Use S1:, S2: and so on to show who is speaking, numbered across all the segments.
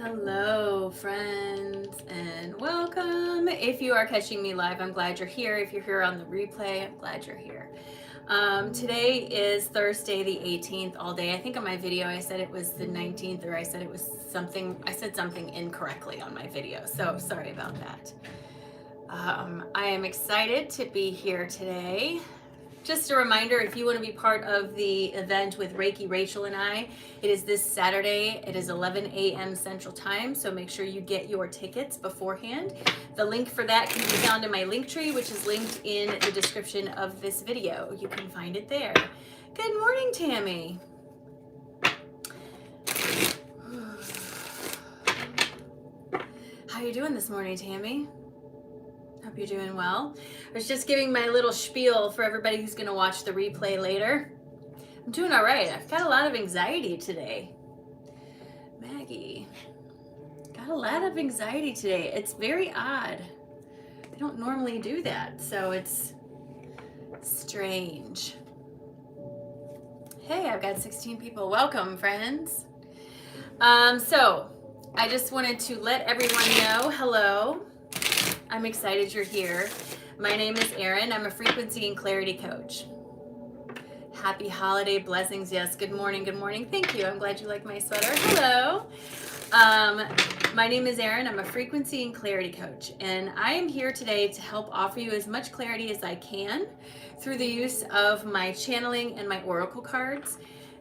S1: Hello, friends, and welcome. If you are catching me live, I'm glad you're here. If you're here on the replay, I'm glad you're here. Today is Thursday, the 18th, all day. I think on my video I said it was the 19th, or I said something incorrectly on my video. So sorry about that. I am excited to be here today. Just a reminder, if you want to be part of the event with Reiki Rachel and I, it is this Saturday. It is 11 a.m. Central Time, so make sure you get your tickets beforehand. The link for that can be found in my link tree, which is linked in the description of this video. You can find it there. Good morning, Tammy. How you doing this morning, Tammy? Hope you're doing well. I was just giving my little spiel for everybody who's going to watch the replay later. I'm doing all right. I've got a lot of anxiety today. Maggie, got a lot of anxiety today. It's very odd. I don't normally do that, so it's strange. Hey, I've got 16 people. Welcome, friends. So I just wanted to let everyone know, hello. I'm excited you're here. My name is Erin. I'm a frequency and clarity coach. Happy holiday blessings. Yes, good morning. Good morning. Thank you. I'm glad you like my sweater. Hello. My name is Erin. I'm a frequency and clarity coach, and I am here today to help offer you as much clarity as I can through the use of my channeling and my oracle cards.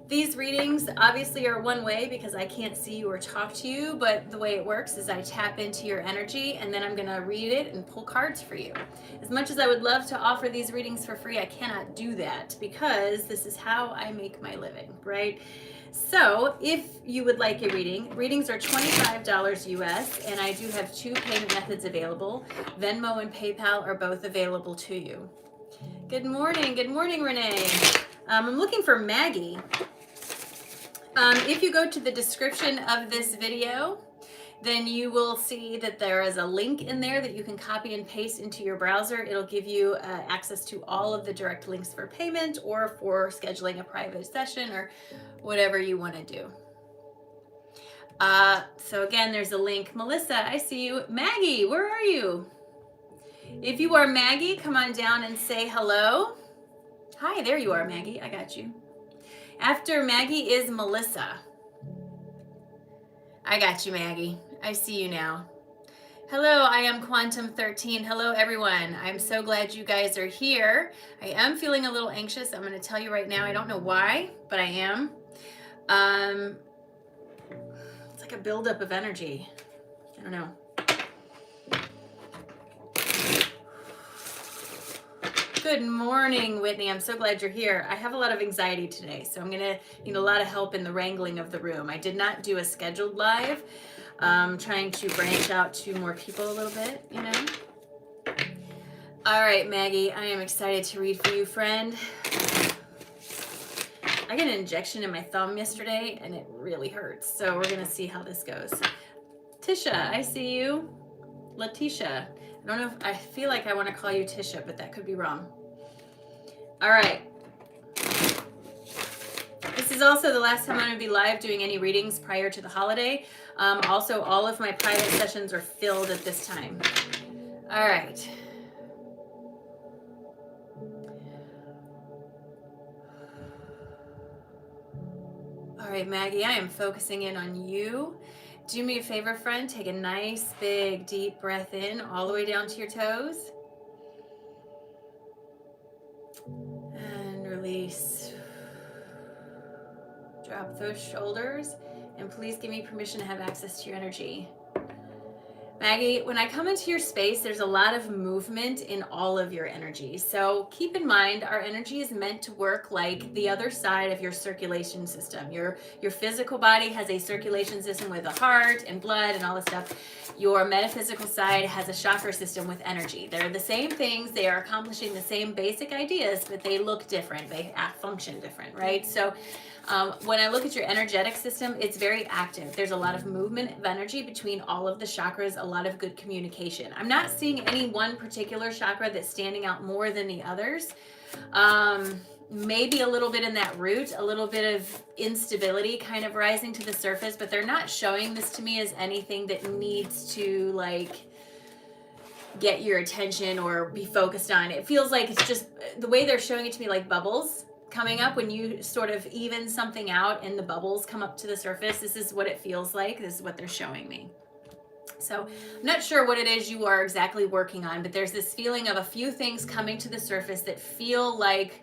S1: These readings obviously are one way because I can't see you or talk to you, but the way it works is I tap into your energy and then I'm going to read it and pull cards for you. As much as I would love to offer these readings for free, I cannot do that because this is how I make my living, right? So if you would like a reading, readings are $25 US, and I do have two payment methods available. Venmo and PayPal are both available to you. Good morning, Renee. I'm looking for Maggie. If you go to the description of this video, then you will see that there is a link in there that you can copy and paste into your browser. It'll give you access to all of the direct links for payment or for scheduling a private session or whatever you want to do. So again, there's a link. Melissa, I see you. Maggie, where are you? If you are Maggie, come on down and say hello. Hi, there you are, Maggie. I got you. After Maggie is Melissa. I got you, Maggie. I see you now. Hello, I am Quantum 13. Hello, everyone. I'm so glad you guys are here. I am feeling a little anxious. I'm going to tell you right now. I don't know why, but I am. It's like a buildup of energy. I don't know. Good morning, Whitney. I'm so glad you're here. I have a lot of anxiety today, so I'm going to need a lot of help in the wrangling of the room. I did not do a scheduled live. Trying to branch out to more people a little bit, you know. All right, Maggie, I am excited to read for you, friend. I got an injection in my thumb yesterday, and it really hurts, so we're going to see how this goes. Tisha, I see you. Letitia. I don't know if I feel like I want to call you Tisha, but that could be wrong. All right. This is also the last time I'm going to be live doing any readings prior to the holiday. Also, all of my private sessions are filled at this time. All right. All right, Maggie, I am focusing in on you. Do me a favor, friend. Take a nice, big, deep breath in all the way down to your toes. And release. Drop those shoulders. And please give me permission to have access to your energy. Maggie, when I come into your space, there's a lot of movement in all of your energy. So keep in mind, our energy is meant to work like the other side of your circulation system. Your physical body has a circulation system with a heart and blood and all this stuff. Your metaphysical side has a chakra system with energy. They're the same things. They are accomplishing the same basic ideas, but they look different. They function different, right? So when I look at your energetic system, it's very active. There's a lot of movement of energy between all of the chakras, a lot of good communication. I'm not seeing any one particular chakra that's standing out more than the others. maybe a little bit in that root, a little bit of instability kind of rising to the surface, but they're not showing this to me as anything that needs to like get your attention or be focused on. It feels like it's just the way they're showing it to me, like bubbles coming up when you sort of even something out and the bubbles come up to the surface. This is what it feels like. This is what they're showing me. So I'm not sure what it is you are exactly working on, but there's this feeling of a few things coming to the surface that feel like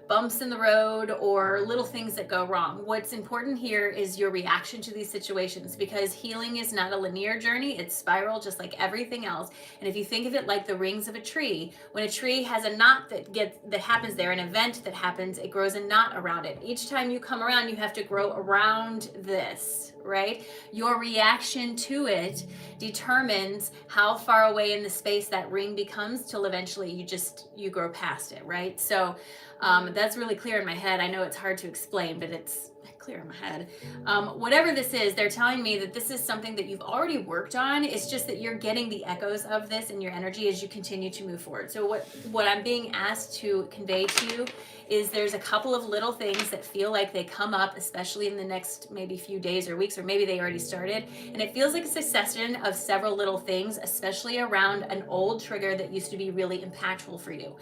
S1: bumps in the road or little things that go wrong. What's important here is your reaction to these situations, because healing is not a linear journey. It's spiral just like everything else. And if you think of it like the rings of a tree, when a tree has a knot that happens there, an event that happens, it grows a knot around it. Each time you come around, you have to grow around this, right? Your reaction to it determines how far away in the space that ring becomes till eventually you grow past it, right? So that's really clear in my head. I know it's hard to explain, but it's clear in my head. Whatever this is, they're telling me that this is something that you've already worked on. It's just that you're getting the echoes of this in your energy as you continue to move forward. So what I'm being asked to convey to you is there's a couple of little things that feel like they come up, especially in the next maybe few days or weeks, or maybe they already started. And it feels like a succession of several little things, especially around an old trigger that used to be really impactful for you.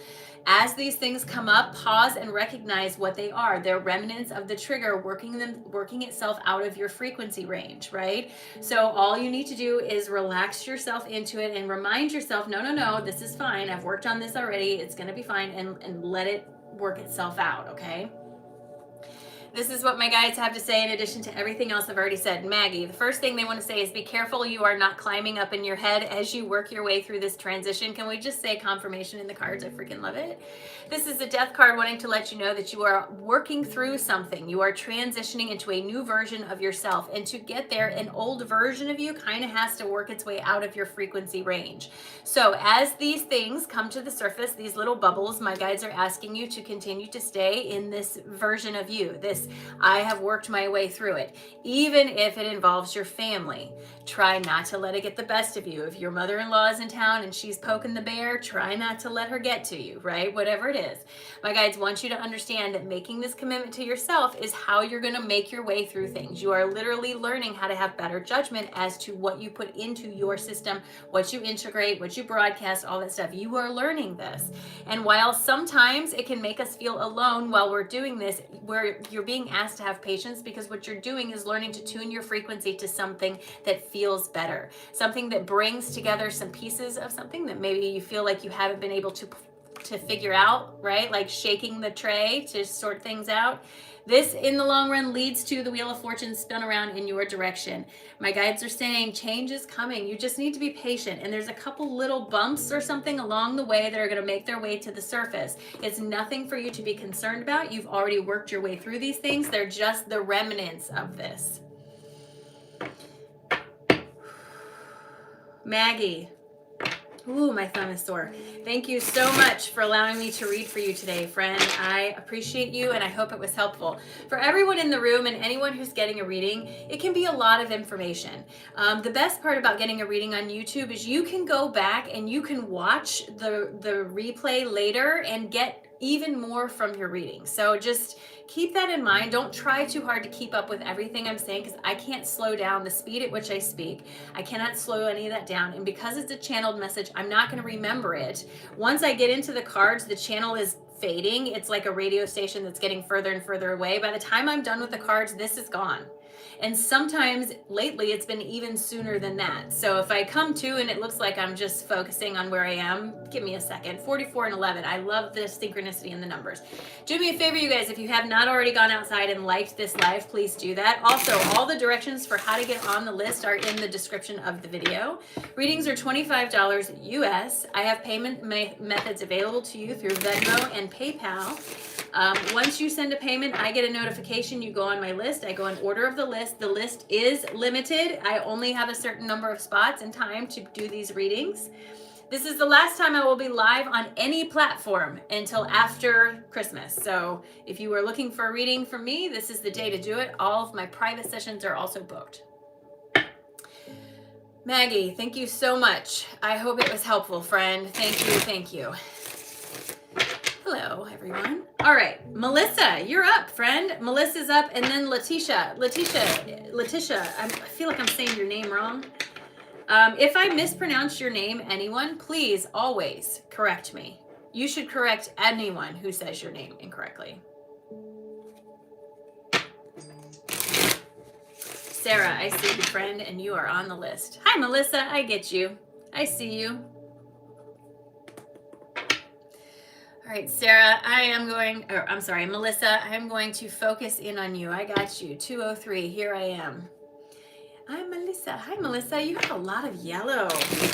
S1: As these things come up, pause and recognize what they are. They're remnants of the trigger working itself out of your frequency range, right? So all you need to do is relax yourself into it and remind yourself, no, this is fine. I've worked on this already. It's going to be fine, and let it work itself out, okay? This is what my guides have to say in addition to everything else I've already said. Maggie, the first thing they want to say is be careful you are not climbing up in your head as you work your way through this transition. Can we just say confirmation in the cards? I freaking love it. This is a death card wanting to let you know that you are working through something. You are transitioning into a new version of yourself. And to get there, an old version of you kind of has to work its way out of your frequency range. So as these things come to the surface, these little bubbles, my guides are asking you to continue to stay in this version of you, this I have worked my way through it. Even if it involves your family, try not to let it get the best of you. If your mother-in-law is in town and she's poking the bear, try not to let her get to you, right? Whatever it is. My guides want you to understand that making this commitment to yourself is how you're going to make your way through things. You are literally learning how to have better judgment as to what you put into your system, what you integrate, what you broadcast, all that stuff. You are learning this. And while sometimes it can make us feel alone while we're doing this, you're being asked to have patience, because what you're doing is learning to tune your frequency to something that feels better, something that brings together some pieces of something that maybe you feel like you haven't been able to figure out, right? Like shaking the tray to sort things out. This, in the long run, leads to the Wheel of Fortune spun around in your direction. My guides are saying change is coming. You just need to be patient. And there's a couple little bumps or something along the way that are going to make their way to the surface. It's nothing for you to be concerned about. You've already worked your way through these things. They're just the remnants of this. Maggie. Ooh, my thumb is sore. Thank you so much for allowing me to read for you today, friend. I appreciate you, and I hope it was helpful. For everyone in the room and anyone who's getting a reading, it can be a lot of information. The best part about getting a reading on YouTube is you can go back and you can watch the replay later and get even more from your reading. So just keep that in mind. Don't try too hard to keep up with everything I'm saying, because I can't slow down the speed at which I speak. I cannot slow any of that down. And because it's a channeled message, I'm not going to remember it. Once I get into the cards, the channel is fading. It's like a radio station that's getting further and further away. By the time I'm done with the cards, this is gone. And sometimes lately it's been even sooner than that. So if I come to and it looks like I'm just focusing on where I am, give me a second. 44 and 11. I love the synchronicity in the numbers. Do me a favor, you guys. If you have not already gone outside and liked this live, please do that. Also, all the directions for how to get on the list are in the description of the video. Readings are $25 US. I have payment methods available to you through Venmo and PayPal. Once you send a payment, I get a notification. You go on my list. I go in order of the list. The list is limited. I only have a certain number of spots and time to do these readings. This is the last time I will be live on any platform until after Christmas. So if you are looking for a reading from me, this is the day to do it. All of my private sessions are also booked. Maggie, thank you so much. I hope it was helpful, friend. Thank you, thank you. Hello, everyone. All right, Melissa, you're up, friend. Melissa's up, and then Letitia. Letitia, I feel like I'm saying your name wrong. If I mispronounce your name, anyone, please always correct me. You should correct anyone who says your name incorrectly. Sarah, I see you, friend, and you are on the list. Hi, Melissa, I get you. I see you. All right, Sarah, Melissa, I am going to focus in on you. I got you. 203, here I am. I'm Melissa. Hi, Melissa. You have a lot of yellow.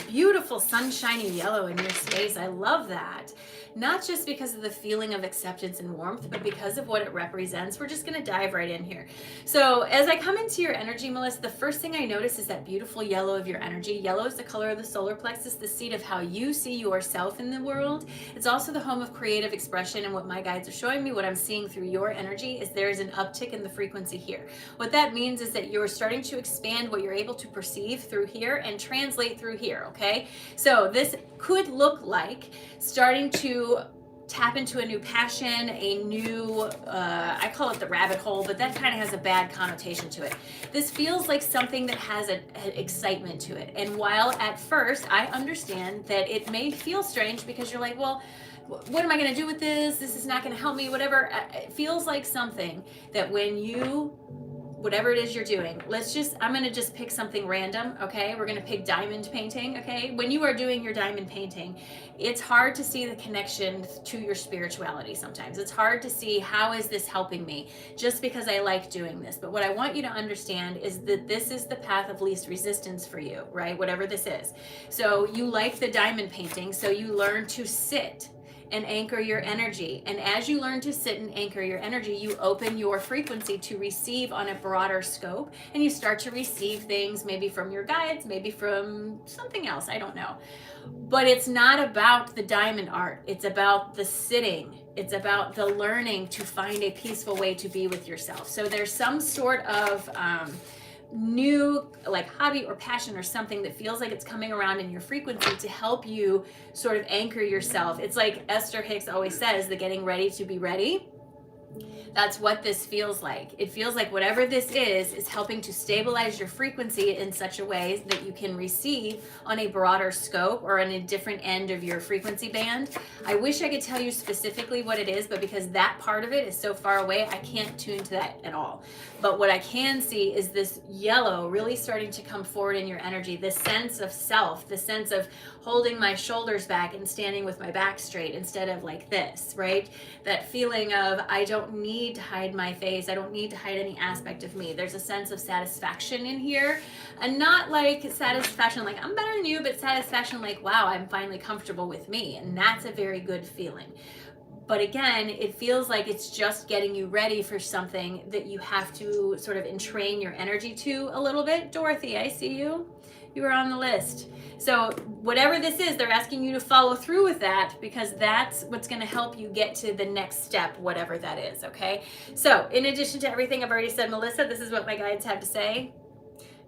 S1: Beautiful, sunshiny yellow in your space. I love that. Not just because of the feeling of acceptance and warmth, but because of what it represents. We're just going to dive right in here. So as I come into your energy, Melissa, the first thing I notice is that beautiful yellow of your energy. Yellow is the color of the solar plexus, the seat of how you see yourself in the world. It's also the home of creative expression, and what my guides are showing me, what I'm seeing through your energy, is there's an uptick in the frequency here. What that means is that you're starting to expand what you're able to perceive through here and translate through here, okay? So this could look like starting to tap into a new passion, a new, I call it the rabbit hole, but that kind of has a bad connotation to it. This feels like something that has an excitement to it. And while at first I understand that it may feel strange because you're like, well, what am I going to do with this? This is not going to help me, whatever. It feels like something that when you, whatever it is you're doing, I'm going to just pick something random, okay? We're going to pick diamond painting, okay? When you are doing your diamond painting, it's hard to see the connection to your spirituality sometimes. It's hard to see, how is this helping me just because I like doing this? But what I want you to understand is that this is the path of least resistance for you, right? Whatever this is. So you like the diamond painting, so you learn to sit and anchor your energy. And as you learn to sit and anchor your energy, you open your frequency to receive on a broader scope, and you start to receive things maybe from your guides, maybe from something else, I don't know. But it's not about the diamond art. It's about the sitting. It's about the learning to find a peaceful way to be with yourself. So there's some sort of new like hobby or passion or something that feels like it's coming around in your frequency to help you sort of anchor yourself. It's like Esther Hicks always says, the getting ready to be ready. That's what this feels like. It feels like whatever this is helping to stabilize your frequency in such a way that you can receive on a broader scope or on a different end of your frequency band. I wish I could tell you specifically what it is, but because that part of it is so far away, I can't tune to that at all. But what I can see is this yellow really starting to come forward in your energy, this sense of self, the sense of holding my shoulders back and standing with my back straight instead of like this, right? That feeling of, I don't need to hide my face. I don't need to hide any aspect of me. There's a sense of satisfaction in here, and not like satisfaction like I'm better than you, but satisfaction like, wow, I'm finally comfortable with me. And that's a very good feeling. But again, it feels like it's just getting you ready for something that you have to sort of entrain your energy to a little bit. Dorothy, I see you. You are on the list. So whatever this is, they're asking you to follow through with that, because that's what's going to help you get to the next step, whatever that is, okay? So in addition to everything I've already said, Melissa, this is what my guides have to say.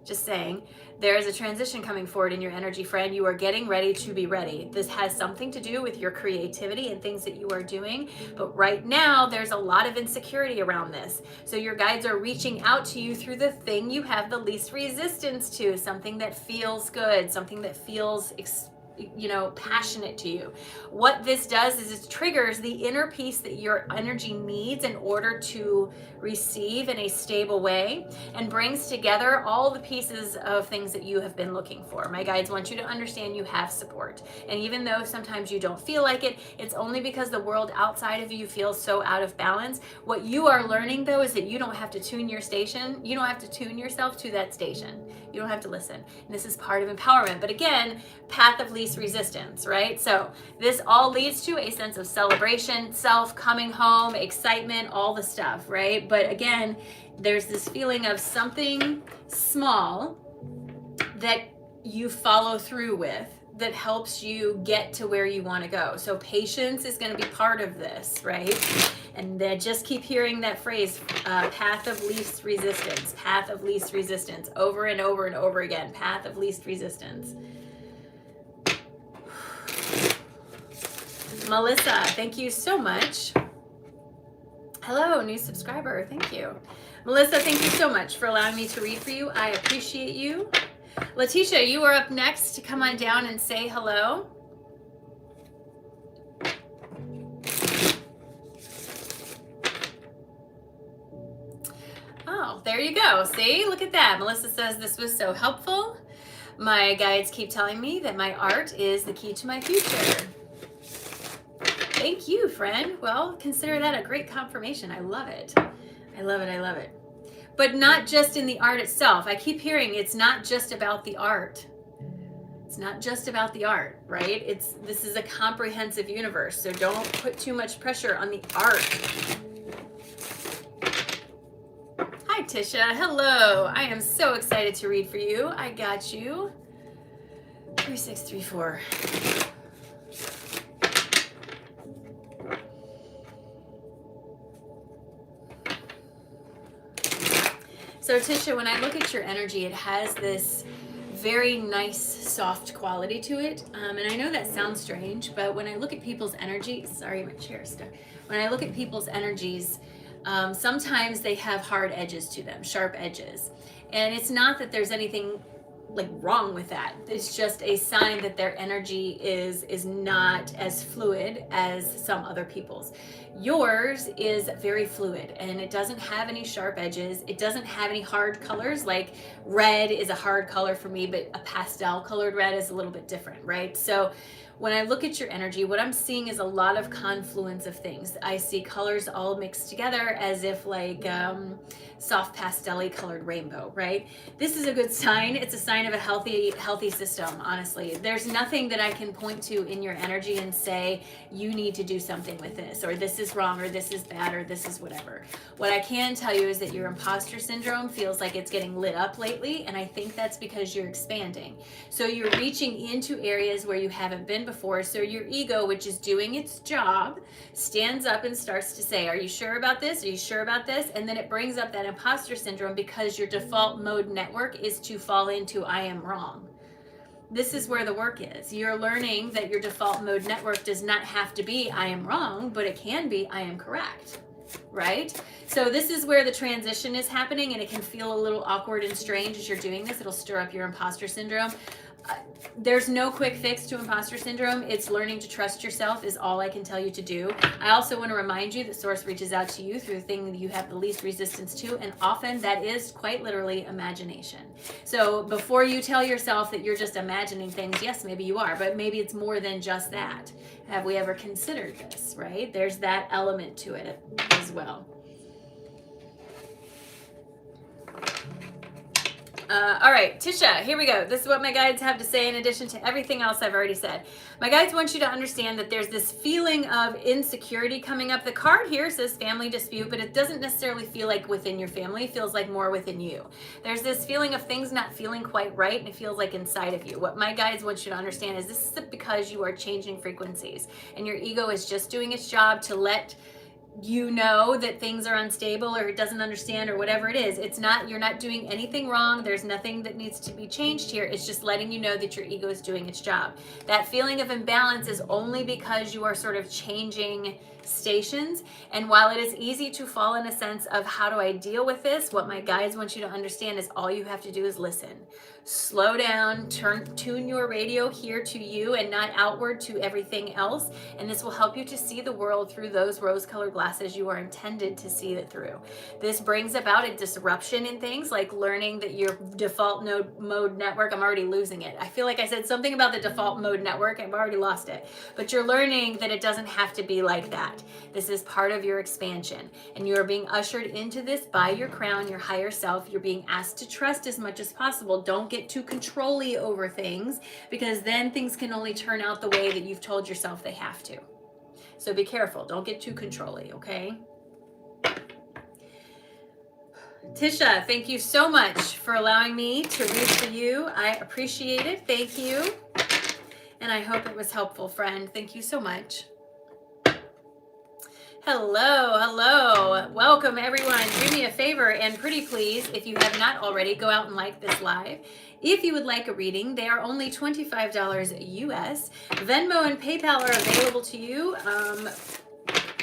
S1: Just saying, there is a transition coming forward in your energy, friend. You are getting ready to be ready. This has something to do with your creativity and things that you are doing. But right now, there's a lot of insecurity around this. So your guides are reaching out to you through the thing you have the least resistance to, something that feels good, something that feels passionate to you. What this does is it triggers the inner peace that your energy needs in order to receive in a stable way, and brings together all the pieces of things that you have been looking for. My guides want you to understand you have support. And even though sometimes you don't feel like it, it's only because the world outside of you feels so out of balance. What you are learning though is that you don't have to tune your station. You don't have to tune yourself to that station. You don't have to listen. And this is part of empowerment. But again, path of least resistance, right? So this all leads to a sense of celebration, self, coming home, excitement, all the stuff, right? But again, there's this feeling of something small that you follow through with that helps you get to where you want to go. So patience is going to be part of this, right? And then just keep hearing that phrase, path of least resistance, path of least resistance, over and over and over again, path of least resistance. Melissa, thank you so much. Hello, new subscriber. Thank you. Melissa, thank you so much for allowing me to read for you. I appreciate you. Letitia, you are up next to come on down and say hello. Oh, there you go. See, look at that. Melissa says this was so helpful. My guides keep telling me that my art is the key to my future. Thank you, friend. Well, consider that a great confirmation. I love it. I love it. I love it. But not just in the art itself. I keep hearing it's not just about the art. It's not just about the art, right? This is a comprehensive universe, so don't put too much pressure on the art. Hi, Tisha. Hello. I am so excited to read for you. I got you. 3634. So Tisha, when I look at your energy, it has this very nice, soft quality to it. And I know that sounds strange, but when I look at people's energy, sorry, my chair is stuck. When I look at people's energies, sometimes they have hard edges to them, sharp edges. And it's not that there's anything like wrong with that. It's just a sign that their energy is not as fluid as some other people's. Yours is very fluid and it doesn't have any sharp edges. It doesn't have any hard colors. Like red is a hard color for me, but a pastel colored red is a little bit different, right? So when I look at your energy, what I'm seeing is a lot of confluence of things. I see colors all mixed together as if like soft pastel-y colored rainbow, right? This is a good sign. It's a sign of a healthy system, honestly. There's nothing that I can point to in your energy and say, you need to do something with this, or this is wrong, or this is bad, or this is whatever. What I can tell you is that your imposter syndrome feels like it's getting lit up lately, and I think that's because you're expanding. So you're reaching into areas where you haven't been before, so your ego, which is doing its job, stands up and starts to say, are you sure about this? Are you sure about this? And then it brings up that imposter syndrome because your default mode network is to fall into I am wrong. This is where the work is. You're learning that your default mode network does not have to be I am wrong, but it can be I am correct, right? So this is where the transition is happening, and it can feel a little awkward and strange as you're doing this. It'll stir up your imposter syndrome. There's no quick fix to imposter syndrome. It's learning to trust yourself is all I can tell you to do. I also want to remind you that Source reaches out to you through the thing that you have the least resistance to, and often that is quite literally imagination. So before you tell yourself that you're just imagining things, yes, maybe you are, but maybe it's more than just that. Have we ever considered this, right? There's that element to it as well. All right, Tisha, here we go. This is what my guides have to say in addition to everything else I've already said. My guides want you to understand that there's this feeling of insecurity coming up. The card here says family dispute, but it doesn't necessarily feel like within your family. It feels like more within you. There's this feeling of things not feeling quite right, and it feels like inside of you. What my guides want you to understand is this is because you are changing frequencies, and your ego is just doing its job to let you know that things are unstable or it doesn't understand or whatever it is. It's not, you're not doing anything wrong. There's nothing that needs to be changed here. It's just letting you know that your ego is doing its job. That feeling of imbalance is only because you are sort of changing stations. And while it is easy to fall in a sense of how do I deal with this, what my guides want you to understand is all you have to do is listen. Slow down, tune your radio here to you and not outward to everything else. And this will help you to see the world through those rose-colored glasses you are intended to see it through. This brings about a disruption in things like learning that your default mode network, I'm already losing it. I feel like I said something about the default mode network. I've already lost it. But you're learning that it doesn't have to be like that. This is part of your expansion. And you are being ushered into this by your crown, your higher self. You're being asked to trust as much as possible. Don't get too controlly over things, because then things can only turn out the way that you've told yourself they have to. So be careful. Don't get too controlly, okay? Tisha, thank you so much for allowing me to read for you. I appreciate it. Thank you. And I hope it was helpful, friend. Thank you so much. Hello, hello. Welcome, everyone. Do me a favor and pretty please, if you have not already, go out and like this live. If you would like a reading, they are only $25 US. Venmo and PayPal are available to you.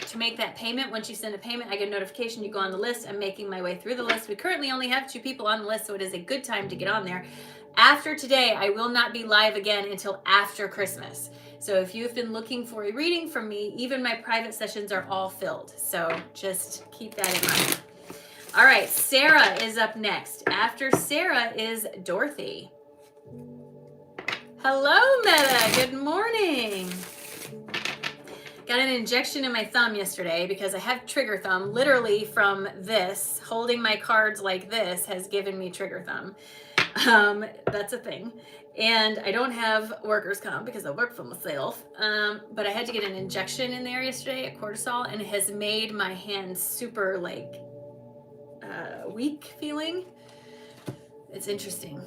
S1: To make that payment, once you send a payment, I get a notification, you go on the list. I'm making my way through the list. We currently only have 2 people on the list, so it is a good time to get on there. After today, I will not be live again until after Christmas. So if you've been looking for a reading from me, even my private sessions are all filled. So just keep that in mind. All right, Sarah is up next. After Sarah is Dorothy. Hello, Meta. Good morning. Got an injection in my thumb yesterday because I have trigger thumb. Literally from this, holding my cards like this has given me trigger thumb. That's a thing. And I don't have workers' comp because I work for myself. But I had to get an injection in there yesterday at cortisol, and it has made my hand super weak feeling. It's interesting.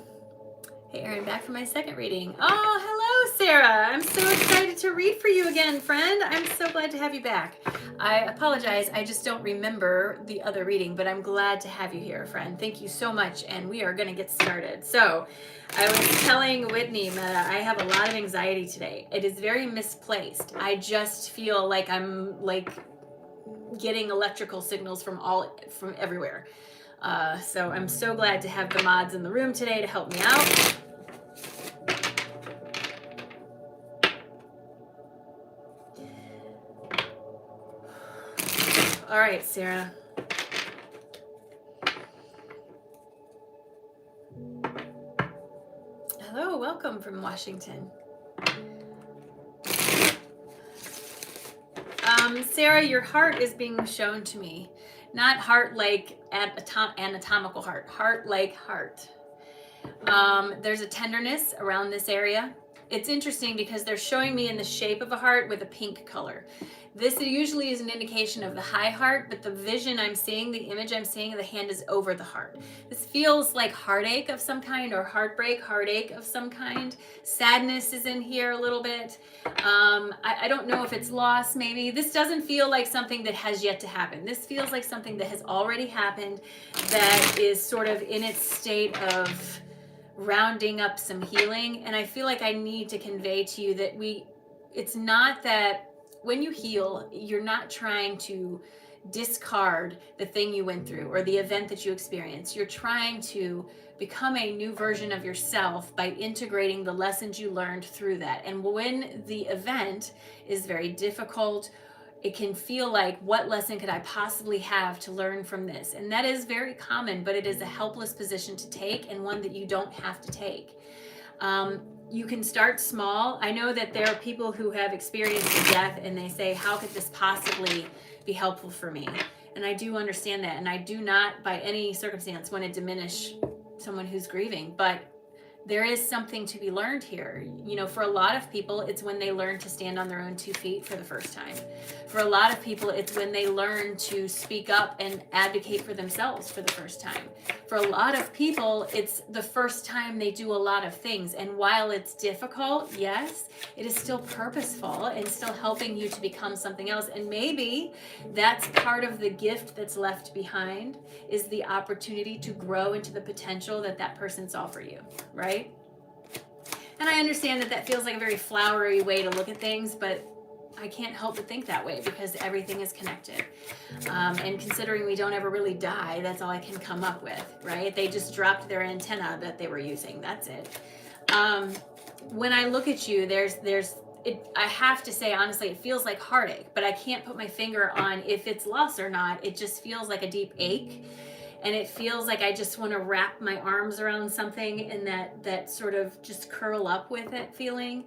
S1: Hey, Erin, back for my second reading. Oh, hello, Sarah. I'm so excited to read for you again, friend. I'm so glad to have you back. I apologize. I just don't remember the other reading, but I'm glad to have you here, friend. Thank you so much, and we are going to get started. So I was telling Whitney that I have a lot of anxiety today. It is very misplaced. I just feel like I'm getting electrical signals from everywhere. So I'm so glad to have the mods in the room today to help me out. All right, Sarah. Hello, welcome from Washington. Sarah, your heart is being shown to me. Not heart like anatomical heart, heart like heart. There's a tenderness around this area. It's interesting because they're showing me in the shape of a heart with a pink color. This usually is an indication of the high heart, but the vision I'm seeing, the image I'm seeing, the hand is over the heart. This feels like heartache of some kind, or heartache of some kind. Sadness is in here a little bit. I don't know if it's loss, maybe. This doesn't feel like something that has yet to happen. This feels like something that has already happened, that is sort of in its state of rounding up some healing. And I feel like I need to convey to you that it's not that when you heal, you're not trying to discard the thing you went through or the event that you experienced. You're trying to become a new version of yourself by integrating the lessons you learned through that. And when the event is very difficult, it can feel like, what lesson could I possibly have to learn from this? And that is very common, but it is a helpless position to take, and one that you don't have to take. You can start small. I know that there are people who have experienced death and they say, how could this possibly be helpful for me? And I do understand that. And I do not by any circumstance want to diminish someone who's grieving, but there is something to be learned here. You know, for a lot of people, it's when they learn to stand on their own 2 feet for the first time. For a lot of people, it's when they learn to speak up and advocate for themselves for the first time. For a lot of people, it's the first time they do a lot of things. And while it's difficult, yes, it is still purposeful and still helping you to become something else. And maybe that's part of the gift that's left behind, is the opportunity to grow into the potential that that person saw for you, right? And I understand that that feels like a very flowery way to look at things, but I can't help but think that way because everything is connected. And considering we don't ever really die, that's all I can come up with, right? They just dropped their antenna that they were using. That's it. When I look at you, I have to say, honestly, it feels like heartache, but I can't put my finger on if it's loss or not. It just feels like a deep ache. And it feels like I just want to wrap my arms around something and that sort of just curl up with it feeling.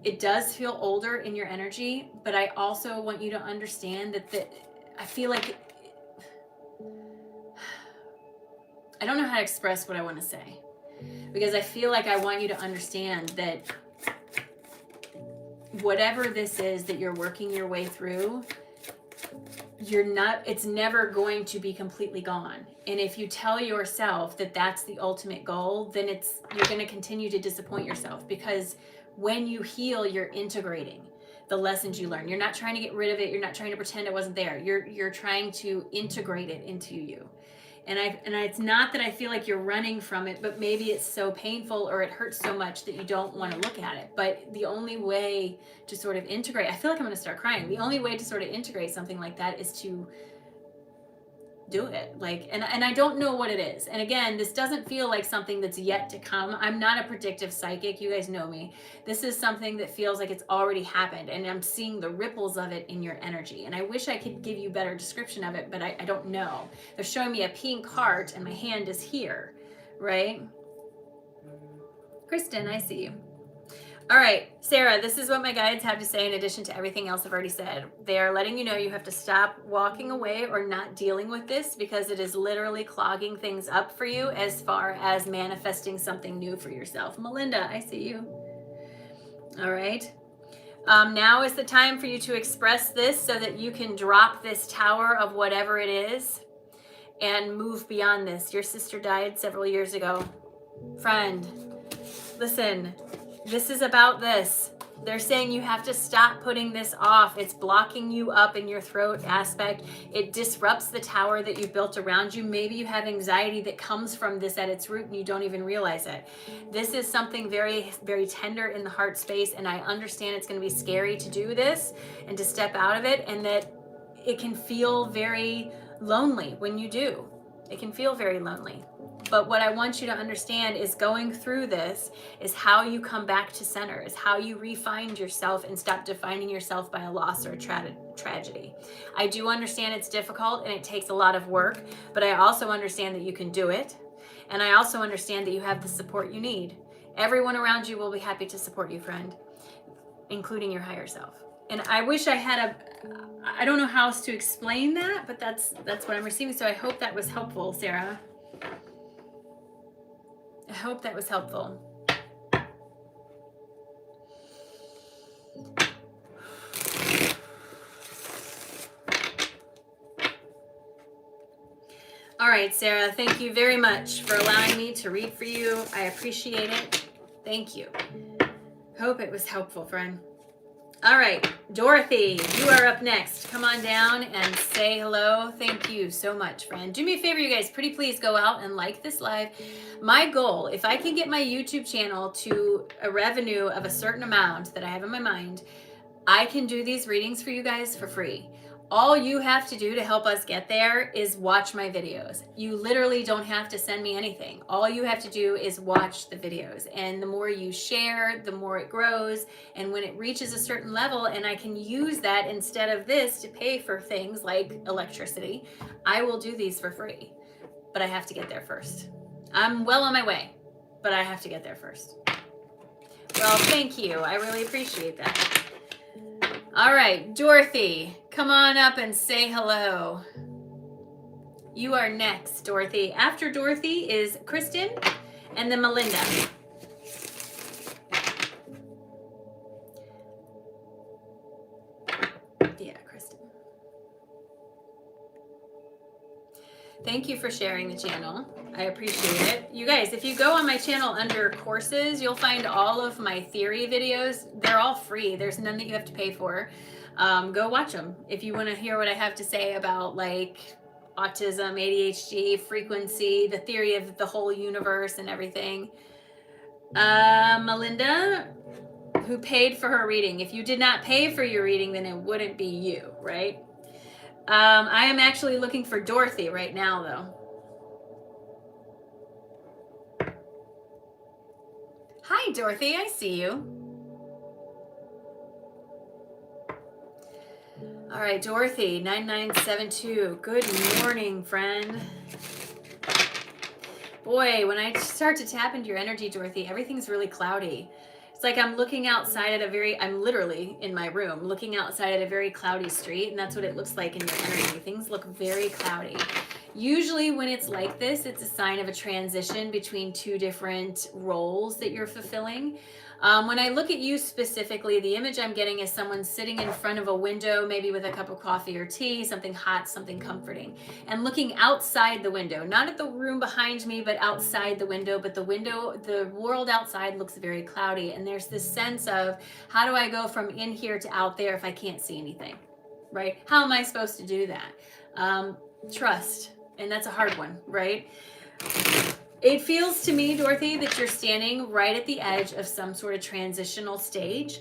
S1: It does feel older in your energy, but I also want you to understand that I feel like I don't know how to express what I want to say, because I feel like I want you to understand that whatever this is that you're working your way through, it's never going to be completely gone. And if you tell yourself that that's the ultimate goal, then you're going to continue to disappoint yourself, because when you heal, you're integrating. the lessons you learn. You're not trying to get rid of it. You're not trying to pretend it wasn't there. You're trying to integrate it into you. And it's not that I feel like you're running from it, but maybe it's so painful or it hurts so much that you don't want to look at it. But the only way to sort of integrate, I feel like I'm going to start crying. The only way to sort of integrate something like that is to do it. Like, and I don't know what it is. And again, this doesn't feel like something that's yet to come. I'm not a predictive psychic. You guys know me. This is something that feels like it's already happened, and I'm seeing the ripples of it in your energy. And I wish I could give you a better description of it, but I don't know. They're showing me a pink heart and my hand is here, right? Kristen, I see you. All right, Sarah, this is what my guides have to say in addition to everything else I've already said. They are letting you know you have to stop walking away or not dealing with this because it is literally clogging things up for you as far as manifesting something new for yourself. Melinda, I see you. All right. Now is the time for you to express this so that you can drop this tower of whatever it is and move beyond this. Your sister died several years ago. Friend, listen. This is about this. They're saying you have to stop putting this off. It's blocking you up in your throat aspect. It disrupts the tower that you've built around you. Maybe you have anxiety that comes from this at its root and you don't even realize it. This is something very, very tender in the heart space, and I understand it's going to be scary to do this and to step out of it, and that it can feel very lonely when you do. It can feel very lonely. But what I want you to understand is going through this is how you come back to center, is how you re-find yourself and stop defining yourself by a loss or a tragedy. I do understand it's difficult and it takes a lot of work, but I also understand that you can do it. And I also understand that you have the support you need. Everyone around you will be happy to support you, friend, including your higher self. And I wish I had I don't know how else to explain that, but that's what I'm receiving. So I hope that was helpful, Sarah. I hope that was helpful. All right, Sarah, thank you very much for allowing me to read for you. I appreciate it. Thank you. Hope it was helpful, friend. All right, Dorothy, you are up next. Come on down and say hello. Thank you so much, friend. Do me a favor, you guys. Pretty please go out and like this live. My goal, if I can get my YouTube channel to a revenue of a certain amount that I have in my mind, I can do these readings for you guys for free. All you have to do to help us get there is watch my videos. You literally don't have to send me anything. All you have to do is watch the videos. And the more you share, the more it grows. And when it reaches a certain level, and I can use that instead of this to pay for things like electricity, I will do these for free. But I have to get there first. I'm well on my way, but I have to get there first. Well, thank you. I really appreciate that. All right, Dorothy, come on up and say hello. You are next, Dorothy. After Dorothy is Kristen and then Melinda. Yeah, Kristen. Thank you for sharing the channel. I appreciate it. You guys, if you go on my channel under courses, you'll find all of my theory videos. They're all free. There's none that you have to pay for. Go watch them. If you want to hear what I have to say about like autism, ADHD, frequency, the theory of the whole universe and everything. Melinda, who paid for her reading. If you did not pay for your reading, then it wouldn't be you, right? I am actually looking for Dorothy right now, though. Hi, Dorothy. I see you. All right, Dorothy, 9972. Good morning, friend. Boy, when I start to tap into your energy, Dorothy, everything's really cloudy. It's like I'm looking outside at I'm literally in my room, looking outside at a very cloudy street, and that's what it looks like in your energy. Things look very cloudy. Usually when it's like this, it's a sign of a transition between two different roles that you're fulfilling. When I look at you specifically, the image I'm getting is someone sitting in front of a window, maybe with a cup of coffee or tea, something hot, something comforting, and looking outside the window, not at the room behind me, but outside the window. But the world outside looks very cloudy. And there's this sense of, how do I go from in here to out there if I can't see anything, right? How am I supposed to do that? Trust. And that's a hard one, right? It feels to me, Dorothy, that you're standing right at the edge of some sort of transitional stage.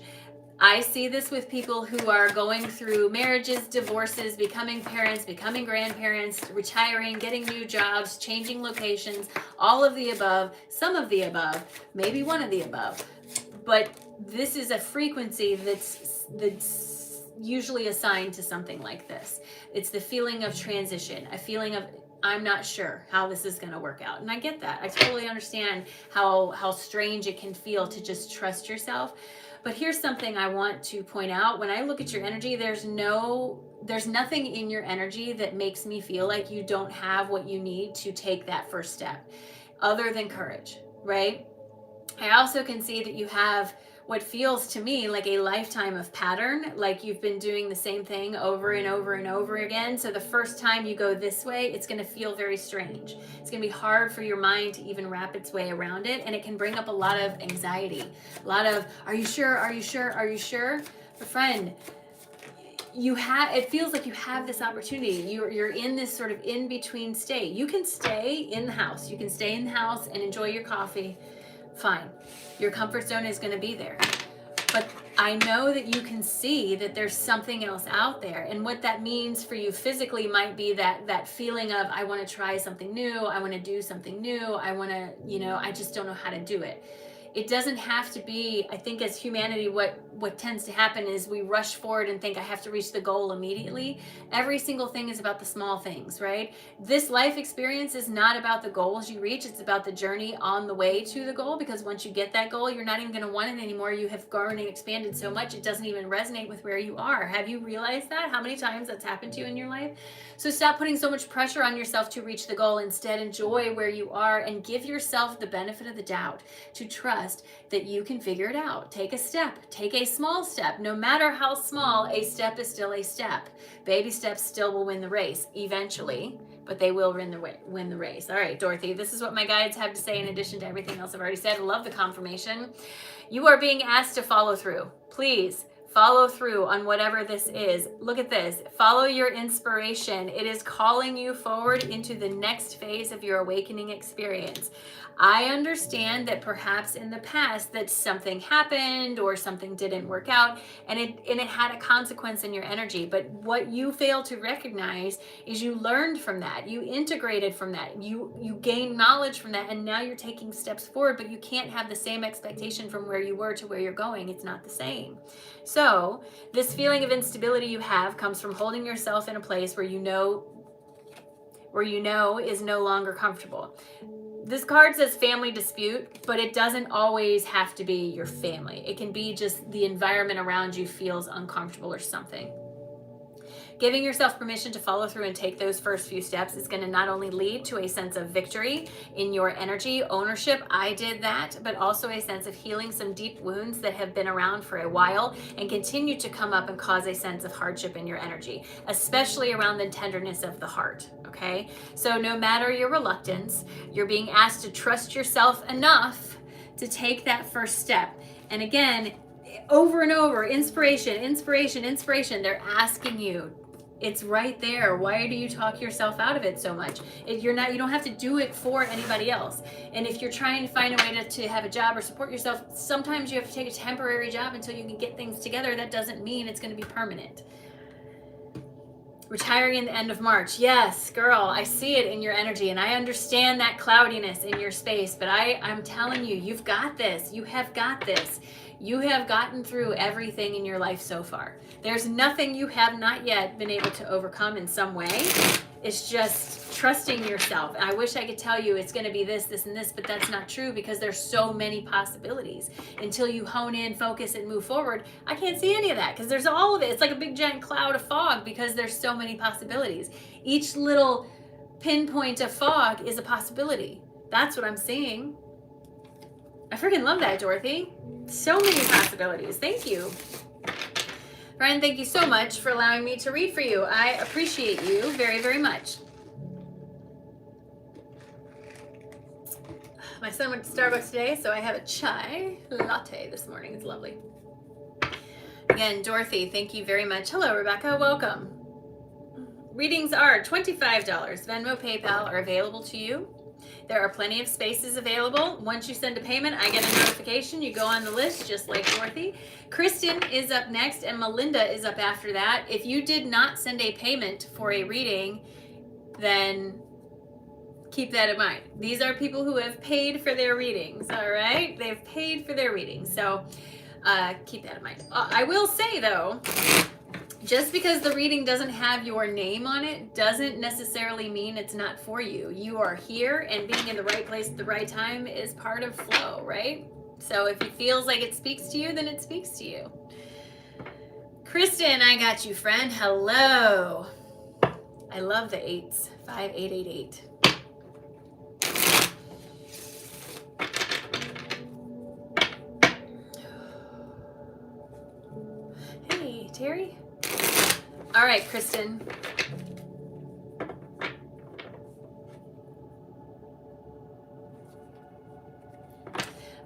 S1: I see this with people who are going through marriages, divorces, becoming parents, becoming grandparents, retiring, getting new jobs, changing locations, all of the above, some of the above, maybe one of the above. But this is a frequency that's usually assigned to something like this. It's the feeling of transition, a feeling of, I'm not sure how this is going to work out. And I get that. I totally understand how strange it can feel to just trust yourself. But here's something I want to point out. When I look at your energy, there's nothing in your energy that makes me feel like you don't have what you need to take that first step, other than courage, right? I also can see that you have what feels to me like a lifetime of pattern, like you've been doing the same thing over and over and over again. So the first time you go this way, it's going to feel very strange. It's going to be hard for your mind to even wrap its way around it. And it can bring up a lot of anxiety, a lot of, are you sure? Are you sure? Are you sure? But friend, it feels like you have this opportunity. You're in this sort of in-between state. You can stay in the house. You can stay in the house and enjoy your coffee. Fine. Your comfort zone is going to be there. But I know that you can see that there's something else out there. And what that means for you physically might be that feeling of, I want to try something new. I want to do something new. I want to, I just don't know how to do it. It doesn't have to be, I think as humanity, what tends to happen is we rush forward and think I have to reach the goal immediately. Every single thing is about the small things, right? This life experience is not about the goals you reach. It's about the journey on the way to the goal, because once you get that goal, you're not even going to want it anymore. You have grown and expanded so much, it doesn't even resonate with where you are. Have you realized that? How many times that's happened to you in your life? So stop putting so much pressure on yourself to reach the goal. Instead, enjoy where you are and give yourself the benefit of the doubt to trust that you can figure it out. Take a step, take a small step. No matter how small, a step is still a step. Baby steps still will win the race eventually, but they will win the race. All right, Dorothy, this is what my guides have to say in addition to everything else I've already said. I love the confirmation. You are being asked to follow through. Please follow through on whatever this is. Look at this. Follow your inspiration. It is calling you forward into the next phase of your awakening experience. I understand that perhaps in the past that something happened or something didn't work out and it had a consequence in your energy. But what you fail to recognize is you learned from that. You integrated from that. You gained knowledge from that, and now you're taking steps forward, but you can't have the same expectation from where you were to where you're going. It's not the same. So this feeling of instability you have comes from holding yourself in a place where you know is no longer comfortable. This card says family dispute, but it doesn't always have to be your family. It can be just the environment around you feels uncomfortable or something. Giving yourself permission to follow through and take those first few steps is going to not only lead to a sense of victory in your energy, ownership, I did that, but also a sense of healing some deep wounds that have been around for a while and continue to come up and cause a sense of hardship in your energy, especially around the tenderness of the heart, okay? So no matter your reluctance, you're being asked to trust yourself enough to take that first step. And again, over and over, inspiration, inspiration, inspiration. They're asking you. It's right there. Why do you talk yourself out of it so much? You don't have to do it for anybody else. And if you're trying to find a way to have a job or support yourself, sometimes you have to take a temporary job until you can get things together. That doesn't mean it's going to be permanent. Retiring in the end of March. Yes, girl, I see it in your energy, and I understand that cloudiness in your space, but I'm telling you, you've got this. You have got this. You have gotten through everything in your life so far. There's nothing you have not yet been able to overcome in some way. It's just trusting yourself. And I wish I could tell you it's going to be this, this, and this, but that's not true because there's so many possibilities. Until you hone in, focus, and move forward, I can't see any of that because there's all of it. It's like a big giant cloud of fog because there's so many possibilities. Each little pinpoint a fog is a possibility. That's what I'm seeing. I freaking love that, Dorothy. So many possibilities. Thank you. Friend, thank you so much for allowing me to read for you. I appreciate you very, very much. My son went to Starbucks today, so I have a chai latte this morning. It's lovely. Again, Dorothy, thank you very much. Hello, Rebecca. Welcome. Readings are $25. Venmo, PayPal are available to you. There are plenty of spaces available. Once you send a payment, I get a notification. You go on the list, just like Dorothy. Kristen is up next, and Melinda is up after that. If you did not send a payment for a reading, then keep that in mind. These are people who have paid for their readings, all right? They've paid for their readings, so keep that in mind. I will say, though, just because the reading doesn't have your name on it doesn't necessarily mean it's not for you. You are here, and being in the right place at the right time is part of flow, right? So if it feels like it speaks to you, then it speaks to you. Kristen, I got you, friend. Hello. I love the 8s. 5888. Hey, Terry. All right, Kristen.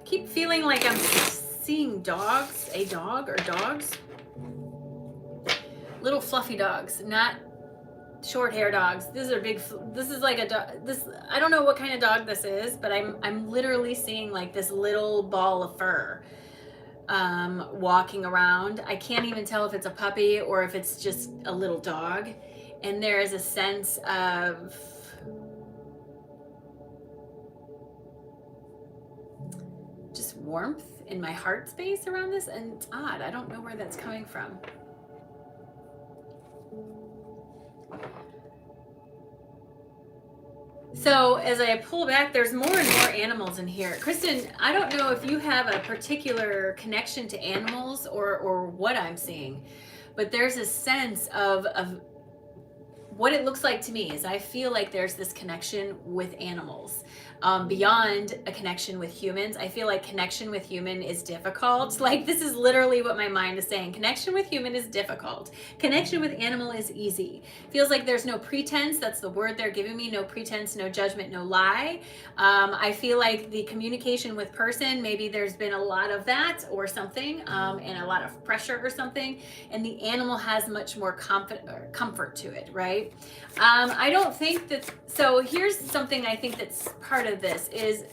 S1: Keep feeling like I'm seeing dogs, a dog or dogs. Little fluffy dogs, not short hair dogs. These are big. This is like a dog. I don't know what kind of dog this is, but I'm literally seeing like this little ball of fur walking around. I can't even tell if it's a puppy or if it's just a little dog. And there is a sense of just warmth in my heart space around this, and it's odd. I don't know where that's coming from. So as I pull back, there's more and more animals in here. Kristen, I don't know if you have a particular connection to animals or what I'm seeing, but there's a sense of what it looks like to me is I feel like there's this connection with animals. Beyond a connection with humans, I feel like connection with human is difficult. Like, this is literally what my mind is saying. Connection with human is difficult. Connection with animal is easy. Feels like there's no pretense. That's the word they're giving me. No pretense, no judgment, no lie. I feel like the communication with person, maybe there's been a lot of that or something, and a lot of pressure or something. And the animal has much more comfort to it, right? I don't think that, so here's something I think that's part of this is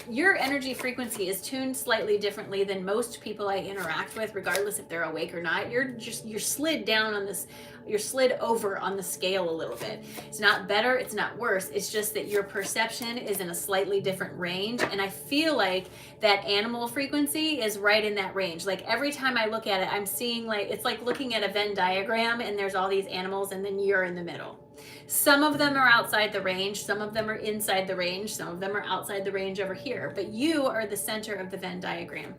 S1: your energy frequency is tuned slightly differently than most people I interact with, regardless if they're awake or not. You're slid down on this, you're slid over on the scale a little bit. It's not better, it's not worse. It's just that your perception is in a slightly different range. And I feel like that animal frequency is right in that range. Like every time I look at it, I'm seeing like, it's like looking at a Venn diagram and there's all these animals and then you're in the middle. Some of them are outside the range, some of them are inside the range, some of them are outside the range over here, but you are the center of the Venn diagram.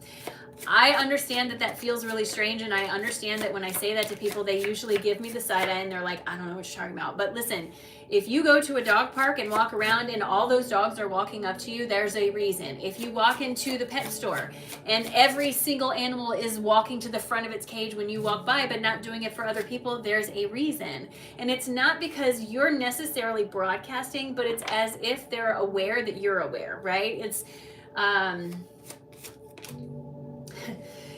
S1: I understand that that feels really strange, and I understand that when I say that to people, they usually give me the side eye and they're like, I don't know what you're talking about. But listen, if you go to a dog park and walk around and all those dogs are walking up to you, there's a reason. If you walk into the pet store and every single animal is walking to the front of its cage when you walk by, but not doing it for other people, there's a reason. And it's not because you're necessarily broadcasting, but it's as if they're aware that you're aware, right? It's,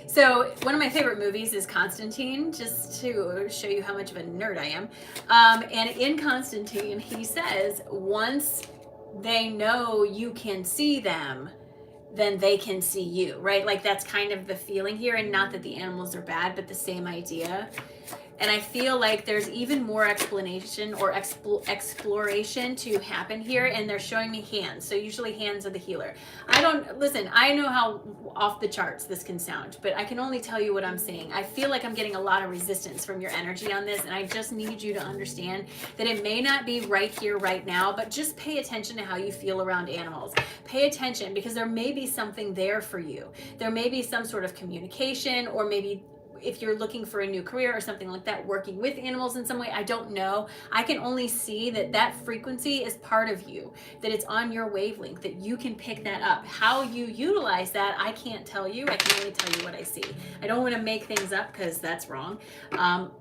S1: so one of my favorite movies is Constantine, just to show you how much of a nerd I am. And in Constantine, he says, once they know you can see them, then they can see you, right? Like that's kind of the feeling here, and not that the animals are bad, but the same idea. And I feel like there's even more explanation or exploration to happen here, and they're showing me hands. So usually hands are the healer. Listen, I know how off the charts this can sound, but I can only tell you what I'm saying. I feel like I'm getting a lot of resistance from your energy on this, and I just need you to understand that it may not be right here, right now, but just pay attention to how you feel around animals. Pay attention, because there may be something there for you. There may be some sort of communication, or maybe if you're looking for a new career or something like that, working with animals in some way, I don't know. I can only see that that frequency is part of you, that it's on your wavelength, that you can pick that up. How you utilize that, I can't tell you. I can only tell you what I see. I don't want to make things up because that's wrong.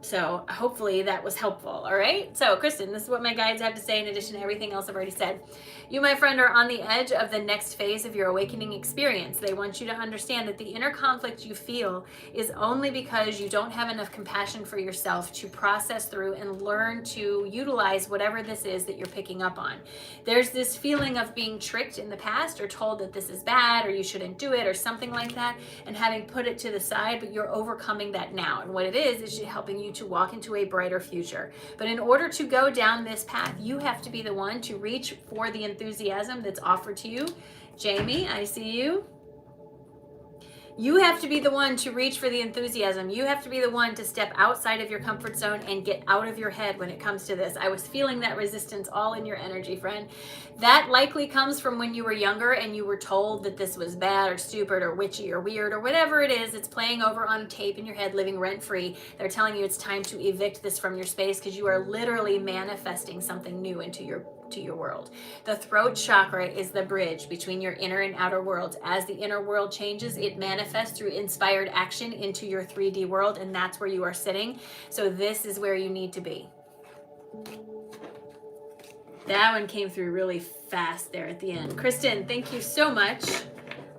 S1: So hopefully that was helpful. All right. So Kristen, this is what my guides have to say in addition to everything else I've already said. You, my friend, are on the edge of the next phase of your awakening experience. They want you to understand that the inner conflict you feel is only because you don't have enough compassion for yourself to process through and learn to utilize whatever this is that you're picking up on. There's this feeling of being tricked in the past or told that this is bad or you shouldn't do it or something like that, and having put it to the side, but you're overcoming that now. And what it is helping you to walk into a brighter future. But in order to go down this path, you have to be the one to reach for the enthusiasm that's offered to you. Jamie, I see you. You have to be the one to reach for the enthusiasm. You have to be the one to step outside of your comfort zone and get out of your head when it comes to this. I was feeling that resistance all in your energy, friend. That likely comes from when you were younger and you were told that this was bad or stupid or witchy or weird or whatever it is. It's playing over on tape in your head, living rent-free. They're telling you it's time to evict this from your space because you are literally manifesting something new into your world. The throat chakra is the bridge between your inner and outer worlds. As the inner world changes, it manifests through inspired action into your 3D world, and that's where you are sitting. So this is where you need to be. That one came through really fast there at the end. Kristen, thank you so much.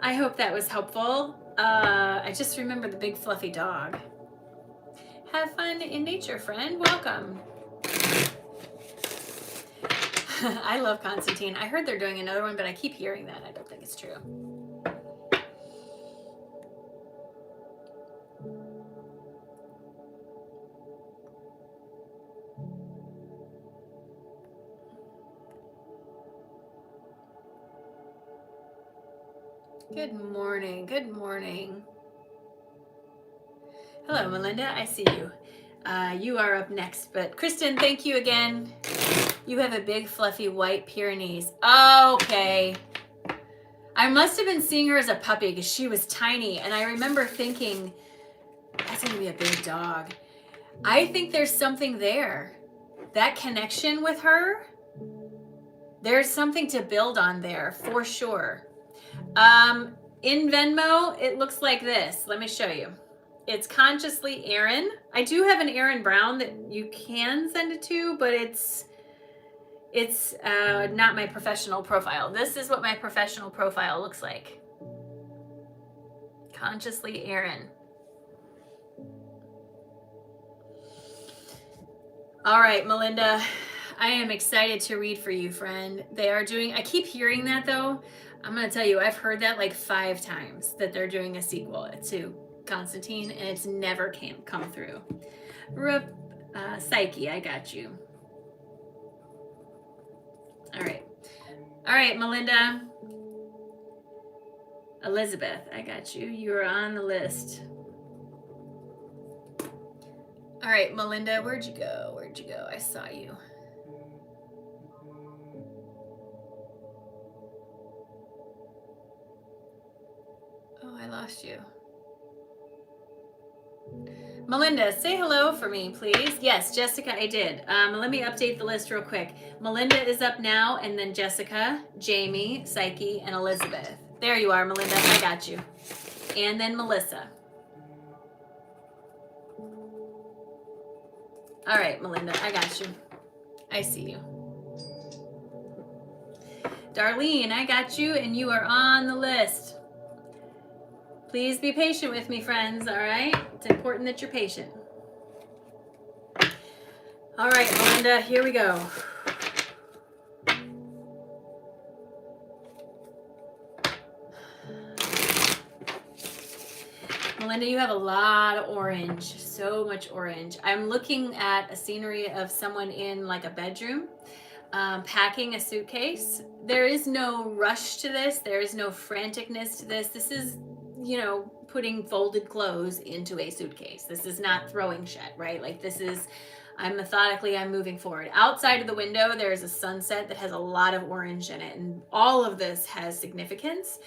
S1: I hope that was helpful. I just remember the big fluffy dog. Have fun in nature, friend. Welcome. I love Constantine. I heard they're doing another one, but I keep hearing that. I don't think it's true. Good morning. Good morning. Hello, Melinda. I see you. You are up next. But Kristen, thank you again. You have a big, fluffy, white Pyrenees. Okay. I must have been seeing her as a puppy because she was tiny. And I remember thinking, that's going to be a big dog. I think there's something there. That connection with her, there's something to build on there for sure. In Venmo, it looks like this. Let me show you. It's Consciously Erin. I do have an Erin Brown that you can send it to, but it's not my professional profile. This is what my professional profile looks like. Consciously Erin. All right, Melinda, I am excited to read for you, friend. They are doing, I keep hearing that though. I'm going to tell you, I've heard that like 5 times that they're doing a sequel to Constantine, and it's never come through. Psyche, I got you. All right, Melinda. Elizabeth, I got you. You are on the list. All right, Melinda, where'd you go? Where'd you go? I saw you. Oh, I lost you. Melinda, say hello for me, please. Yes, Jessica, I did. Let me update the list real quick. Melinda is up now, and then Jessica, Jamie, Psyche, and Elizabeth. There you are, Melinda. I got you. And then Melissa. All right, Melinda, I got you. I see you. Darlene, I got you, and you are on the list. Please be patient with me, friends, all right? It's important that you're patient. All right, Melinda, here we go. Melinda, you have a lot of orange, so much orange. I'm looking at a scenery of someone in like a bedroom, packing a suitcase. There is no rush to this. There is no franticness to this. This is, you know, putting folded clothes into a suitcase. This is not throwing shit, right? Like this is, I'm moving forward. Outside of the window, there's a sunset that has a lot of orange in it. And all of this has significance.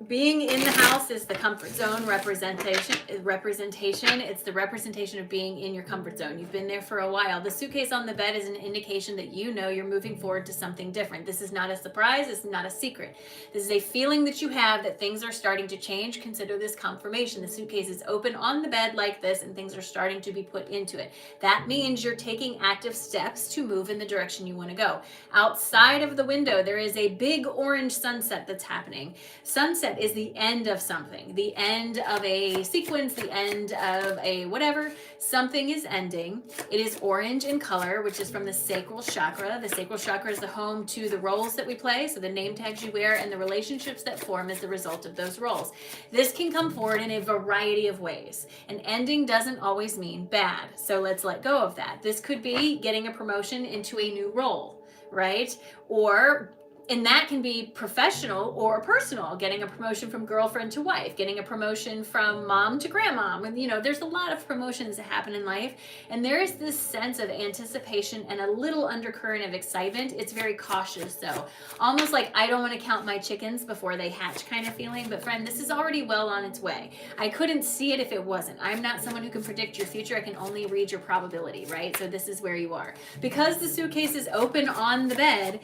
S1: Being in the house is the comfort zone representation. It's the representation of being in your comfort zone. You've been there for a while. The suitcase on the bed is an indication that you know you're moving forward to something different. This is not a surprise. This is not a secret. This is a feeling that you have that things are starting to change. Consider this confirmation. The suitcase is open on the bed like this, and things are starting to be put into it. That means you're taking active steps to move in the direction you want to go. Outside of the window, there is a big orange sunset that's happening. Sunset is the end of something, the end of a sequence, the end of a whatever. Something is ending. It is orange in color, which is from the sacral chakra. The sacral chakra is the home to the roles that we play, so the name tags you wear and the relationships that form as the result of those roles. This can come forward in a variety of ways. An ending doesn't always mean bad, so let's let go of that. This could be getting a promotion into a new role, right? And that can be professional or personal, getting a promotion from girlfriend to wife, getting a promotion from mom to grandmom. And there's a lot of promotions that happen in life. And there is this sense of anticipation and a little undercurrent of excitement. It's very cautious though. Almost like I don't want to count my chickens before they hatch kind of feeling. But friend, this is already well on its way. I couldn't see it if it wasn't. I'm not someone who can predict your future. I can only read your probability, right? So this is where you are. Because the suitcase is open on the bed,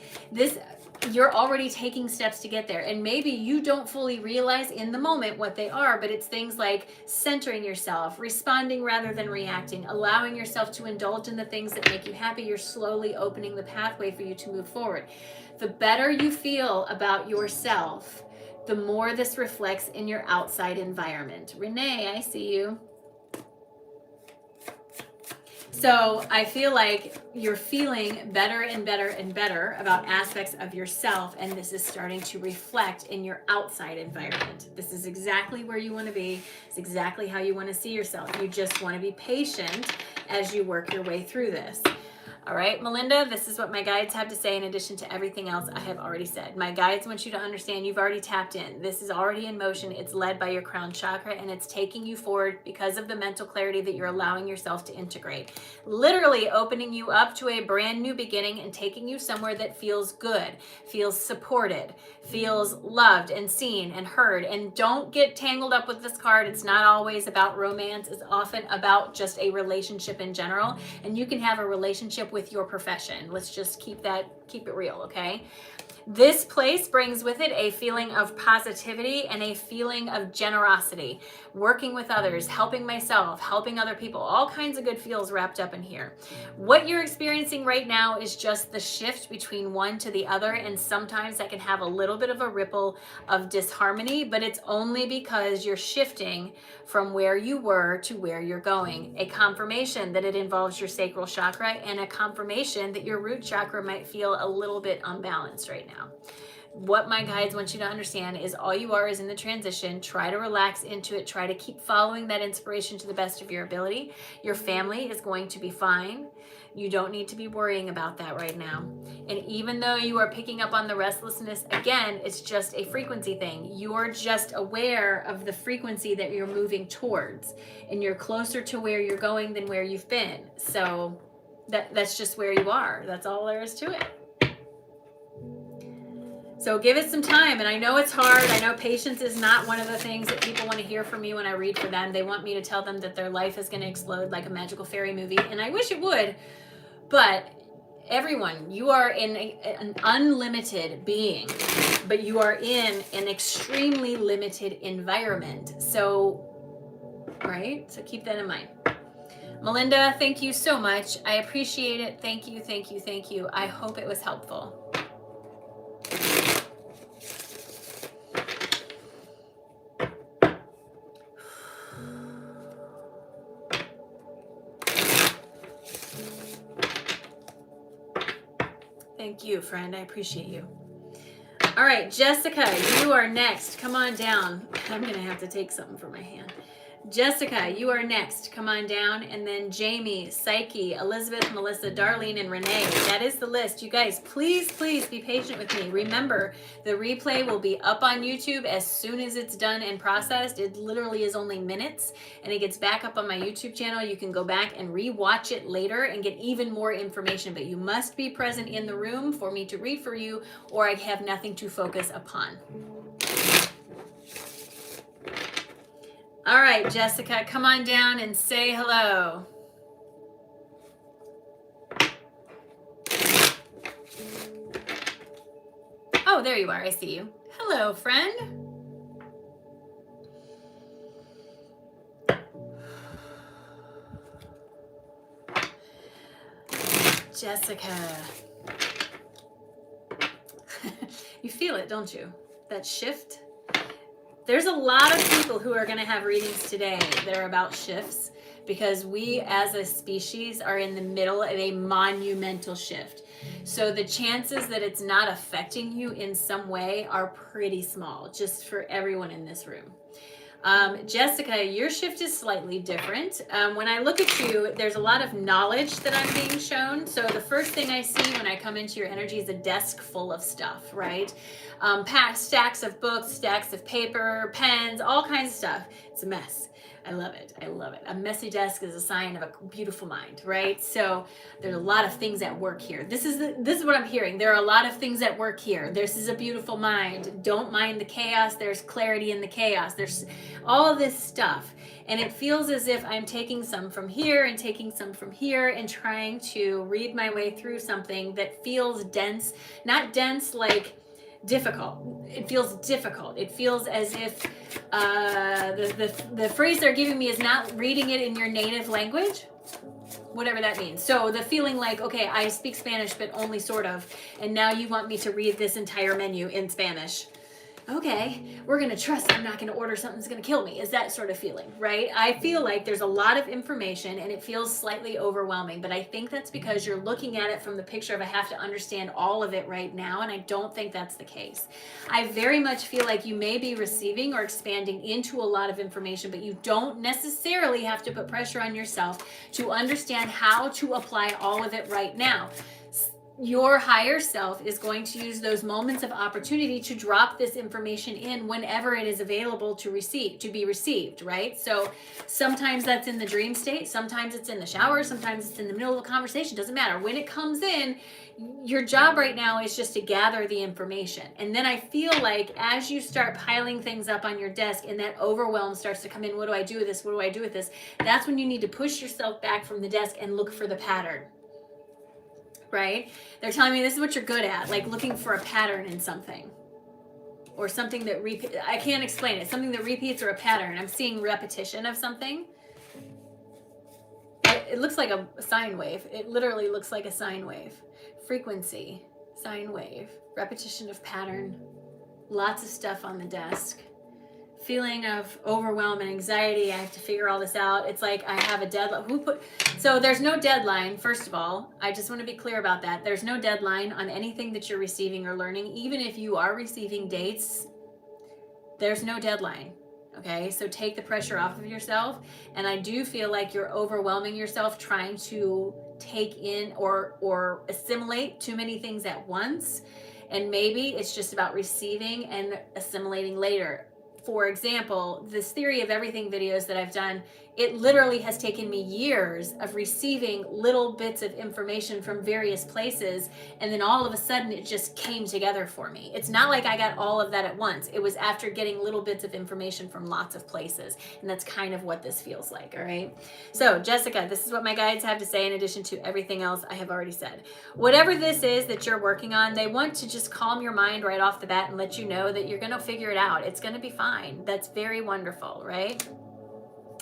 S1: you're already taking steps to get there. And maybe you don't fully realize in the moment what they are, but it's things like centering yourself, responding rather than reacting, allowing yourself to indulge in the things that make you happy. You're slowly opening the pathway for you to move forward. The better you feel about yourself, the more this reflects in your outside environment. Renee, I see you. So I feel like you're feeling better and better and better about aspects of yourself, and this is starting to reflect in your outside environment. This is exactly where you want to be. It's exactly how you want to see yourself. You just want to be patient as you work your way through this. All right, Melinda, this is what my guides have to say in addition to everything else I have already said. My guides want you to understand you've already tapped in. This is already in motion. It's led by your crown chakra, and it's taking you forward because of the mental clarity that you're allowing yourself to integrate. Literally opening you up to a brand new beginning and taking you somewhere that feels good, feels supported, feels loved and seen and heard. And don't get tangled up with this card. It's not always about romance. It's often about just a relationship in general. And you can have a relationship with your profession. Let's just keep it real, okay? This place brings with it a feeling of positivity and a feeling of generosity, working with others, helping myself, helping other people, all kinds of good feels wrapped up in here. What you're experiencing right now is just the shift between one to the other, and sometimes that can have a little bit of a ripple of disharmony, but it's only because you're shifting from where you were to where you're going. A confirmation that it involves your sacral chakra, and a confirmation that your root chakra might feel a little bit unbalanced right now. What my guides want you to understand is all you are is in the transition. Try to relax into it. Try to keep following that inspiration to the best of your ability. Your family is going to be fine. You don't need to be worrying about that right now. And even though you are picking up on the restlessness, again, it's just a frequency thing. You're just aware of the frequency that you're moving towards, and you're closer to where you're going than where you've been. So that's just where you are. That's all there is to it. So give it some time. And I know it's hard. I know patience is not one of the things that people want to hear from me when I read for them. They want me to tell them that their life is going to explode like a magical fairy movie. And I wish it would. But everyone, you are in an unlimited being, but you are in an extremely limited environment. So, right? So keep that in mind. Melinda, thank you so much. I appreciate it. Thank you, thank you, thank you. I hope it was helpful. Thank you, friend. I appreciate you. All right, Jessica, you are next. Come on down. I'm going to have to take something from my hand. Jessica, you are next. Come on down. And then Jamie, Psyche, Elizabeth, Melissa, Darlene, and Renee. That is the list. You guys, please, please be patient with me. Remember, the replay will be up on YouTube as soon as it's done and processed. It literally is only minutes, and it gets back up on my YouTube channel. You can go back and re-watch it later and get even more information, but you must be present in the room for me to read for you, or I have nothing to focus upon. All right, Jessica, come on down and say hello. Oh, there you are. I see you. Hello, friend. Jessica. You feel it, don't you? That shift? There's a lot of people who are going to have readings today that are about shifts because we as a species are in the middle of a monumental shift. So the chances that it's not affecting you in some way are pretty small, just for everyone in this room. Jessica, your shift is slightly different. When I look at you, there's a lot of knowledge that I'm being shown. So the first thing I see when I come into your energy is a desk full of stuff, right? Stacks of books, stacks of paper, pens, all kinds of stuff. It's a mess. I love it. I love it. A messy desk is a sign of a beautiful mind, right? So there's a lot of things at work here. This is what I'm hearing. There are a lot of things at work here. This is a beautiful mind. Don't mind the chaos. There's clarity in the chaos. There's all of this stuff. And it feels as if I'm taking some from here and taking some from here and trying to read my way through something that feels dense, not dense like difficult. It feels difficult. It feels as if the phrase they're giving me is not reading it in your native language, whatever that means. So the feeling like, okay, I speak Spanish, but only sort of, and now you want me to read this entire menu in Spanish. Okay, we're going to trust I'm not going to order something that's going to kill me. Is that sort of feeling, right? I feel like there's a lot of information and it feels slightly overwhelming, but I think that's because you're looking at it from the picture of I have to understand all of it right now, and I don't think that's the case. I very much feel like you may be receiving or expanding into a lot of information, but you don't necessarily have to put pressure on yourself to understand how to apply all of it right now. Your higher self is going to use those moments of opportunity to drop this information in whenever it is available to be received, right? So sometimes that's in the dream state, sometimes it's in the shower, sometimes it's in the middle of a conversation, doesn't matter. When it comes in, your job right now is just to gather the information. And then I feel like as you start piling things up on your desk and that overwhelm starts to come in, what do I do with this? What do I do with this? That's when you need to push yourself back from the desk and look for the pattern. Right? They're telling me this is what you're good at, like looking for a pattern in something or something that repeats. I can't explain it. Something that repeats or a pattern. I'm seeing repetition of something. It looks like a sine wave. It literally looks like a sine wave. Frequency, sine wave, repetition of pattern, lots of stuff on the desk. Feeling of overwhelm and anxiety. I have to figure all this out. It's like I have a deadline. So there's no deadline. First of all, I just want to be clear about that. There's no deadline on anything that you're receiving or learning. Even if you are receiving dates, there's no deadline. Okay, so take the pressure off of yourself. And I do feel like you're overwhelming yourself trying to take in or assimilate too many things at once. And maybe it's just about receiving and assimilating later. For example, this theory of everything videos that I've done, it literally has taken me years of receiving little bits of information from various places, and then all of a sudden it just came together for me. It's not like I got all of that at once. It was after getting little bits of information from lots of places, and that's kind of what this feels like, all right? So, Jessica, this is what my guides have to say in addition to everything else I have already said. Whatever this is that you're working on, they want to just calm your mind right off the bat and let you know that you're going to figure it out. It's going to be fine. That's very wonderful, right?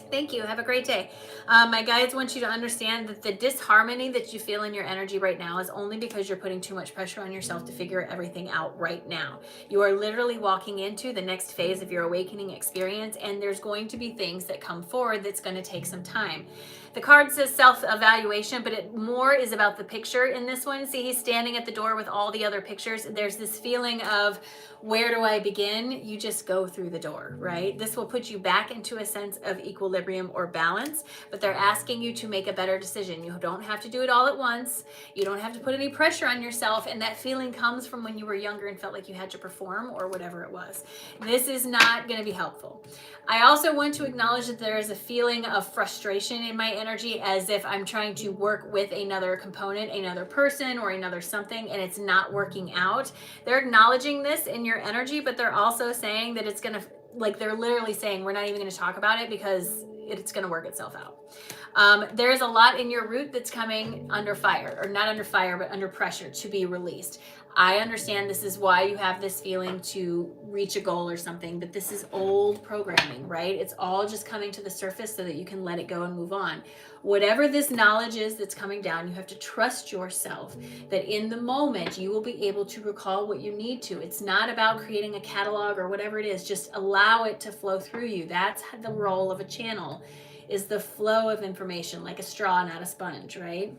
S1: Thank you. Have a great day. My guides want you to understand that the disharmony that you feel in your energy right now is only because you're putting too much pressure on yourself to figure everything out right now. You are literally walking into the next phase of your awakening experience, and there's going to be things that come forward that's going to take some time. The card says self-evaluation, but it more is about the picture in this one. See, he's standing at the door with all the other pictures. There's this feeling of, where do I begin? You just go through the door, right? This will put you back into a sense of equilibrium or balance, but they're asking you to make a better decision. You don't have to do it all at once. You don't have to put any pressure on yourself, and that feeling comes from when you were younger and felt like you had to perform or whatever it was. This is not going to be helpful. I also want to acknowledge that there is a feeling of frustration in my energy, as if I'm trying to work with another component, another person, or another something, and it's not working out. They're acknowledging this in your energy, but they're also saying that it's going to like they're literally saying, we're not even going to talk about it because it's going to work itself out. There's a lot in your root that's coming under fire, or not under fire, but under pressure to be released. I understand this is why you have this feeling to reach a goal or something, but this is old programming, right? It's all just coming to the surface so that you can let it go and move on. Whatever this knowledge is that's coming down, you have to trust yourself that in the moment you will be able to recall what you need to. It's not about creating a catalog or whatever it is. Just allow it to flow through you. That's the role of a channel, is the flow of information, like a straw, not a sponge, right?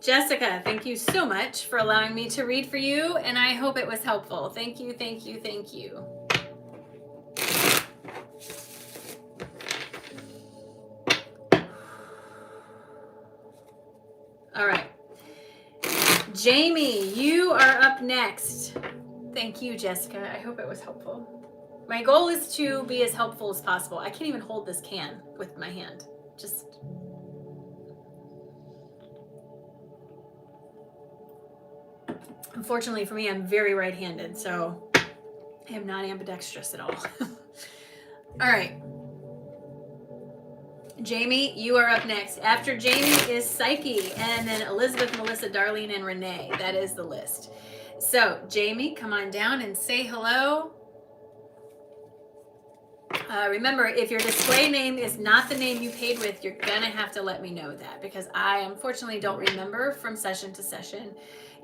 S1: Jessica, thank you so much for allowing me to read for you, and I hope it was helpful. Thank you, thank you, thank you. All right. Jamie, you are up next. Thank you, Jessica. I hope it was helpful. My goal is to be as helpful as possible. I can't even hold this can with my hand. Just... Unfortunately for me, I'm very right-handed, so I am not ambidextrous at all. All right. Jamie, you are up next. After Jamie is Psyche, and then Elizabeth, Melissa, Darlene, and Renee. That is the list. So, Jamie, come on down and say hello. Remember, if your display name is not the name you paid with, you're going to have to let me know that, because I unfortunately don't remember from session to session.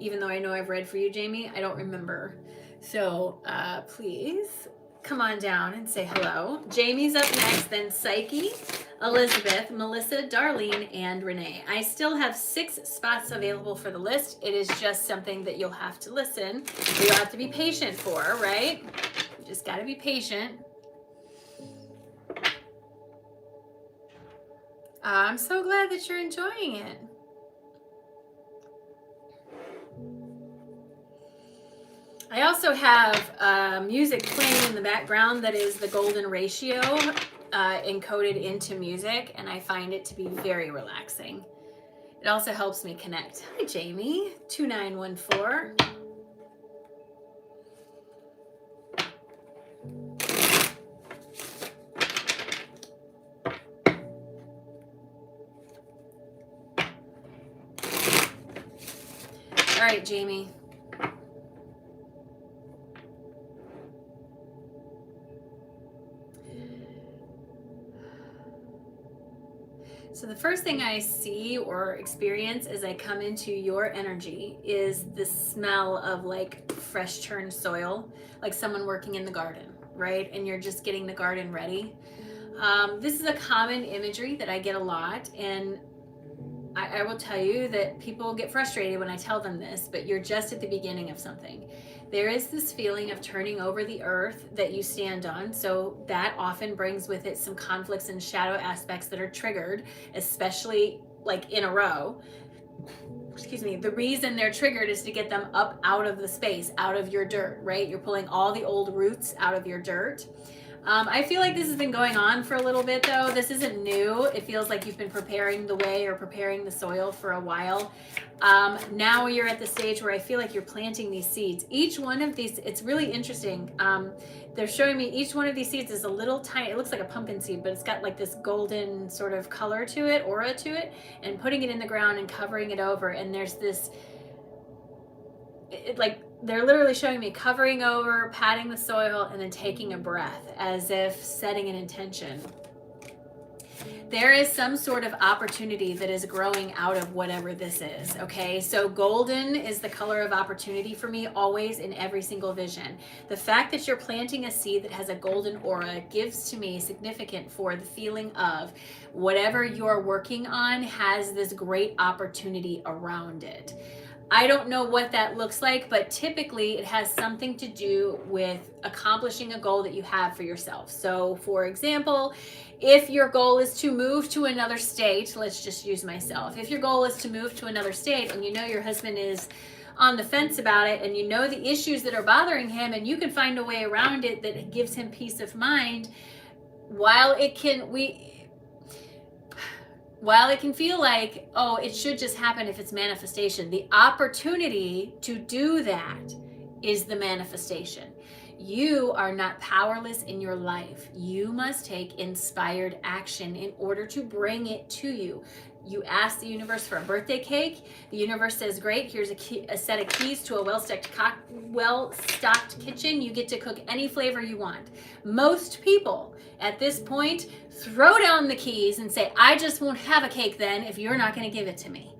S1: Even though I know I've read for you, Jamie, I don't remember. So please come on down and say hello. Jamie's up next, then Psyche, Elizabeth, Melissa, Darlene, and Renee. I still have 6 spots available for the list. It is just something that you'll have to listen. You'll have to be patient for, right? You just got to be patient. I'm so glad that you're enjoying it. I also have music playing in the background that is the golden ratio encoded into music, and I find it to be very relaxing. It also helps me connect. Hi, Jamie, 2914. All right, Jamie. So the first thing I see or experience as I come into your energy is the smell of like fresh turned soil, like someone working in the garden, right? And you're just getting the garden ready. This is a common imagery that I get a lot, and I will tell you that people get frustrated when I tell them this, but you're just at the beginning of something. There is this feeling of turning over the earth that you stand on, so that often brings with it some conflicts and shadow aspects that are triggered, especially like in a row. Excuse me. The reason they're triggered is to get them up out of the space, out of your dirt, right? You're pulling all the old roots out of your dirt. I feel like this has been going on for a little bit, though. This isn't new. It feels like you've been preparing the way or preparing the soil for a while. Now you're at the stage where I feel like you're planting these seeds. Each one of these, it's really interesting. They're showing me each one of these seeds is a little tiny, it looks like a pumpkin seed, but it's got like this golden sort of color to it, aura to it, and putting it in the ground and covering it over. And there's this, like, they're literally showing me covering over, patting the soil, and then taking a breath as if setting an intention. There is some sort of opportunity that is growing out of whatever this is, okay? So golden is the color of opportunity for me, always in every single vision. The fact that you're planting a seed that has a golden aura gives to me significant for the feeling of whatever you're working on has this great opportunity around it. I don't know what that looks like, but typically it has something to do with accomplishing a goal that you have for yourself. So for example, if your goal is to move to another state, let's just use myself. If your goal is to move to another state and you know your husband is on the fence about it and you know the issues that are bothering him and you can find a way around it that gives him peace of mind, while it can feel like, oh, it should just happen if it's manifestation, the opportunity to do that is the manifestation. You are not powerless in your life. You must take inspired action in order to bring it to you. You ask the universe for a birthday cake. The universe says, great, here's a set of keys to a well-stocked kitchen. You get to cook any flavor you want. Most people at this point throw down the keys and say, I just won't have a cake then if you're not going to give it to me.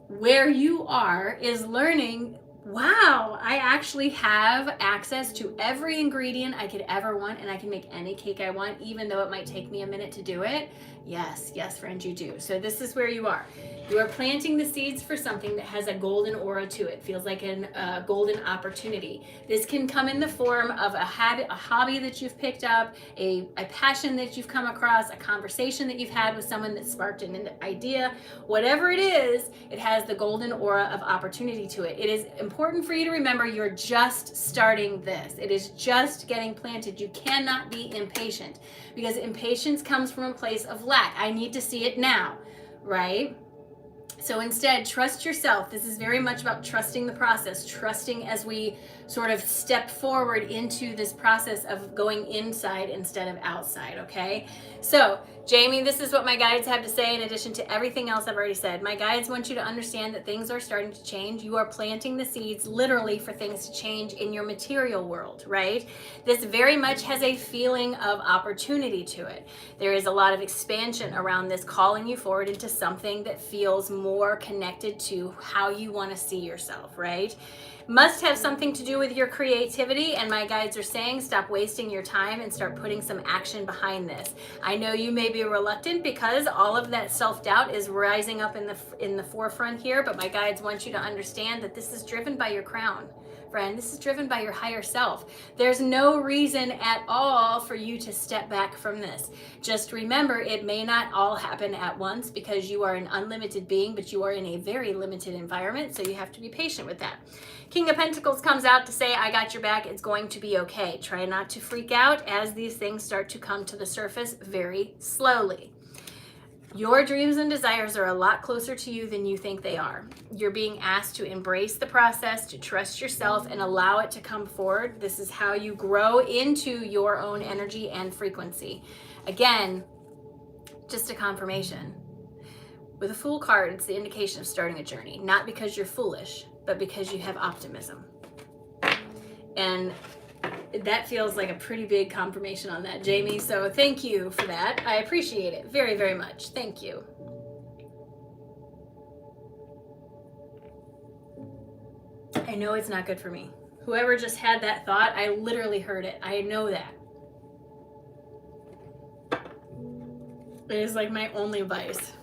S1: Where you are is learning, wow, I actually have access to every ingredient I could ever want, and I can make any cake I want, even though it might take me a minute to do it. Yes, friend, you do. So this is where you are. You are planting the seeds for something that has a golden aura to it. Feels like a golden opportunity. This can come in the form of a hobby that you've picked up, a passion that you've come across, a conversation that you've had with someone that sparked an idea. Whatever it is, it has the golden aura of opportunity to it. It is important for you to remember you're just starting this. It is just getting planted. You cannot be impatient, because impatience comes from a place of lack. I need to see it now, right? So instead, trust yourself. This is very much about trusting the process, trusting as we sort of step forward into this process of going inside instead of outside, okay? So, Jamie, this is what my guides have to say in addition to everything else I've already said. My guides want you to understand that things are starting to change. You are planting the seeds literally for things to change in your material world, right? This very much has a feeling of opportunity to it. There is a lot of expansion around this, calling you forward into something that feels more connected to how you want to see yourself, right? Must have something to do with your creativity, and my guides are saying stop wasting your time and start putting some action behind this. I know you may be reluctant because all of that self-doubt is rising up in the forefront here, but my guides want you to understand that this is driven by your crown. Friend, this is driven by your higher self. There's no reason at all for you to step back from this. Just remember, it may not all happen at once because you are an unlimited being, but you are in a very limited environment, so you have to be patient with that. King of Pentacles comes out to say, I got your back. It's going to be okay. Try not to freak out as these things start to come to the surface very slowly. Your dreams and desires are a lot closer to you than you think they are. You're being asked to embrace the process, to trust yourself and allow it to come forward. This is how you grow into your own energy and frequency. Again, just a confirmation. With a Fool card, it's the indication of starting a journey, not because you're foolish, but because you have optimism. And that feels like a pretty big confirmation on that, Jamie. So thank you for that. I appreciate it very, very much. Thank you. I know it's not good for me. Whoever just had that thought, I literally heard it. I know that. It is like my only vice.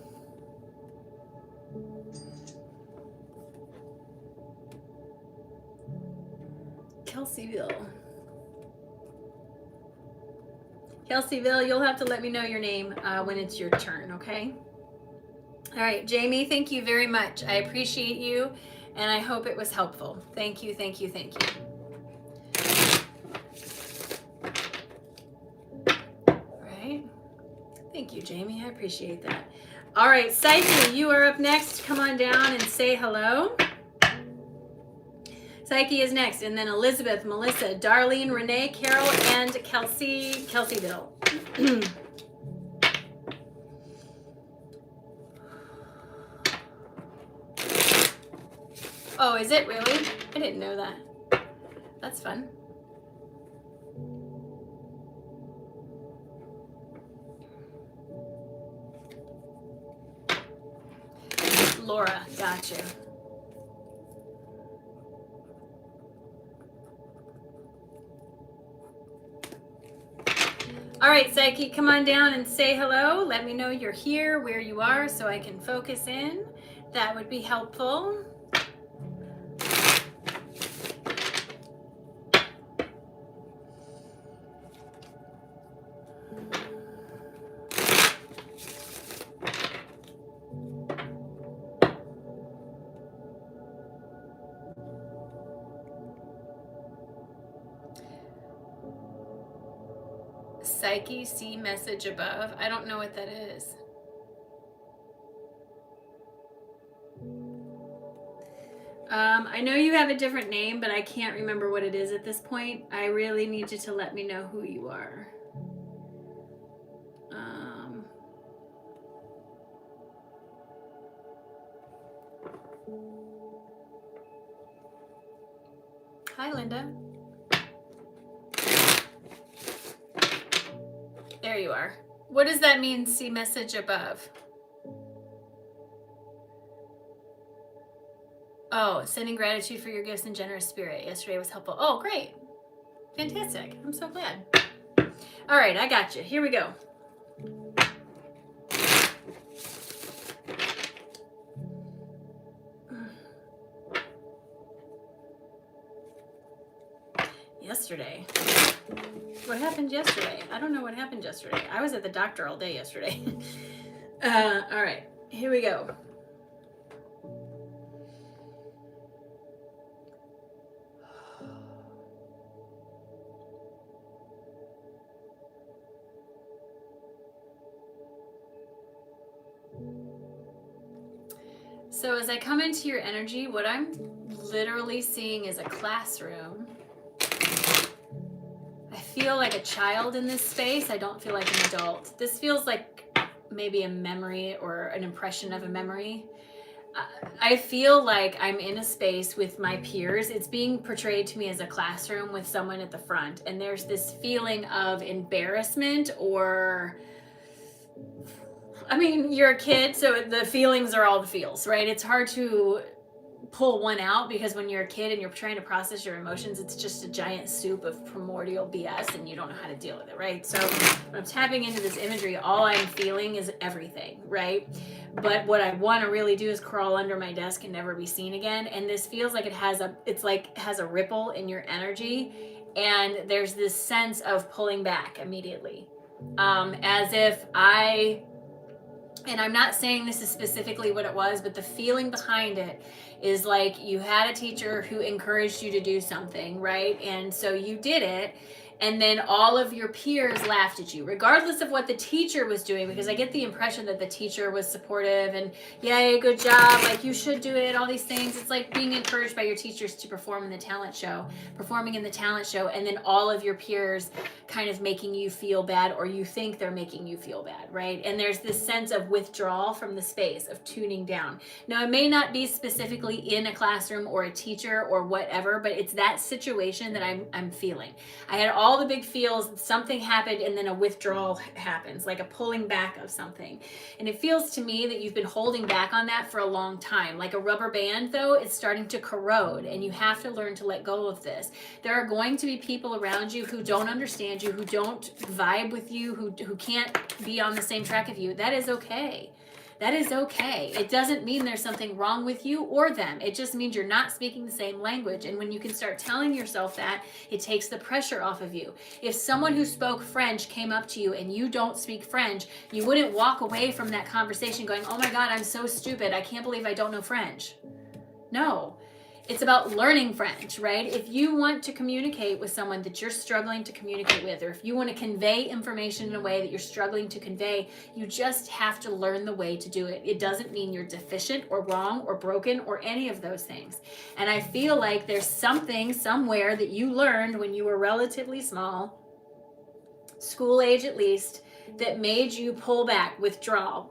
S1: Kelseyville, you'll have to let me know your name when it's your turn, okay? All right, Jamie, thank you very much. I appreciate you, and I hope it was helpful. Thank you, thank you, thank you. All right. Thank you, Jamie. I appreciate that. All right, Psyche, you are up next. Come on down and say hello. Psyche is next, and then Elizabeth, Melissa, Darlene, Renee, Carol, and Kelseyville. Oh, is it really? I didn't know that. That's fun. Laura, gotcha. All right, Psyche, come on down and say hello. Let me know you're here, where you are, so I can focus in. That would be helpful. Psyche, see message above. I don't know what that is. I know you have a different name, but I can't remember what it is at this point. I really need you to let me know who you are. Hi, Linda. There you are. What does that mean, see message above? Oh, sending gratitude for your gifts and generous spirit. Yesterday was helpful. Oh, great. Fantastic. I'm so glad. All right, I got you. Here we go. Yesterday. What happened yesterday? I don't know what happened yesterday. I was at the doctor all day yesterday. All right, here we go. So as I come into your energy, what I'm literally seeing is a classroom. I feel like a child in this space. I don't feel like an adult. This feels like maybe a memory or an impression of a memory. I feel like I'm in a space with my peers. It's being portrayed to me as a classroom with someone at the front. And there's this feeling of embarrassment or... I mean, you're a kid, so the feelings are all the feels, right? It's hard to pull one out because when you're a kid and you're trying to process your emotions, it's just a giant soup of primordial BS and you don't know how to deal with it, right? So when I'm tapping into this imagery, all I'm feeling is everything, right? But what I want to really do is crawl under my desk and never be seen again. And this feels like it has a ripple in your energy, and there's this sense of pulling back immediately, as if and I'm not saying this is specifically what it was, but the feeling behind it is like you had a teacher who encouraged you to do something, right? And so you did it, and then all of your peers laughed at you, regardless of what the teacher was doing, because I get the impression that the teacher was supportive and, yay, good job, like you should do it, all these things. It's like being encouraged by your teachers to performing in the talent show, and then all of your peers kind of making you feel bad, or you think they're making you feel bad, right? And there's this sense of withdrawal from the space, of tuning down. Now, it may not be specifically in a classroom or a teacher or whatever, but it's that situation that I'm feeling. I had all the big feels, something happened, and then a withdrawal happens, like a pulling back of something. And it feels to me that you've been holding back on that for a long time. Like a rubber band, though, it's starting to corrode, and you have to learn to let go of this. There are going to be people around you who don't understand you, who don't vibe with you, who can't be on the same track as you. That is okay. That is okay. It doesn't mean there's something wrong with you or them. It just means you're not speaking the same language. And when you can start telling yourself that, it takes the pressure off of you. If someone who spoke French came up to you and you don't speak French, you wouldn't walk away from that conversation going, oh my God, I'm so stupid. I can't believe I don't know French. No. It's about learning French, right? If you want to communicate with someone that you're struggling to communicate with, or if you want to convey information in a way that you're struggling to convey, you just have to learn the way to do it. It doesn't mean you're deficient or wrong or broken or any of those things. And I feel like there's something somewhere that you learned when you were relatively small, school age at least, that made you pull back, withdraw,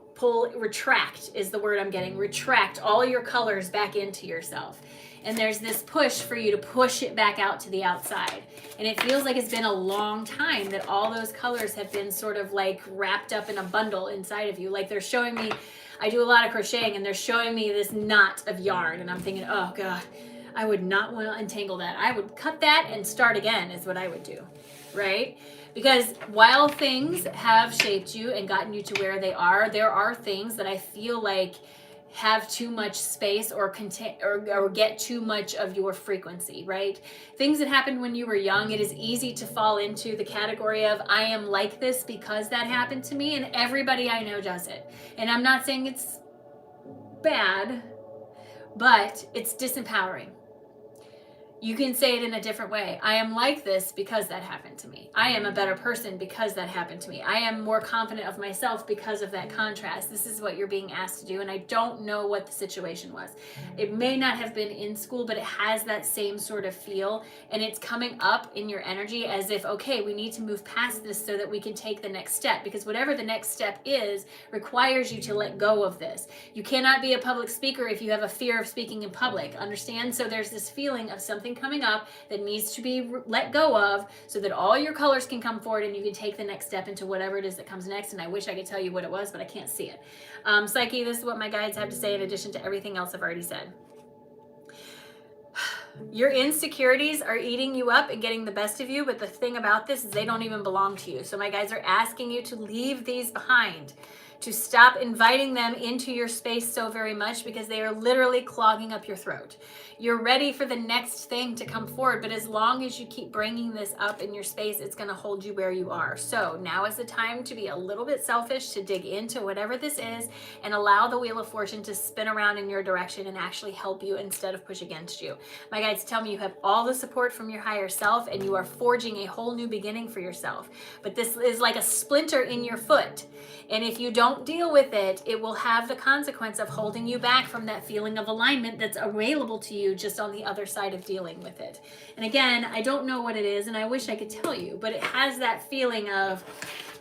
S1: retract is the word I'm getting. Retract all your colors back into yourself. And there's this push for you to push it back out to the outside. And it feels like it's been a long time that all those colors have been sort of like wrapped up in a bundle inside of you. Like they're showing me, I do a lot of crocheting, and they're showing me this knot of yarn. And I'm thinking, oh God, I would not want to untangle that. I would cut that and start again is what I would do, right? Because while things have shaped you and gotten you to where they are, there are things that I feel like have too much space or get too much of your frequency, right? Things that happened when you were young, it is easy to fall into the category of I am like this because that happened to me, and everybody I know does it. And I'm not saying it's bad, but it's disempowering. You can say it in a different way. I am like this because that happened to me. I am a better person because that happened to me. I am more confident of myself because of that contrast. This is what you're being asked to do, and I don't know what the situation was. It may not have been in school, but it has that same sort of feel, and it's coming up in your energy as if, okay, we need to move past this so that we can take the next step, because whatever the next step is requires you to let go of this. You cannot be a public speaker if you have a fear of speaking in public. Understand? So there's this feeling of something coming up that needs to be let go of so that all your colors can come forward and you can take the next step into whatever it is that comes next. And I wish I could tell you what it was, but I can't see it. Psyche, this is what my guides have to say in addition to everything else I've already said. Your insecurities are eating you up and getting the best of you, but the thing about this is they don't even belong to you. So my guides are asking you to leave these behind, to stop inviting them into your space so very much, because they are literally clogging up your throat. You're ready for the next thing to come forward, but as long as you keep bringing this up in your space, it's going to hold you where you are. So now is the time to be a little bit selfish, to dig into whatever this is and allow the Wheel of Fortune to spin around in your direction and actually help you instead of push against you. My guides tell me you have all the support from your higher self and you are forging a whole new beginning for yourself. But this is like a splinter in your foot. And if you don't deal with it, it will have the consequence of holding you back from that feeling of alignment that's available to you just on the other side of dealing with it. And again, I don't know what it is, and I wish I could tell you, but it has that feeling of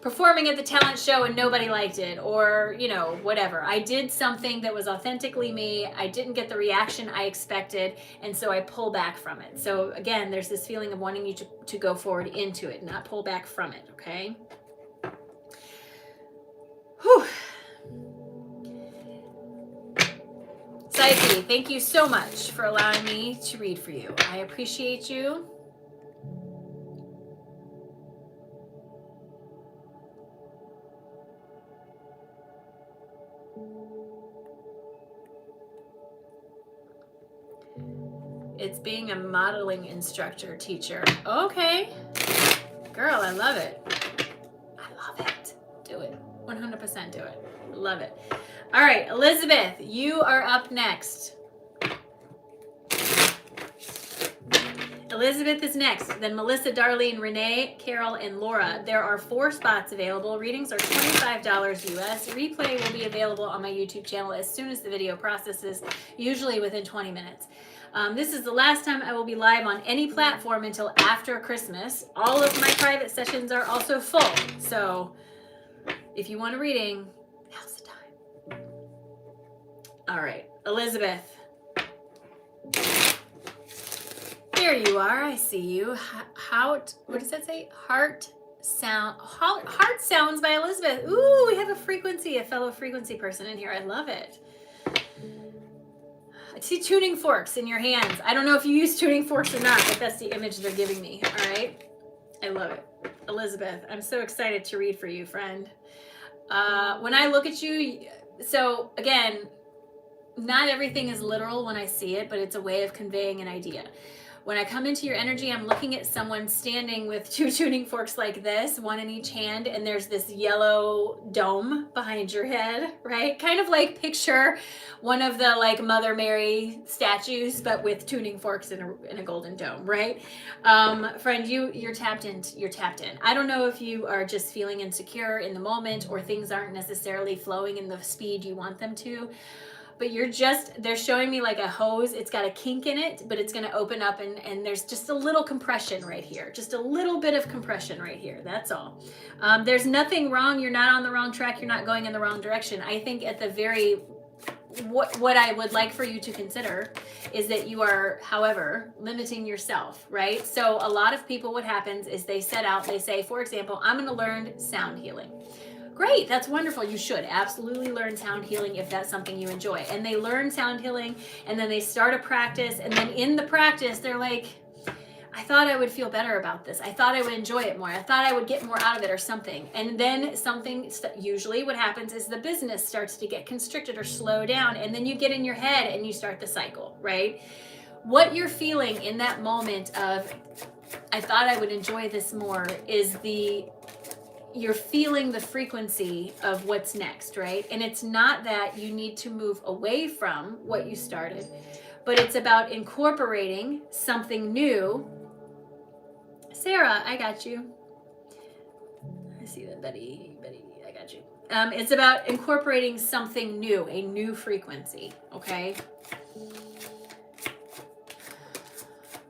S1: performing at the talent show and nobody liked it, or, you know, whatever. I did something that was authentically me. I didn't get the reaction I expected, and so I pull back from it. So again, there's this feeling of wanting you to go forward into it, not pull back from it, okay? Whew. Psyche, thank you so much for allowing me to read for you. I appreciate you. It's being a modeling instructor, teacher. Okay. Girl, I love it. I love it. Do it. 100% do it. Love it. All right, Elizabeth, you are up next. Elizabeth is next, then Melissa, Darlene, Renee, Carol, and Laura. There are 4 spots available. Readings are $25 US. Replay will be available on my YouTube channel as soon as the video processes, usually within 20 minutes. This is the last time I will be live on any platform until after Christmas. All of my private sessions are also full. So if you want a reading, now's the time. All right, Elizabeth. There you are. I see you. What does that say? Heart Sounds by Elizabeth. Ooh, we have a fellow frequency person in here. I love it. I see tuning forks in your hands. I don't know if you use tuning forks or not, but that's the image they're giving me. All right. I love it. Elizabeth, I'm so excited to read for you, friend. When I look at you, so again, not everything is literal when I see it, but it's a way of conveying an idea. When I come into your energy, I'm looking at someone standing with 2 tuning forks like this, 1 in each hand, and there's this yellow dome behind your head, right? Kind of like picture one of the like Mother Mary statues, but with tuning forks in a golden dome, right? Friend, you're tapped in. I don't know if you are just feeling insecure in the moment or things aren't necessarily flowing in the speed you want them to. But they're showing me like a hose. It's got a kink in it, but it's going to open up and there's just a little compression right here. Just a little bit of compression right here. That's all. There's nothing wrong. You're not on the wrong track. You're not going in the wrong direction. I think at the what I would like for you to consider is that you are, however, limiting yourself, right? So a lot of people, what happens is they say, for example, I'm going to learn sound healing. Great, that's wonderful. You should absolutely learn sound healing if that's something you enjoy. And they learn sound healing and then they start a practice, and then in the practice they're like, I thought I would feel better about this. I thought I would enjoy it more. I thought I would get more out of it or something. And then usually what happens is the business starts to get constricted or slow down, and then you get in your head and you start the cycle, right? What you're feeling in that moment of, I thought I would enjoy this more, is you're feeling the frequency of what's next, right? And it's not that you need to move away from what you started, but it's about incorporating something new. Sarah, I got you. I see that, Betty, I got you. It's about incorporating something new, a new frequency, okay?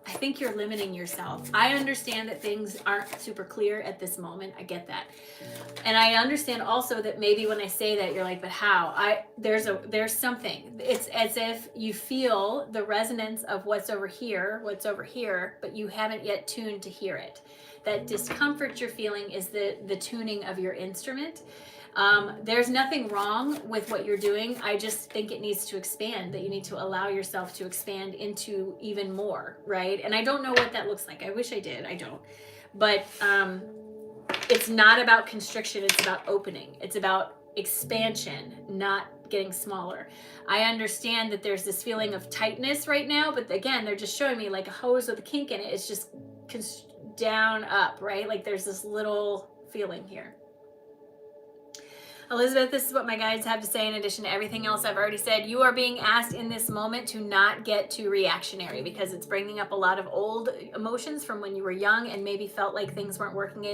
S1: I think you're limiting yourself. I understand that things aren't super clear at this moment. I get that. And I understand also that maybe when I say that, you're like, but how? There's something. It's as if you feel the resonance of what's over here, but you haven't yet tuned to hear it. That discomfort you're feeling is the tuning of your instrument. There's nothing wrong with what you're doing. I just think it needs to expand, that you need to allow yourself to expand into even more, right? And I don't know what that looks like. I wish I did. I don't. But it's not about constriction. It's about opening. It's about expansion, not getting smaller. I understand that there's this feeling of tightness right now, but again, they're just showing me like a hose with a kink in it. It's just down, up, right? Like there's this little feeling here. Elizabeth, this is what my guides have to say in addition to everything else I've already said. You are being asked in this moment to not get too reactionary, because it's bringing up a lot of old emotions from when you were young and maybe felt like things weren't working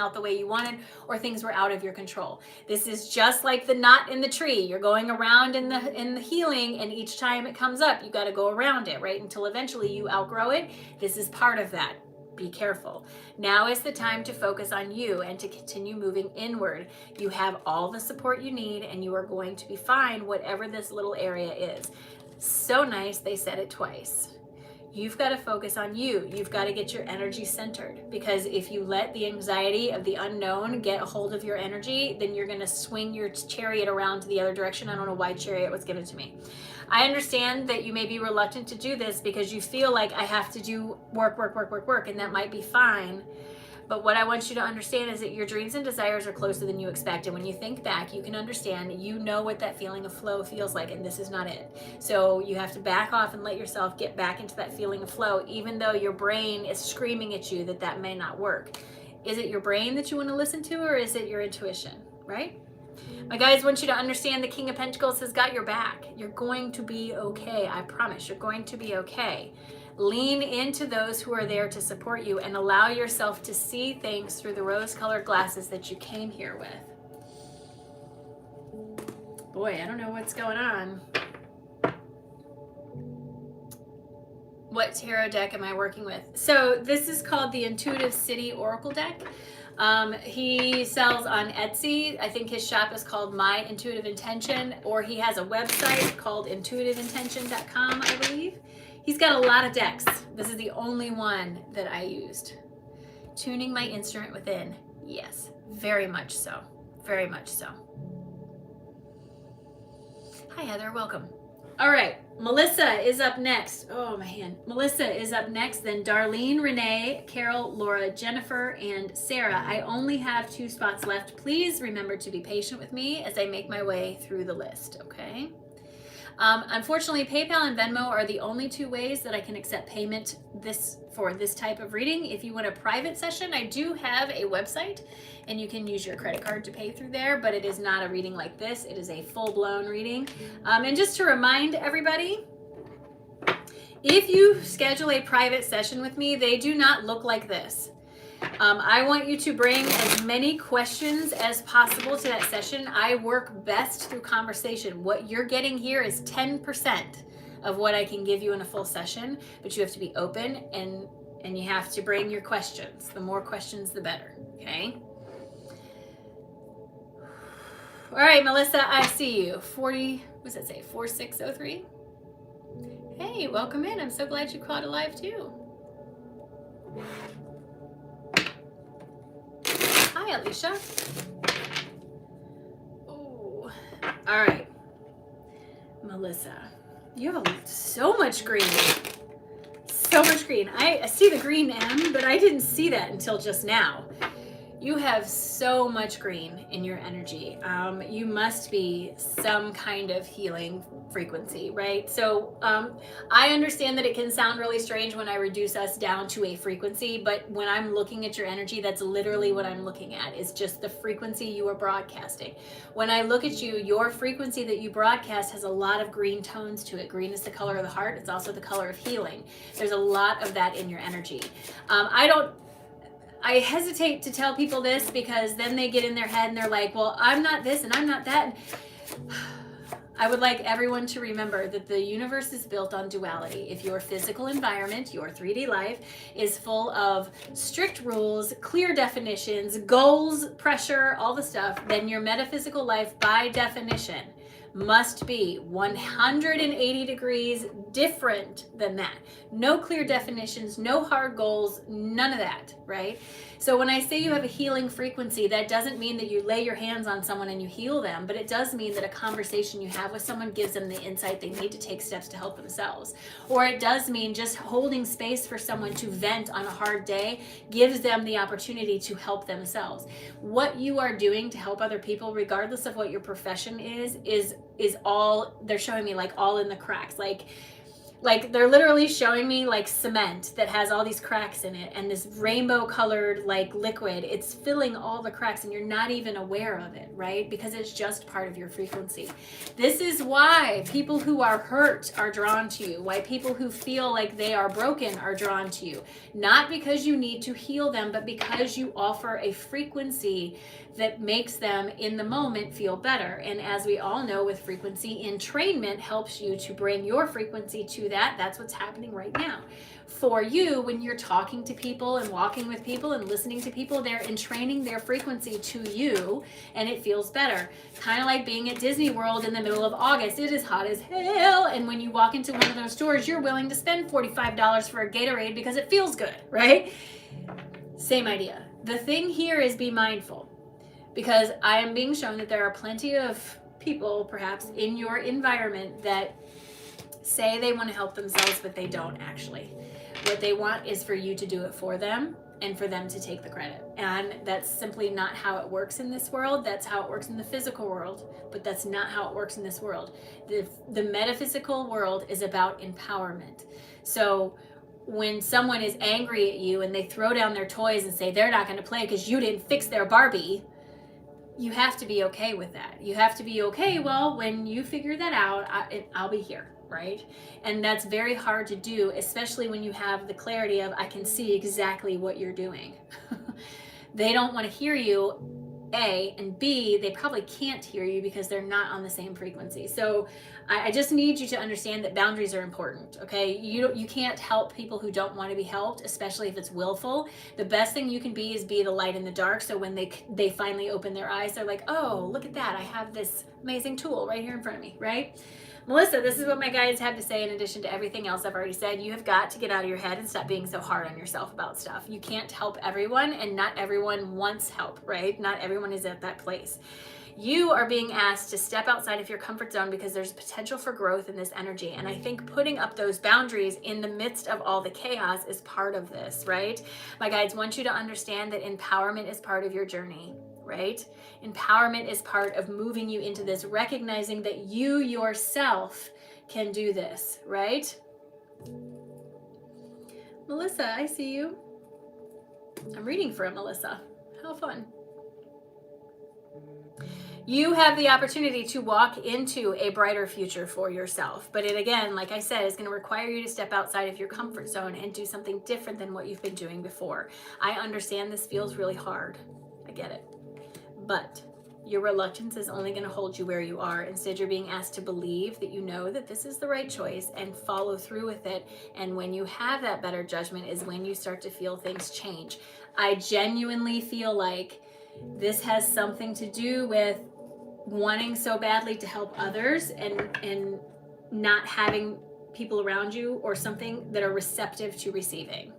S1: out the way you wanted, or things were out of your control. This is just like the knot in the tree. You're going around in the healing, and each time it comes up, you got to go around it, right? Until eventually you outgrow it. This is part of that. Be careful. Now is the time to focus on you and to continue moving inward. You have all the support you need, and you are going to be fine, whatever this little area is. So nice, they said it twice. You've got to focus on you. You've got to get your energy centered, because if you let the anxiety of the unknown get a hold of your energy, then you're going to swing your chariot around to the other direction. I don't know why chariot was given to me. I understand that you may be reluctant to do this because you feel like I have to do work, and that might be fine. But what I want you to understand is that your dreams and desires are closer than you expect. And when you think back, you can understand, you know what that feeling of flow feels like, and this is not it. So you have to back off and let yourself get back into that feeling of flow, even though your brain is screaming at you that may not work. Is it your brain that you want to listen to, or is it your intuition, right? My guys want you to understand the King of Pentacles has got your back. You're going to be okay. I promise you're going to be okay. Lean into those who are there to support you, and allow yourself to see things through the rose-colored glasses that you came here with. Boy, I don't know what's going on. What tarot deck am I working with? So this is called the Intuitive City Oracle deck. He sells on Etsy. I think his shop is called My Intuitive Intention, or he has a website called intuitiveintention.com, I believe. He's got a lot of decks. This is the only one that I used. Tuning my instrument within. Yes, very much so. Very much so. Hi, Heather. Welcome. All right. Melissa is up next. Oh, my hand. Melissa is up next. Then Darlene, Renee, Carol, Laura, Jennifer, and Sarah. I only have 2 spots left. Please remember to be patient with me as I make my way through the list, okay? Unfortunately, PayPal and Venmo are the only 2 ways that I can accept payment for this type of reading. If you want a private session, I do have a website, and you can use your credit card to pay through there, but it is not a reading like this. It is a full-blown reading. And just to remind everybody, if you schedule a private session with me, they do not look like this. I want you to bring as many questions as possible to that session. I work best through conversation. What you're getting here is 10% of what I can give you in a full session, but you have to be open, and you have to bring your questions. The more questions, the better, okay? All right, Melissa, I see you. 4603? Hey, welcome in. I'm so glad you caught it live too. Hi, Alicia. Oh, all right. Melissa, you have so much green. So much green. I see the green M, but I didn't see that until just now. You have so much green in your energy. You must be some kind of healing frequency, right? So I understand that it can sound really strange when I reduce us down to a frequency, but when I'm looking at your energy, that's literally what I'm looking at, is just the frequency you are broadcasting. When I look at you, your frequency that you broadcast has a lot of green tones to it. Green is the color of the heart. It's also the color of healing. There's a lot of that in your energy. I hesitate to tell people this because then they get in their head and they're like, well, I'm not this and I'm not that. I would like everyone to remember that the universe is built on duality. If your physical environment, your 3D life, is full of strict rules, clear definitions, goals, pressure, all the stuff, then your metaphysical life, by definition, must be 180 degrees different than that. No clear definitions, no hard goals, none of that, right? So when I say you have a healing frequency, that doesn't mean that you lay your hands on someone and you heal them, but it does mean that a conversation you have with someone gives them the insight they need to take steps to help themselves. Or it does mean just holding space for someone to vent on a hard day gives them the opportunity to help themselves. What you are doing to help other people, regardless of what your profession is all, they're showing me like all in the cracks. Like they're literally showing me like cement that has all these cracks in it, and this rainbow colored like liquid, it's filling all the cracks and you're not even aware of it, right? Because it's just part of your frequency. This is why people who are hurt are drawn to you, why people who feel like they are broken are drawn to you. Not because you need to heal them, but because you offer a frequency that makes them in the moment feel better. And as we all know, with frequency entrainment helps you to bring your frequency to that. That's what's happening right now. For you, when you're talking to people and walking with people and listening to people, they're entraining their frequency to you and it feels better. Kind of like being at Disney World in the middle of August. It is hot as hell. And when you walk into one of those stores, you're willing to spend $45 for a Gatorade because it feels good, right? Same idea. The thing here is be mindful, because I am being shown that there are plenty of people perhaps in your environment that say they want to help themselves, but they don't actually. What they want is for you to do it for them and for them to take the credit. And that's simply not how it works in this world. That's how it works in the physical world, but that's not how it works in this world. The metaphysical world is about empowerment. So when someone is angry at you and they throw down their toys and say they're not going to play because you didn't fix their Barbie, you have to be okay with that. You have to be okay, well, when you figure that out, I'll be here, right? And that's very hard to do, especially when you have the clarity of, I can see exactly what you're doing. They don't want to hear you, A, and B, they probably can't hear you because they're not on the same frequency. So I just need you to understand that boundaries are important, okay? You can't help people who don't want to be helped, especially if it's willful. The best thing you can be is be the light in the dark, so when they finally open their eyes, they're like, oh, look at that, I have this amazing tool right here in front of me, right? Melissa, this is what my guides have to say in addition to everything else I've already said. You have got to get out of your head and stop being so hard on yourself about stuff. You can't help everyone, and not everyone wants help, right? Not everyone is at that place. You are being asked to step outside of your comfort zone because there's potential for growth in this energy. And I think putting up those boundaries in the midst of all the chaos is part of this, right? My guides want you to understand that empowerment is part of your journey, right? Empowerment is part of moving you into this, recognizing that you yourself can do this, right? Melissa, I see you. I'm reading for Melissa. How fun. You have the opportunity to walk into a brighter future for yourself. But it, again, like I said, is going to require you to step outside of your comfort zone and do something different than what you've been doing before. I understand this feels really hard. I get it. But your reluctance is only going to hold you where you are. Instead, you're being asked to believe that you know that this is the right choice and follow through with it. And when you have that better judgment is when you start to feel things change. I genuinely feel like this has something to do with wanting so badly to help others and not having people around you or something that are receptive to receiving.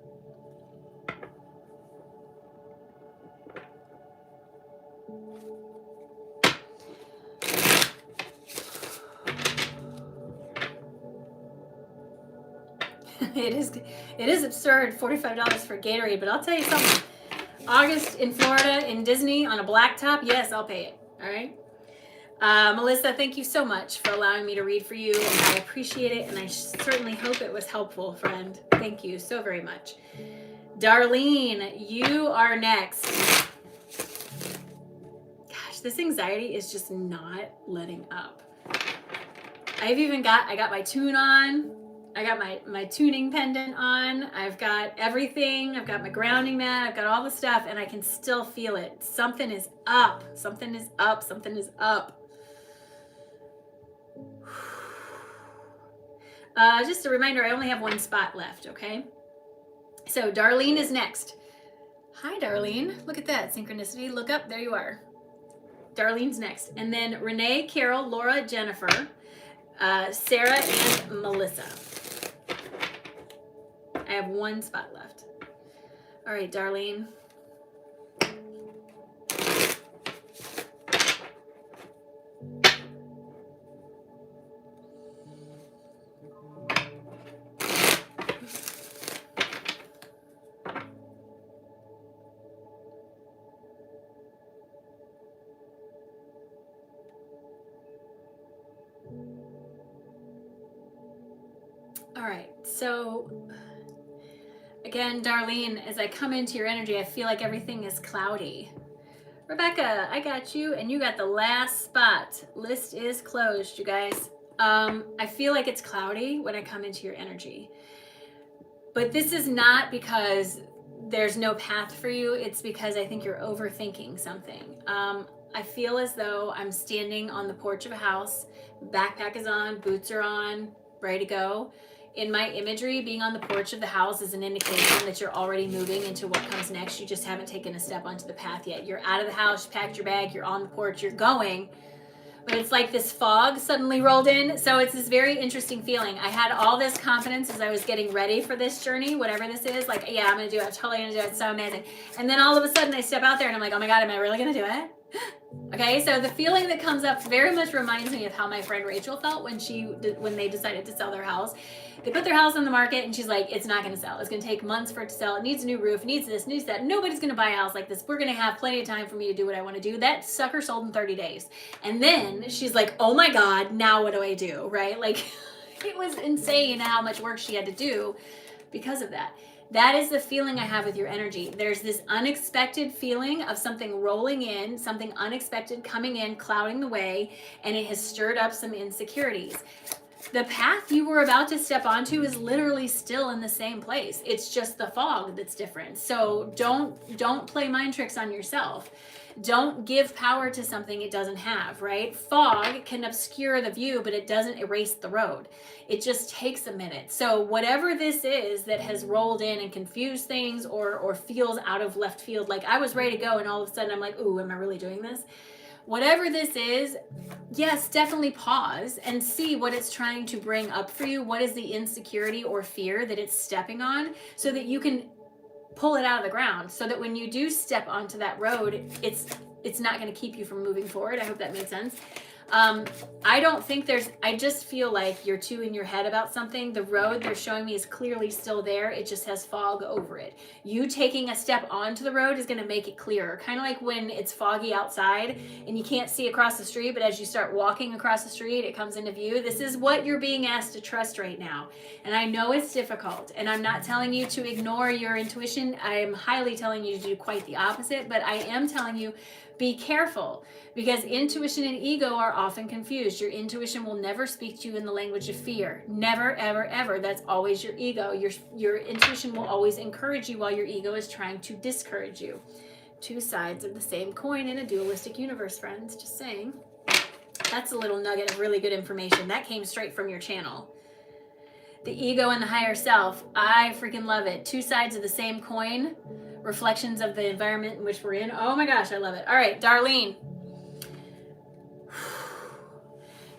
S1: It is absurd, $45 for Gatorade, but I'll tell you something. August in Florida in Disney on a blacktop. Yes, I'll pay it. All right. Melissa, thank you so much for allowing me to read for you, and I appreciate it, and I certainly hope it was helpful, friend. Thank you so very much. Darlene, you are next. Gosh, this anxiety is just not letting up. I got my tune on. I got my tuning pendant on. I've got everything. I've got my grounding mat. I've got all the stuff, and I can still feel it. Something is up. Something is up. Something is up. Just a reminder, I only have one spot left, okay? So Darlene is next. Hi, Darlene. Look at that synchronicity. Look up. There you are. Darlene's next. And then Renee, Carol, Laura, Jennifer, Sarah, and Melissa. I have one spot left. All right, Darlene. All right, so again, Darlene, as I come into your energy, I feel like everything is cloudy. Rebecca, I got you, and you got the last spot. List is closed, you guys. I feel like it's cloudy when I come into your energy. But this is not because there's no path for you. It's because I think you're overthinking something. I feel as though I'm standing on the porch of a house, backpack is on, boots are on, ready to go. In my imagery, being on the porch of the house is an indication that you're already moving into what comes next. You just haven't taken a step onto the path yet. You're out of the house, you packed your bag, you're on the porch, you're going. But it's like this fog suddenly rolled in. So it's this very interesting feeling. I had all this confidence as I was getting ready for this journey, whatever this is. Like, yeah, I'm going to do it. I'm totally going to do it. It's so amazing. And then all of a sudden I step out there and I'm like, oh my God, am I really going to do it? Okay, so the feeling that comes up very much reminds me of how my friend Rachel felt when they decided to sell their house. They put their house on the market and she's like, it's not going to sell. It's going to take months for it to sell. It needs a new roof, needs this, needs that. Nobody's going to buy a house like this. We're going to have plenty of time for me to do what I want to do. That sucker sold in 30 days. And then she's like, oh my God, now what do I do? Right? Like, it was insane how much work she had to do because of that. That is the feeling I have with your energy. There's this unexpected feeling of something rolling in, something unexpected coming in, clouding the way, and it has stirred up some insecurities. The path you were about to step onto is literally still in the same place. It's just the fog that's different. So don't play mind tricks on yourself. Don't give power to something it doesn't have, right? Fog can obscure the view, but it doesn't erase the road. It just takes a minute. So whatever this is that has rolled in and confused things or feels out of left field, like I was ready to go and all of a sudden I'm like, ooh, am I really doing this? Whatever this is, yes, definitely pause and see what it's trying to bring up for you. What is the insecurity or fear that it's stepping on so that you can pull it out of the ground so that when you do step onto that road, it's not going to keep you from moving forward. I hope that made sense. I just feel like you're too in your head about something. The road they're showing me is clearly still there. It just has fog over it. You taking a step onto the road is going to make it clearer. Kind of like when it's foggy outside and you can't see across the street, but as you start walking across the street, it comes into view. This is what you're being asked to trust right now. And I know it's difficult, and I'm not telling you to ignore your intuition. I am highly telling you to do quite the opposite, but I am telling you, be careful, because intuition and ego are often confused. Your intuition will never speak to you in the language of fear. Never, ever, ever. That's always your ego. Your intuition will always encourage you while your ego is trying to discourage you. Two sides of the same coin in a dualistic universe, friends. Just saying. That's a little nugget of really good information. That came straight from your channel. The ego and the higher self. I freaking love it. Two sides of the same coin. Reflections of the environment in which we're in. Oh my gosh, I love it. All right, Darlene.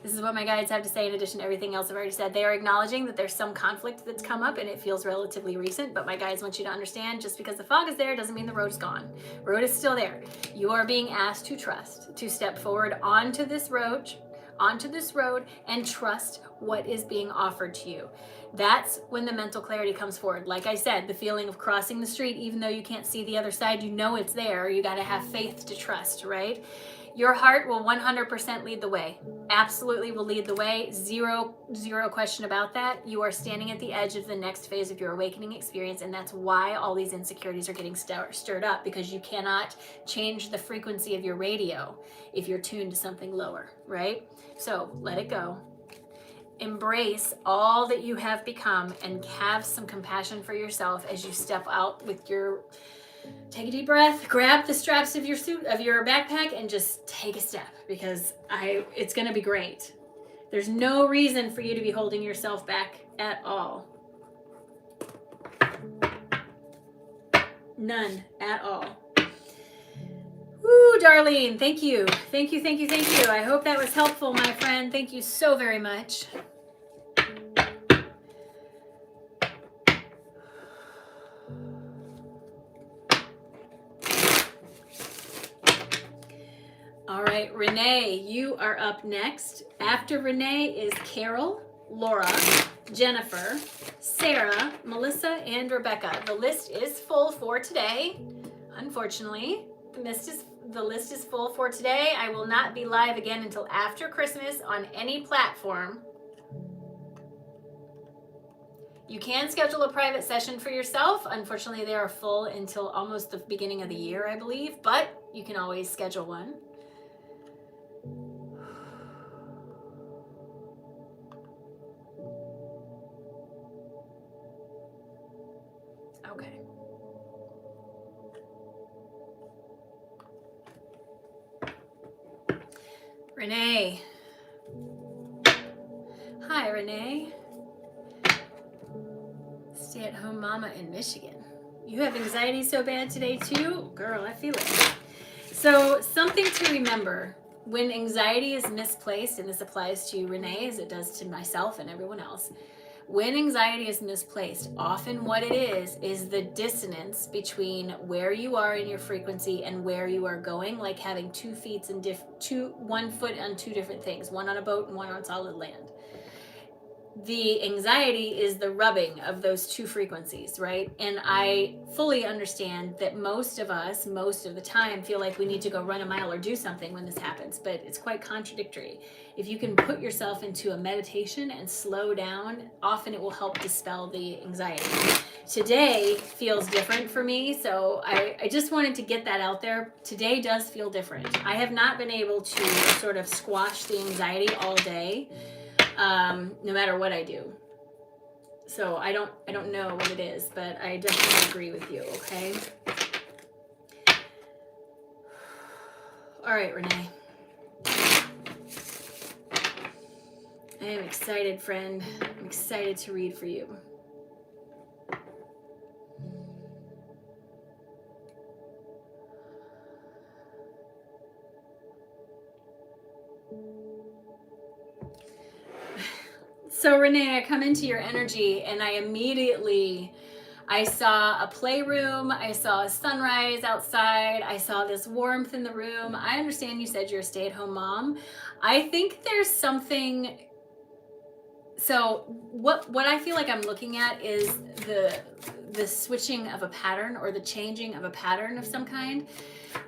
S1: This is what my guides have to say in addition to everything else I've already said. They are acknowledging that there's some conflict that's come up and it feels relatively recent, but my guides want you to understand just because the fog is there doesn't mean the road is gone. Road is still there. You are being asked to trust, to step forward onto this road, onto this road and trust what is being offered to you. That's when the mental clarity comes forward. Like I said, the feeling of crossing the street, even though you can't see the other side, you know it's there. You got to have faith to trust, right? Your heart will 100% lead the way. Absolutely will lead the way. Zero question about that. You are standing at the edge of the next phase of your awakening experience, and that's why all these insecurities are getting stirred up, because you cannot change the frequency of your radio if you're tuned to something lower, right? So let it go. Embrace all that you have become and have some compassion for yourself as you step out with your... Take a deep breath, grab the straps of your suit, of your backpack, and just take a step, because it's going to be great. There's no reason for you to be holding yourself back at all. None at all. Woo, Darlene, thank you. Thank you, thank you, thank you. I hope that was helpful, my friend. Thank you so very much. All right, Renee, you are up next. After Renee is Carol, Laura, Jennifer, Sarah, Melissa, and Rebecca. The list is full for today. Unfortunately, the list is full for today. I will not be live again until after Christmas on any platform. You can schedule a private session for yourself. Unfortunately, they are full until almost the beginning of the year, I believe, but you can always schedule one. Okay. Renee. Hi, Renee. Stay-at-home mama in Michigan. You have anxiety so bad today too? Girl, I feel it. So something to remember, when anxiety is misplaced, and this applies to Renee as it does to myself and everyone else, when anxiety is misplaced, often what it is the dissonance between where you are in your frequency and where you are going, like having 2 feet and 1 foot on 2 different things, one on a boat and one on solid land. The anxiety is the rubbing of those 2 frequencies, right? And I fully understand that most of us, most of the time, feel like we need to go run a mile or do something when this happens, but it's quite contradictory. If you can put yourself into a meditation and slow down, often it will help dispel the anxiety. Today feels different for me, so I just wanted to get that out there. Today does feel different. I have not been able to sort of squash the anxiety all day. No matter what I do. So I don't know what it is, but I definitely agree with you, okay? All right, Renee. I am excited, friend. I'm excited to read for you. So Renee, I come into your energy and I saw a playroom, I saw a sunrise outside, I saw this warmth in the room. I understand you said you're a stay-at-home mom. I think there's something, so what I feel like I'm looking at is the switching of a pattern, or the changing of a pattern of some kind.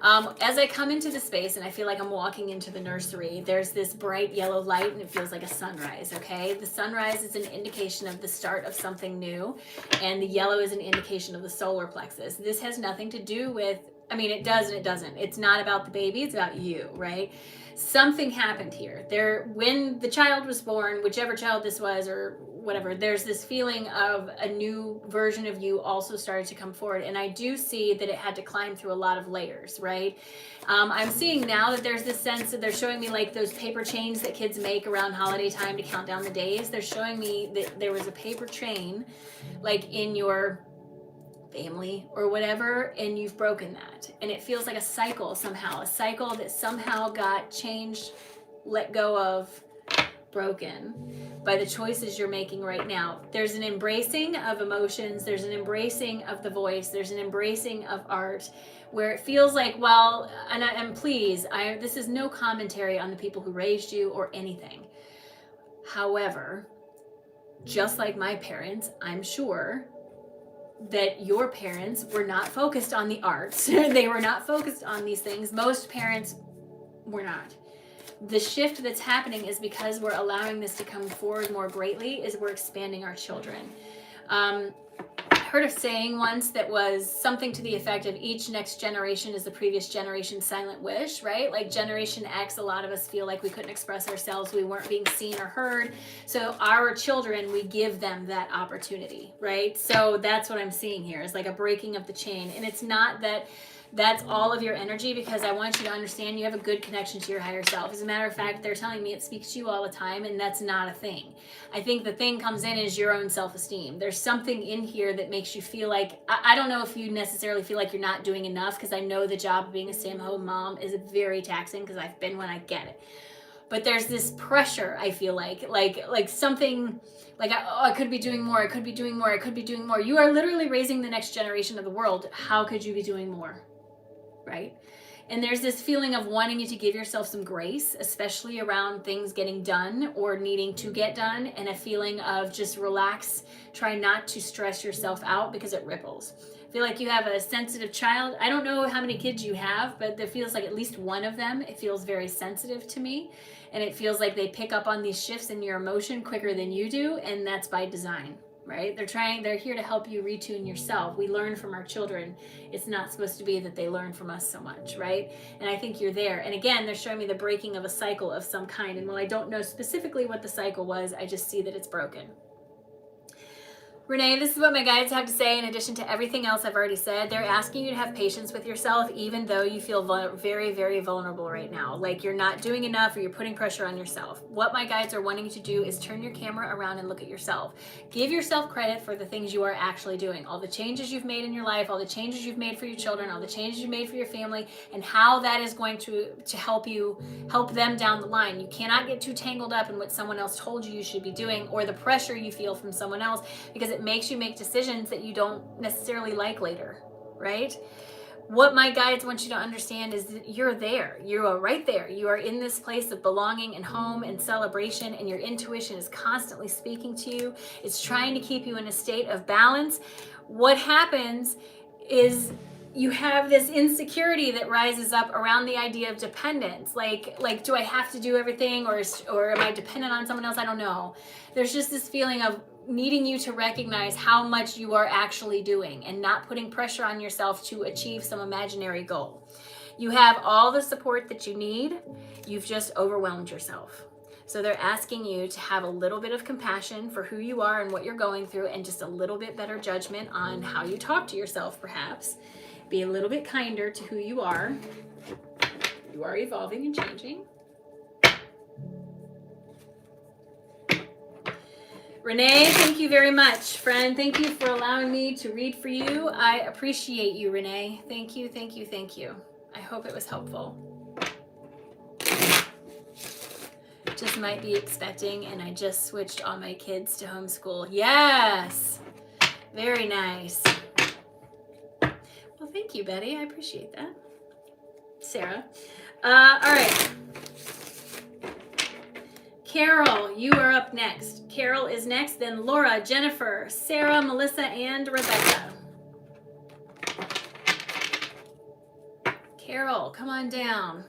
S1: As I come into the space and I feel like I'm walking into the nursery, there's this bright yellow light and it feels like a sunrise, okay? The sunrise is an indication of the start of something new, and the yellow is an indication of the solar plexus. This has nothing to do with, I mean, it does and it doesn't. It's not about the baby, it's about you, right? Something happened here. When the child was born, whichever child this was or whatever, there's this feeling of a new version of you also started to come forward. And I do see that it had to climb through a lot of layers, right? I'm seeing now that there's this sense that they're showing me like those paper chains that kids make around holiday time to count down the days. They're showing me that there was a paper chain like in your family or whatever, and you've broken that. And it feels like a cycle somehow, a cycle that somehow got changed, let go of, broken. by the choices you're making right now. There's an embracing of emotions. There's an embracing of the voice. There's an embracing of art where it feels like, well, and please, this is no commentary on the people who raised you or anything. However, just like my parents, I'm sure that your parents were not focused on the arts. They were not focused on these things. Most parents were not. The shift that's happening is because we're allowing this to come forward more greatly, is we're expanding our children. I heard a saying once that was something to the effect of each next generation is the previous generation's silent wish, right? Like Generation X, a lot of us feel like we couldn't express ourselves, we weren't being seen or heard. So our children, we give them that opportunity, right? So that's what I'm seeing here, is like a breaking of the chain. And it's not that that's all of your energy, because I want you to understand you have a good connection to your higher self. As a matter of fact, they're telling me it speaks to you all the time, and that's not a thing. I think the thing comes in is your own self-esteem. There's something in here that makes you feel like, I don't know if you necessarily feel like you're not doing enough, because I know the job of being a stay-at-home mom is very taxing, because I've been one, I get it. But there's this pressure, I feel like something, like, I could be doing more, I could be doing more, I could be doing more. You are literally raising the next generation of the world. How could you be doing more? Right? And there's this feeling of wanting you to give yourself some grace, especially around things getting done or needing to get done, and a feeling of just relax, try not to stress yourself out, because it ripples. I feel like you have a sensitive child. I don't know how many kids you have, but there feels like at least one of them, it feels very sensitive to me, and it feels like they pick up on these shifts in your emotion quicker than you do, and that's by design. Right? They're here to help you retune yourself. We learn from our children. It's not supposed to be that they learn from us so much, right? And I think you're there. And again, they're showing me the breaking of a cycle of some kind. And while I don't know specifically what the cycle was, I just see that it's broken. Renee, this is what my guides have to say in addition to everything else I've already said. They're asking you to have patience with yourself, even though you feel very, very vulnerable right now. Like you're not doing enough, or you're putting pressure on yourself. What my guides are wanting you to do is turn your camera around and look at yourself. Give yourself credit for the things you are actually doing. All the changes you've made in your life, all the changes you've made for your children, all the changes you've made for your family, and how that is going to help them down the line. You cannot get too tangled up in what someone else told you should be doing, or the pressure you feel from someone else, because it makes you make decisions that you don't necessarily like later, right? What my guides want you to understand is that you're there. You are right there. You are in this place of belonging and home and celebration, and your intuition is constantly speaking to you. It's trying to keep you in a state of balance. What happens is you have this insecurity that rises up around the idea of dependence. Like, do I have to do everything, or am I dependent on someone else? I don't know. There's just this feeling of needing you to recognize how much you are actually doing, and not putting pressure on yourself to achieve some imaginary goal. You have all the support that you need. You've just overwhelmed yourself. So they're asking you to have a little bit of compassion for who you are and what you're going through, and just a little bit better judgment on how you talk to yourself, perhaps. Be a little bit kinder to who you are. You are evolving and changing. Renee, thank you very much, friend. Thank you for allowing me to read for you. I appreciate you, Renee. Thank you, thank you, thank you. I hope it was helpful. Just might be expecting, and I just switched all my kids to homeschool. Yes, very nice. Well, thank you, Betty. I appreciate that. Sarah. All right. Carol, you are up next. Carol is next, then Laura, Jennifer, Sarah, Melissa, and Rebecca. Carol, come on down.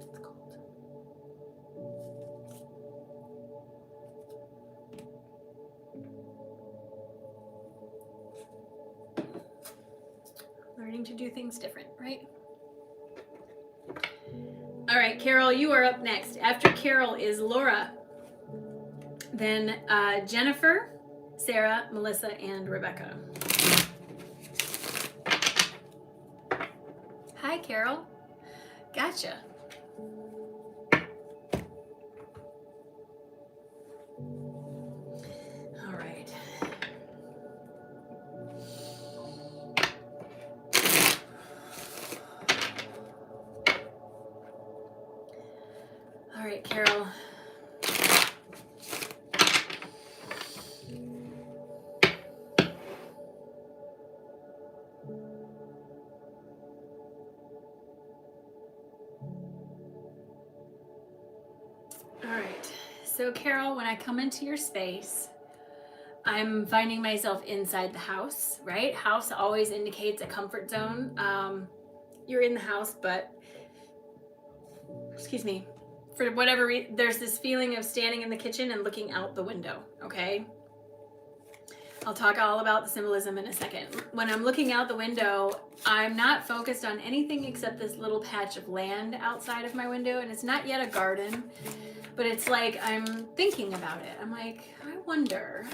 S1: It's cold. Learning to do things different, right? All right, Carol, you are up next. After Carol is Laura, then Jennifer, Sarah, Melissa, and Rebecca. Hi, Carol. Gotcha. All right. Carol. All right. So Carol, when I come into your space, I'm finding myself inside the house, right? House always indicates a comfort zone. You're in the house, but, excuse me, for whatever reason, there's this feeling of standing in the kitchen and looking out the window, okay? I'll talk all about the symbolism in a second. When I'm looking out the window, I'm not focused on anything except this little patch of land outside of my window, and it's not yet a garden, but it's like I'm thinking about it. I'm like, I wonder.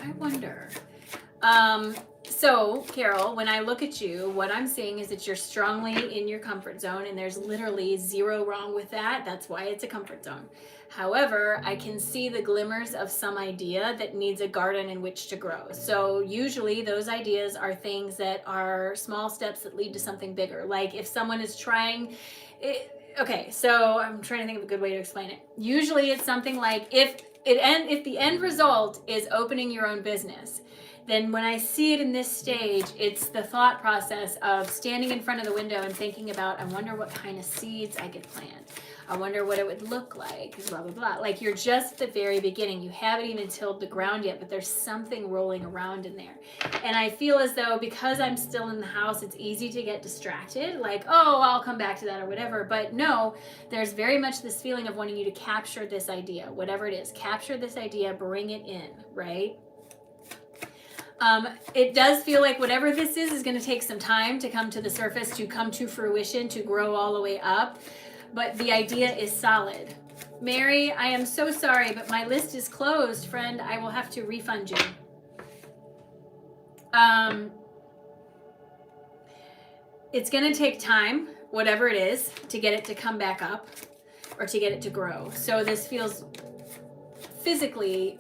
S1: So, Carol, when I look at you, what I'm seeing is that you're strongly in your comfort zone, and there's literally zero wrong with that. That's why it's a comfort zone. However, I can see the glimmers of some idea that needs a garden in which to grow. So usually those ideas are things that are small steps that lead to something bigger. Like if someone is trying... Okay, so I'm trying to think of a good way to explain it. Usually it's something like if the end result is opening your own business, then when I see it in this stage, it's the thought process of standing in front of the window and thinking about, I wonder what kind of seeds I could plant. I wonder what it would look like, blah, blah, blah. Like you're just at the very beginning. You haven't even tilled the ground yet, but there's something rolling around in there. And I feel as though because I'm still in the house, it's easy to get distracted. Like, oh, I'll come back to that or whatever. But no, there's very much this feeling of wanting you to capture this idea, whatever it is. Capture this idea, bring it in, right? It does feel like whatever this is going to take some time to come to the surface, to come to fruition, to grow all the way up. But the idea is solid. Mary, I am so sorry, but my list is closed, friend. I will have to refund you. It's going to take time, whatever it is, to get it to come back up or to get it to grow. So this feels physically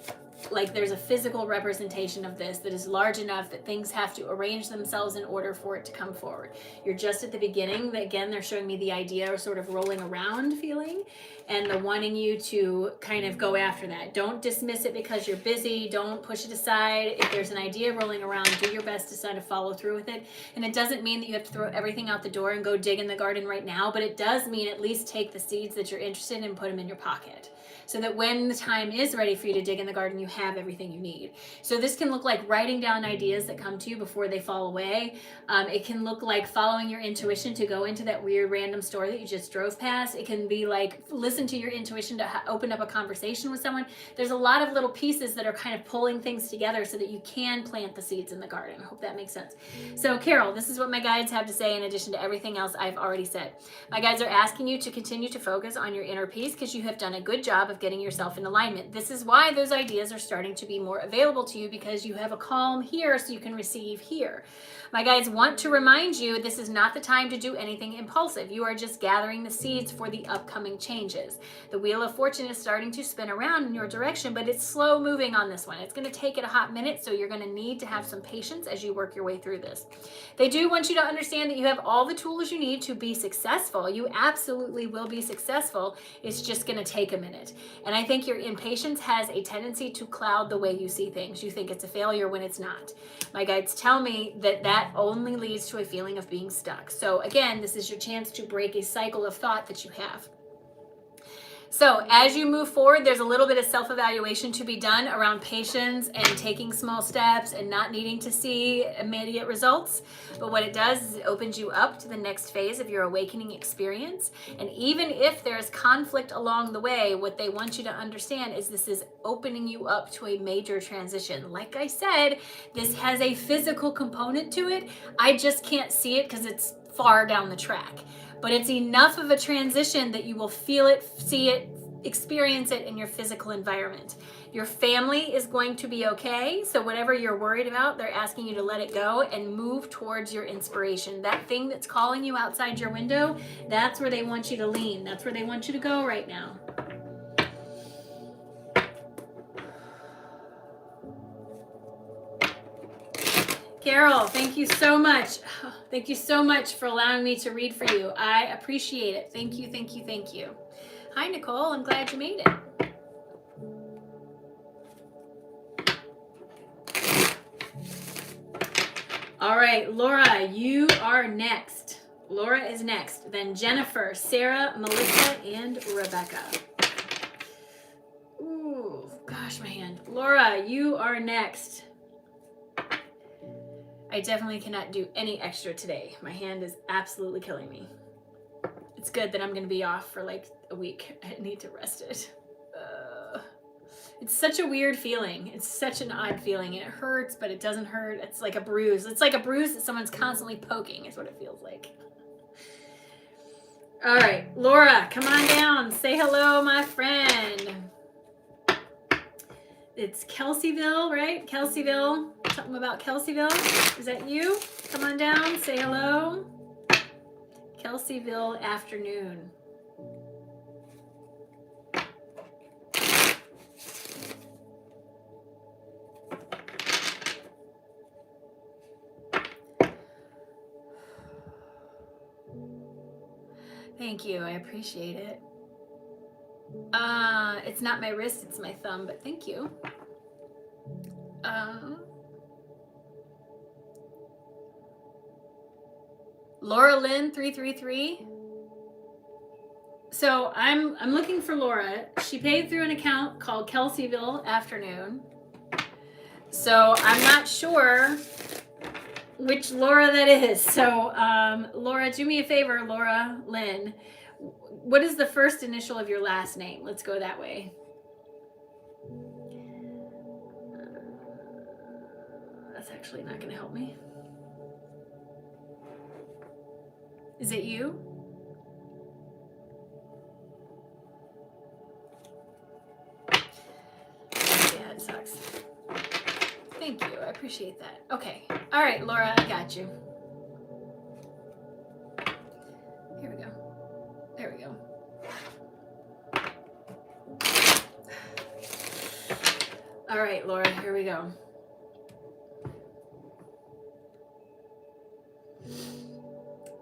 S1: like there's a physical representation of this that is large enough that things have to arrange themselves in order for it to come forward. You're just at the beginning. Again, they're showing me the idea of sort of rolling around feeling and the wanting you to kind of go after that. Don't dismiss it because you're busy. Don't push it aside. If there's an idea rolling around, do your best to kind of follow through with it. And it doesn't mean that you have to throw everything out the door and go dig in the garden right now, but it does mean at least take the seeds that you're interested in and put them in your pocket, so that when the time is ready for you to dig in the garden, you have everything you need. So this can look like writing down ideas that come to you before they fall away. It can look like following your intuition to go into that weird random store that you just drove past. It can be like listen to your intuition to open up a conversation with someone. There's a lot of little pieces that are kind of pulling things together so that you can plant the seeds in the garden. I hope that makes sense. So Carol, this is what my guides have to say in addition to everything else I've already said. My guides are asking you to continue to focus on your inner peace because you have done a good job of getting yourself in alignment. This is why those ideas are starting to be more available to you, because you have a calm here so you can receive here. My guides want to remind you this is not the time to do anything impulsive. You are just gathering the seeds for the upcoming changes. The Wheel of Fortune is starting to spin around in your direction, but it's slow moving on this one. It's going to take it a hot minute, so you're going to need to have some patience as you work your way through this. They do want you to understand that you have all the tools you need to be successful. You absolutely will be successful. It's just going to take a minute. And I think your impatience has a tendency to cloud the way you see things. You think it's a failure when it's not. My guides tell me that that only leads to a feeling of being stuck. So again, this is your chance to break a cycle of thought that you have. So as you move forward, there's a little bit of self-evaluation to be done around patience and taking small steps and not needing to see immediate results. But what it does is it opens you up to the next phase of your awakening experience. And even if there's conflict along the way, what they want you to understand is this is opening you up to a major transition. Like I said, this has a physical component to it. I just can't see it because it's far down the track. But it's enough of a transition that you will feel it, see it, experience it in your physical environment. Your family is going to be okay. So whatever you're worried about, they're asking you to let it go and move towards your inspiration. That thing that's calling you outside your window, that's where they want you to lean. That's where they want you to go right now. Carol, thank you so much. Thank you so much for allowing me to read for you. I appreciate it. Thank you, thank you, thank you. Hi, Nicole. I'm glad you made it. right, Laura, you are next. Laura is next. Then Jennifer, Sarah, Melissa, and Rebecca. Ooh, gosh, my hand. Laura, you are next. I definitely cannot do any extra today. My hand is absolutely killing me. It's good that I'm going to be off for like a week. I need to rest it. It's such a weird feeling. It's such an odd feeling. It hurts, but it doesn't hurt. It's like a bruise. It's like a bruise that someone's constantly poking is what it feels like. All right, Laura, come on down. Say hello, my friend. It's Kelseyville, right? Kelseyville. Something about Kelseyville. Is that you? Come on down. Say hello. Kelseyville afternoon. Thank you. I appreciate it. It's not my wrist, it's my thumb, but thank you. Laura Lynn 333. So I'm looking for Laura. She paid through an account called Kelseyville Afternoon. So I'm not sure which Laura that is. So Laura, do me a favor, Laura Lynn. What is the first initial of your last name? Let's go that way. That's actually not going to help me. Is it you? Yeah, it sucks. Thank you. I appreciate that. Okay. All right, Laura, I got you. Here we go. There we go. All right, Laura, here we go.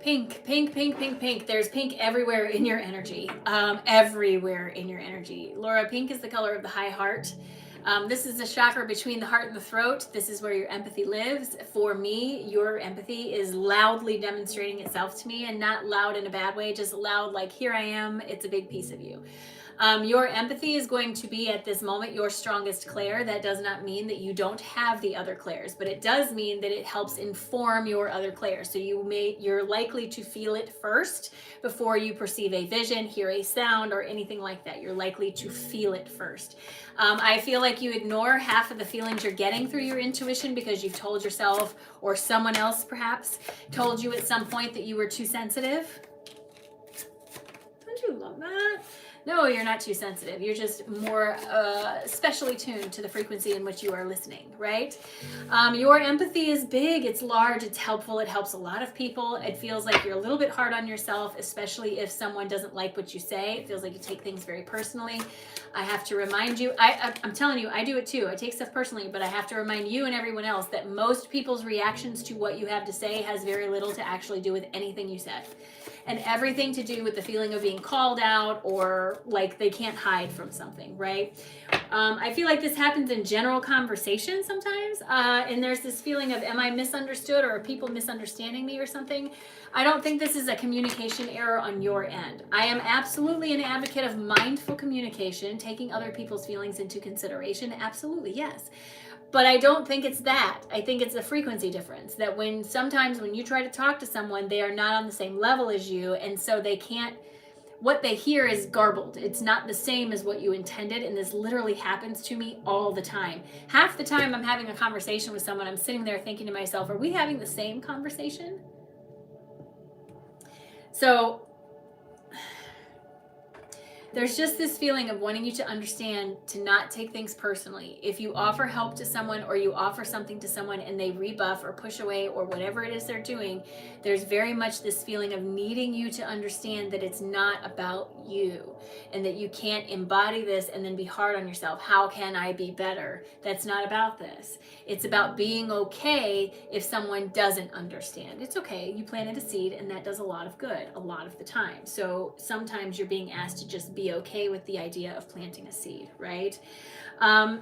S1: Pink, pink, pink, pink, pink. There's pink everywhere in your energy. Everywhere in your energy. Laura, pink is the color of the high heart. This is the chakra between the heart and the throat. This is where your empathy lives. For me, your empathy is loudly demonstrating itself to me, and not loud in a bad way, just loud like, here I am, it's a big piece of you. Your empathy is going to be at this moment your strongest clair. That does not mean that you don't have the other clairs, but it does mean that it helps inform your other clairs. So you're likely to feel it first before you perceive a vision, hear a sound, or anything like that. You're likely to feel it first. I feel like you ignore half of the feelings you're getting through your intuition because you've told yourself, or someone else perhaps told you at some point that you were too sensitive. Don't you love that? No, you're not too sensitive. You're just more specially tuned to the frequency in which you are listening, right? Your empathy is big, it's large, it's helpful, it helps a lot of people. It feels like you're a little bit hard on yourself, especially if someone doesn't like what you say. It feels like you take things very personally. I have to remind you, I'm telling you, I do it too. I take stuff personally, but I have to remind you and everyone else that most people's reactions to what you have to say has very little to actually do with anything you said. And everything to do with the feeling of being called out, or like they can't hide from something, right? I feel like this happens in general conversation sometimes. And there's this feeling of, am I misunderstood, or are people misunderstanding me or something? I don't think this is a communication error on your end. I am absolutely an advocate of mindful communication, taking other people's feelings into consideration. Absolutely, yes. But I don't think it's that. I think it's a frequency difference, that sometimes when you try to talk to someone, they are not on the same level as you, and so they can't, what they hear is garbled. It's not the same as what you intended, and this literally happens to me all the time. Half the time I'm having a conversation with someone, I'm sitting there thinking to myself, are we having the same conversation? So there's just this feeling of wanting you to understand, to not take things personally. If you offer help to someone, or you offer something to someone and they rebuff or push away or whatever it is they're doing, there's very much this feeling of needing you to understand that it's not about you, and that you can't embody this and then be hard on yourself. How can I be better? That's not about this. It's about being okay if someone doesn't understand. It's okay. You planted a seed, and that does a lot of good a lot of the time. So sometimes you're being asked to just be be okay with the idea of planting a seed, right?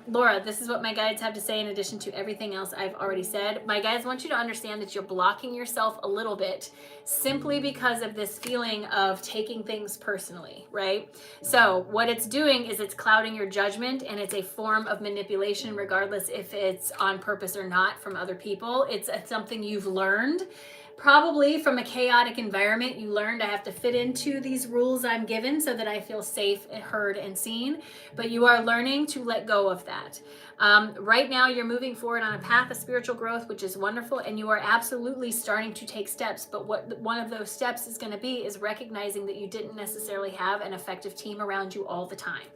S1: Laura, this is what my guides have to say in addition to everything else I've already said. My guides want you to understand that you're blocking yourself a little bit simply because of this feeling of taking things personally, right? So what it's doing is it's clouding your judgment, and it's a form of manipulation, regardless if it's on purpose or not from other people. It's something you've learned. Probably from a chaotic environment, you learned I have to fit into these rules I'm given so that I feel safe, heard, and seen. But you are learning to let go of that. Right now, you're moving forward on a path of spiritual growth, which is wonderful, and you are absolutely starting to take steps. But what one of those steps is going to be is recognizing that you didn't necessarily have an effective team around you all the time.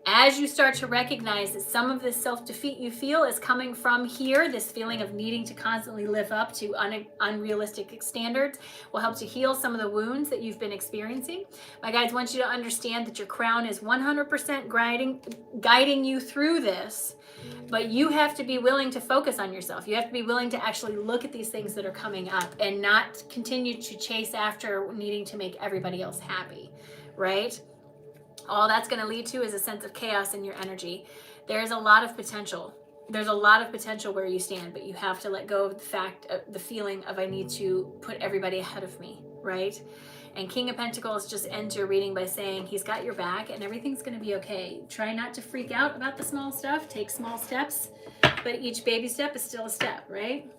S1: As you start to recognize that some of this self-defeat you feel is coming from here, this feeling of needing to constantly live up to unrealistic standards will help to heal some of the wounds that you've been experiencing. My guides want you to understand that your crown is 100% guiding you through this, but you have to be willing to focus on yourself. You have to be willing to actually look at these things that are coming up and not continue to chase after needing to make everybody else happy, right? All that's going to lead to is a sense of chaos in your energy. There's a lot of potential. There's a lot of potential where you stand, but you have to let go of the feeling of I need to put everybody ahead of me, right? And King of Pentacles just ends your reading by saying he's got your back and everything's going to be okay. Try not to freak out about the small stuff. Take small steps, but each baby step is still a step, right?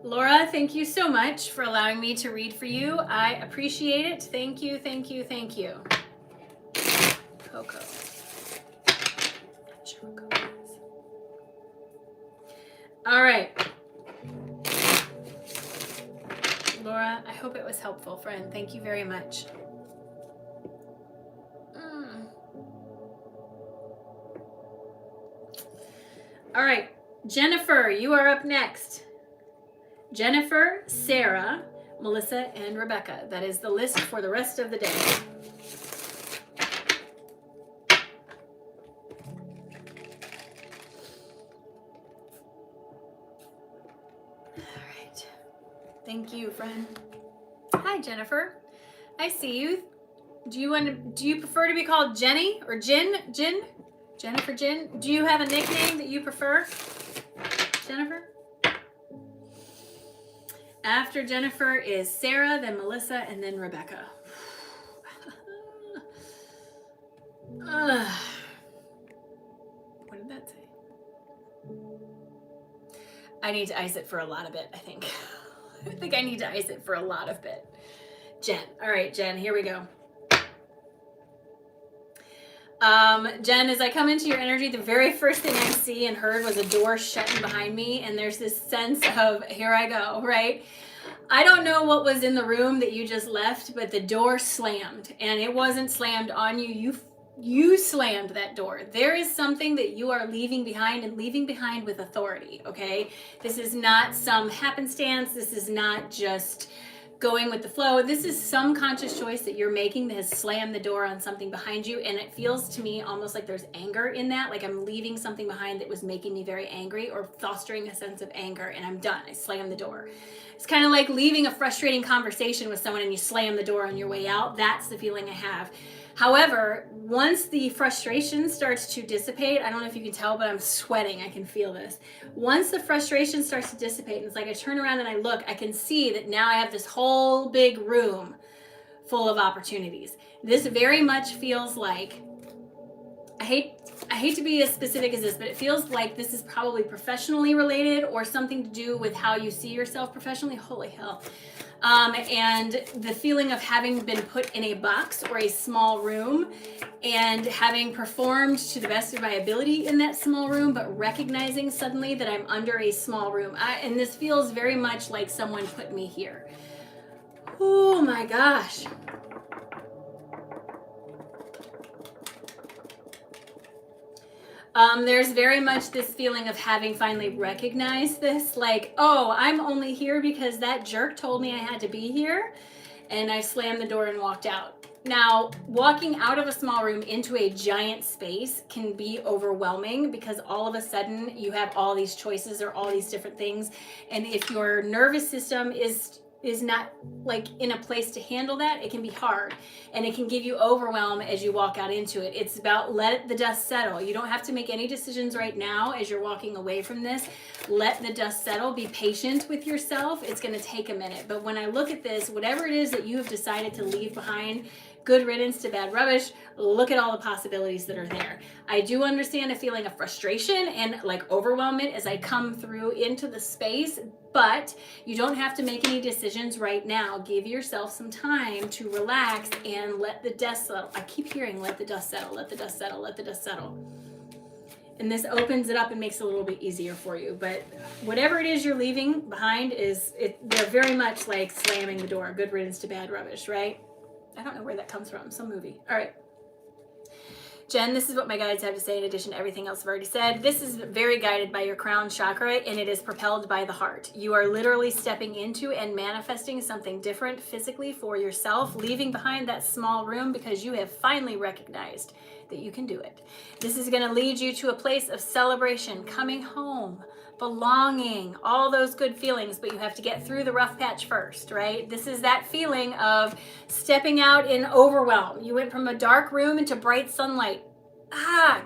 S1: Laura, thank you so much for allowing me to read for you. I appreciate it. Thank you, thank you, thank you. Coco. Not sure what Coco is. All right. Laura, I hope it was helpful, friend. Thank you very much. All right. Jennifer, you are up next. Jennifer, Sarah, Melissa, and Rebecca. That is the list for the rest of the day. All right. Thank you, friend. Hi, Jennifer. I see you. Do you prefer to be called Jenny or Jin? Jennifer Jin? Do you have a nickname that you prefer, Jennifer? After Jennifer is Sarah, then Melissa, and then Rebecca. What did that say? I need to ice it for a lot of it, I think. I think I need to ice it for a lot of bit. Jen. All right, Jen, here we go. Jen, as I come into your energy, the very first thing I see and heard was a door shutting behind me, and there's this sense of, here I go, right? I don't know what was in the room that you just left, but the door slammed, and it wasn't slammed on you. You slammed that door. There is something that you are leaving behind, and leaving behind with authority, okay? This is not some happenstance. This is not just going with the flow. This is some conscious choice that you're making that has slammed the door on something behind you, and it feels to me almost like there's anger in that, like I'm leaving something behind that was making me very angry or fostering a sense of anger, and I'm done. I slammed the door. It's kind of like leaving a frustrating conversation with someone and you slam the door on your way out. That's the feeling I have. However, once the frustration starts to dissipate, I don't know if you can tell, but I'm sweating. I can feel this. Once the frustration starts to dissipate, and it's like I turn around and I look, I can see that now I have this whole big room full of opportunities. This very much feels like, I hate to be as specific as this, but it feels like this is probably professionally related or something to do with how you see yourself professionally. Holy hell. And the feeling of having been put in a box or a small room and having performed to the best of my ability in that small room, but recognizing suddenly that I'm under a small room. And this feels very much like someone put me here. Oh my gosh. There's very much this feeling of having finally recognized this, like, oh, I'm only here because that jerk told me I had to be here, and I slammed the door and walked out. Now, walking out of a small room into a giant space can be overwhelming because all of a sudden you have all these choices or all these different things. And if your nervous system is not like in a place to handle that, it can be hard and it can give you overwhelm as you walk out into it. It's about let the dust settle. You don't have to make any decisions right now as you're walking away from this. Let the dust settle. Be patient with yourself. It's going to take a minute. But when I look at this, whatever it is that you have decided to leave behind, good riddance to bad rubbish. Look at all the possibilities that are there. I do understand a feeling of frustration and like overwhelmment as I come through into the space, but you don't have to make any decisions right now. Give yourself some time to relax and let the dust settle. I keep hearing let the dust settle, let the dust settle, let the dust settle. And this opens it up and makes it a little bit easier for you. But whatever it is you're leaving behind they're very much like slamming the door. Good riddance to bad rubbish, right? I don't know where that comes from. Some movie. All right. Jen, this is what my guides have to say in addition to everything else I've already said. This is very guided by your crown chakra, and it is propelled by the heart. You are literally stepping into and manifesting something different physically for yourself, leaving behind that small room because you have finally recognized that you can do it. This is going to lead you to a place of celebration, coming home, belonging, all those good feelings, but you have to get through the rough patch first, right? This is that feeling of stepping out in overwhelm. You went from a dark room into bright sunlight.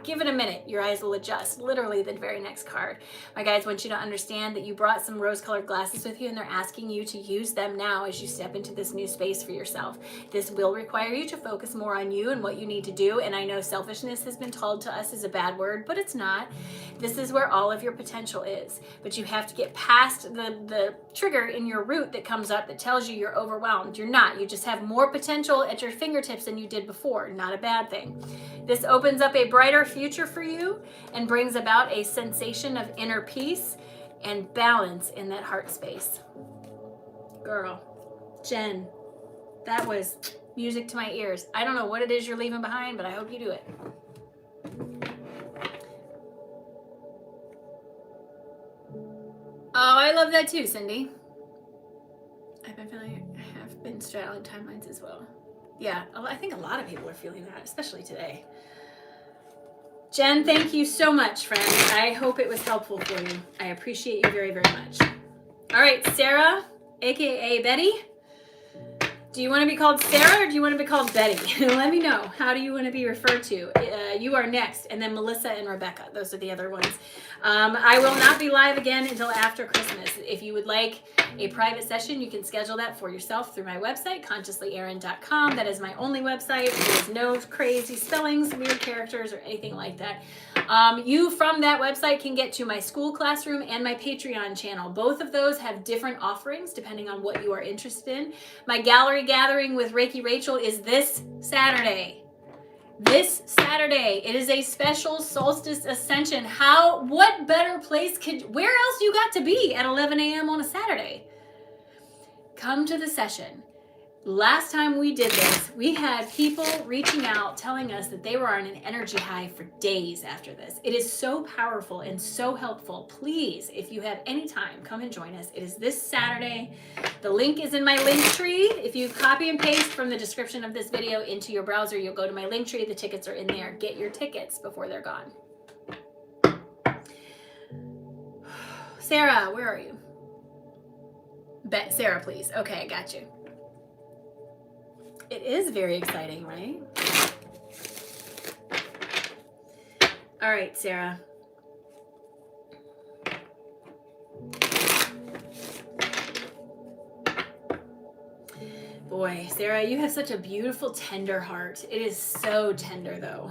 S1: Give it a minute. Your eyes will adjust. Literally the very next card. My guides want you to understand that you brought some rose-colored glasses with you and they're asking you to use them now as you step into this new space for yourself. This will require you to focus more on you and what you need to do. And I know selfishness has been told to us as a bad word, but it's not. This is where all of your potential is. But you have to get past the trigger in your root that comes up that tells you you're overwhelmed. You're not. You just have more potential at your fingertips than you did before. Not a bad thing. This opens up a brighter future for you and brings about a sensation of inner peace and balance in that heart space. Girl, Jen, that was music to my ears. I don't know what it is you're leaving behind, but I hope you do it. Oh, I love that too, Cindy. I've been straddling timelines as well. Yeah, I think a lot of people are feeling that, especially today. Jen, thank you so much, friend. I hope it was helpful for you. I appreciate you very, very much. All right, Sarah, aka Betty. Do you want to be called Sarah or do you want to be called Betty? Let me know. How do you want to be referred to? You are next, and then Melissa and Rebecca. Those are the other ones. I will not be live again until after Christmas. If you would like a private session, you can schedule that for yourself through my website, consciouslyerin.com. That is my only website. There's no crazy spellings, weird characters, or anything like that. You from that website can get to my school classroom and my Patreon channel. Both of those have different offerings depending on what you are interested in. My gallery gathering with Reiki Rachel is this Saturday. This Saturday. It is a special solstice ascension. What better place where else you got to be at 11 a.m. on a Saturday? Come to the session. Last time we did this, we had people reaching out telling us that they were on an energy high for days after this. It is so powerful and so helpful. Please, if you have any time, come and join us. It is this Saturday. The link is in my link tree. If you copy and paste from the description of this video into your browser, you'll go to my link tree. The tickets are in there. Get your tickets before they're gone. Sarah, where are you? Sarah, please. Okay, I got you. It is very exciting, right? All right, Sarah. Boy, Sarah, you have such a beautiful, tender heart. It is so tender, though.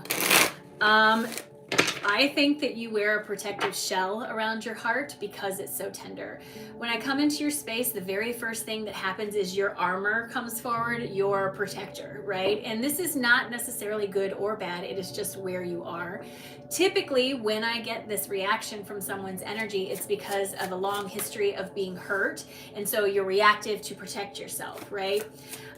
S1: I think that you wear a protective shell around your heart because it's so tender. When I come into your space, the very first thing that happens is your armor comes forward, your protector, right? And this is not necessarily good or bad. It is just where you are. Typically, when I get this reaction from someone's energy, it's because of a long history of being hurt. And so you're reactive to protect yourself, right?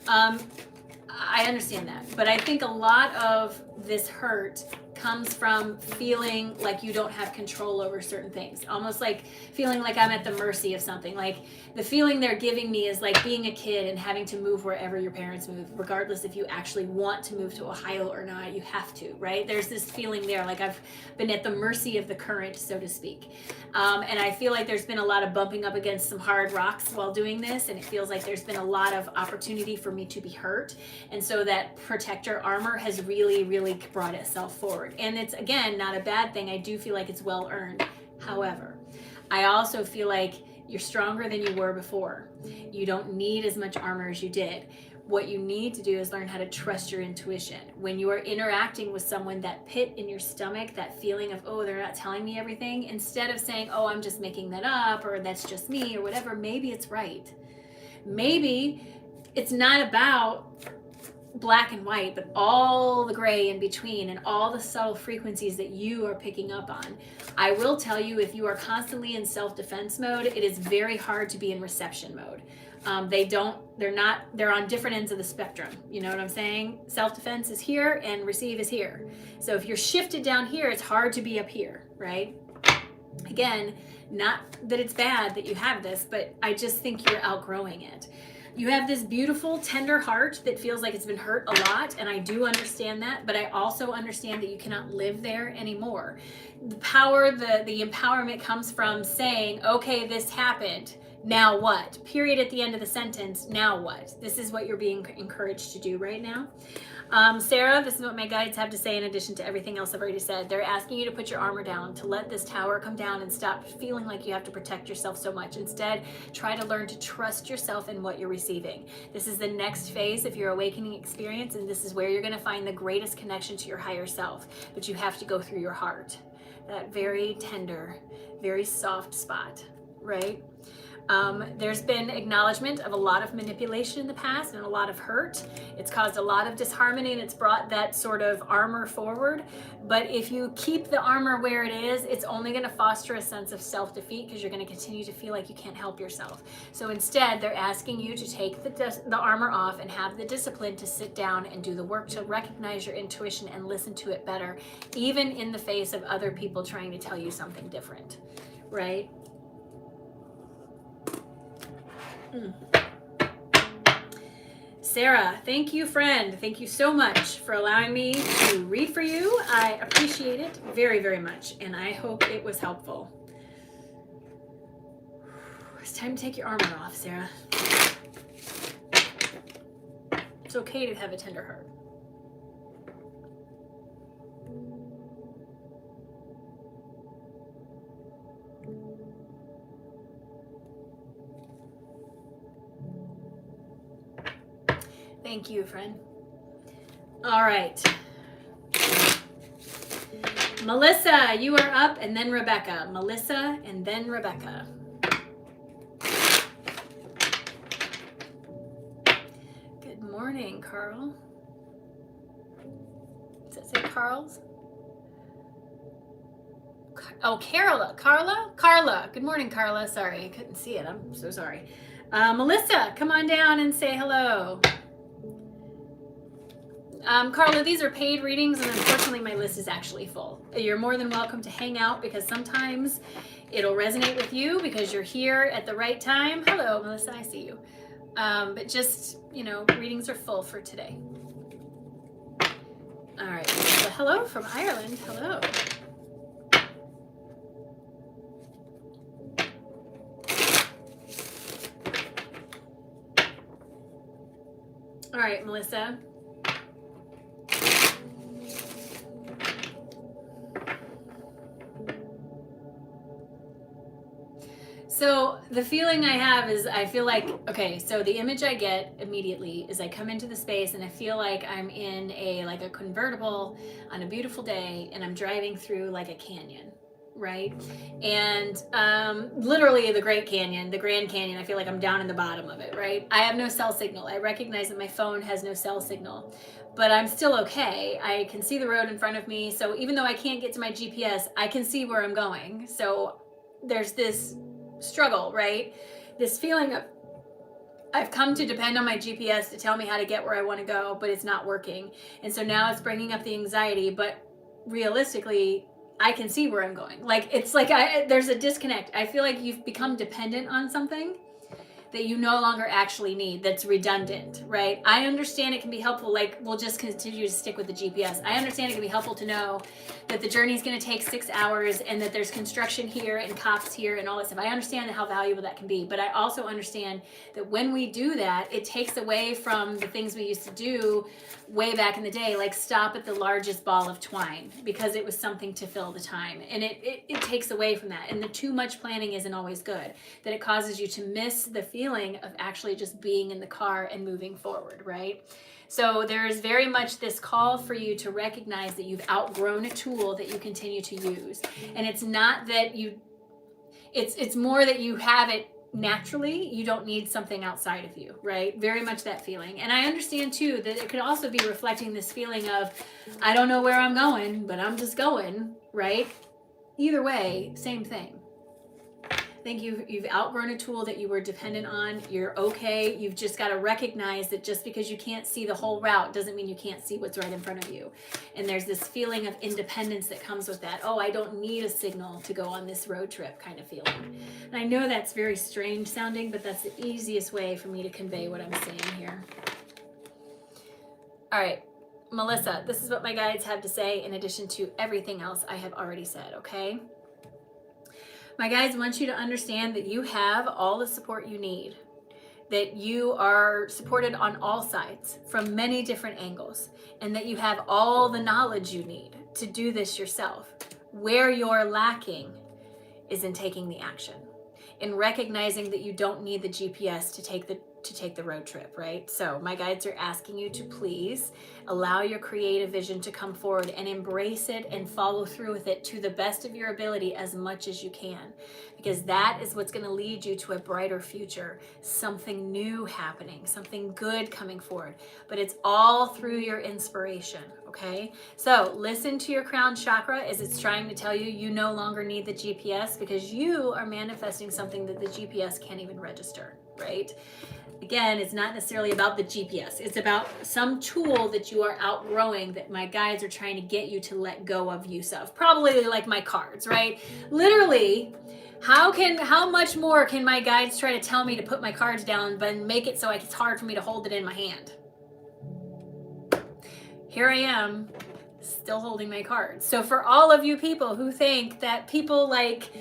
S1: I understand that. But I think a lot of this hurt comes from feeling like you don't have control over certain things, almost like feeling like I'm at the mercy of something. Like the feeling they're giving me is like being a kid and having to move wherever your parents move, regardless if you actually want to move to Ohio or not. You have to, right? There's this feeling there, like I've been at the mercy of the current, so to speak. And I feel like there's been a lot of bumping up against some hard rocks while doing this, and it feels like there's been a lot of opportunity for me to be hurt. And so that protector armor has really, really brought itself forward. And it's, again, not a bad thing. I do feel like it's well earned. However, I also feel like you're stronger than you were before. You don't need as much armor as you did. What you need to do is learn how to trust your intuition. When you are interacting with someone, that pit in your stomach, that feeling of, oh, they're not telling me everything, instead of saying, oh, I'm just making that up, or that's just me, or whatever, maybe it's right. Maybe it's not about black and white, but all the gray in between and all the subtle frequencies that you are picking up on. I will tell you, if you are constantly in self-defense mode, it is very hard to be in reception mode. They're on different ends of the spectrum. You know what I'm saying? Self-defense is here and receive is here. So if you're shifted down here, it's hard to be up here, right? Again, not that it's bad that you have this, but I just think you're outgrowing it. You have this beautiful, tender heart that feels like it's been hurt a lot, and I do understand that, but I also understand that you cannot live there anymore. The power, the empowerment comes from saying, okay, this happened, now what? Period at the end of the sentence, now what? This is what you're being encouraged to do right now. Sarah, this is what my guides have to say in addition to everything else I've already said. They're asking you to put your armor down, to let this tower come down and stop feeling like you have to protect yourself so much. Instead, try to learn to trust yourself in what you're receiving. This is the next phase of your awakening experience, and this is where you're going to find the greatest connection to your higher self. But you have to go through your heart, that very tender, very soft spot, right? There's been acknowledgement of a lot of manipulation in the past and a lot of hurt. It's caused a lot of disharmony, and it's brought that sort of armor forward. But if you keep the armor where it is, it's only going to foster a sense of self-defeat, because you're going to continue to feel like you can't help yourself. So instead, they're asking you to take the armor off and have the discipline to sit down and do the work to recognize your intuition and listen to it better, even in the face of other people trying to tell you something different, right? Sarah, thank you, friend. Thank you so much for allowing me to read for you. I appreciate it very, very much, and I hope it was helpful. It's time to take your armor off, Sarah. It's okay to have a tender heart. Thank you, friend. All right. Melissa, you are up, and then Rebecca. Melissa, and then Rebecca. Good morning, Carl. Does it say Carl's? Oh, Carla. Good morning, Carla. Sorry, I couldn't see it. I'm so sorry. Melissa, come on down and say hello. Carla, these are paid readings, and unfortunately my list is actually full. You're more than welcome to hang out, because sometimes it'll resonate with you because you're here at the right time. Hello, Melissa, I see you. But just, readings are full for today. All right, so hello from Ireland. Hello. All right, Melissa. So the feeling I have is, I feel like, okay, so the image I get immediately is I come into the space and I feel like I'm in a convertible on a beautiful day, and I'm driving through like a canyon, right? And literally the Great Canyon, the Grand Canyon, I feel like I'm down in the bottom of it, right? I have no cell signal. I recognize that my phone has no cell signal, but I'm still okay. I can see the road in front of me. So even though I can't get to my GPS, I can see where I'm going. So there's this struggle, right? This feeling of, I've come to depend on my GPS to tell me how to get where I want to go, but it's not working. And so now it's bringing up the anxiety, but realistically, I can see where I'm going. Like, it's like there's a disconnect. I feel like you've become dependent on something that you no longer actually need, that's redundant, right? I understand it can be helpful, like we'll just continue to stick with the GPS. I understand it can be helpful to know that the journey is going to take 6 hours and that there's construction here and cops here and all that stuff. I understand how valuable that can be, but I also understand that when we do that, it takes away from the things we used to do way back in the day, like stop at the largest ball of twine, because it was something to fill the time. And it takes away from that. And the too much planning isn't always good, that it causes you to miss the feeling of actually just being in the car and moving forward, right? So there's very much this call for you to recognize that you've outgrown a tool that you continue to use. And it's not that it's more that you have it naturally. You don't need something outside of you, right? Very much that feeling. And I understand too that it could also be reflecting this feeling of, I don't know where I'm going, but I'm just going, right? Either way, same thing. I think you've outgrown a tool that you were dependent on. You're okay. You've just got to recognize that just because you can't see the whole route doesn't mean you can't see what's right in front of you. And there's this feeling of independence that comes with that. Oh, I don't need a signal to go on this road trip kind of feeling. And I know that's very strange sounding, but that's the easiest way for me to convey what I'm saying here. All right, Melissa, this is what my guides have to say in addition to everything else I have already said, okay? My guides want you to understand that you have all the support you need, that you are supported on all sides from many different angles, and that you have all the knowledge you need to do this yourself. Where you're lacking is in taking the action, in recognizing that you don't need the GPS to take the road trip, right? So my guides are asking you to please allow your creative vision to come forward and embrace it and follow through with it to the best of your ability as much as you can, because that is what's going to lead you to a brighter future, something new happening, something good coming forward. But it's all through your inspiration, okay? So listen to your crown chakra as it's trying to tell you you no longer need the GPS, because you are manifesting something that the GPS can't even register, right? Again, it's not necessarily about the GPS. It's about some tool that you are outgrowing that my guides are trying to get you to let go of use of. Probably like my cards, right? Literally, how much more can my guides try to tell me to put my cards down but make it so it's hard for me to hold it in my hand? Here I am, still holding my cards. So for all of you people who think that people like,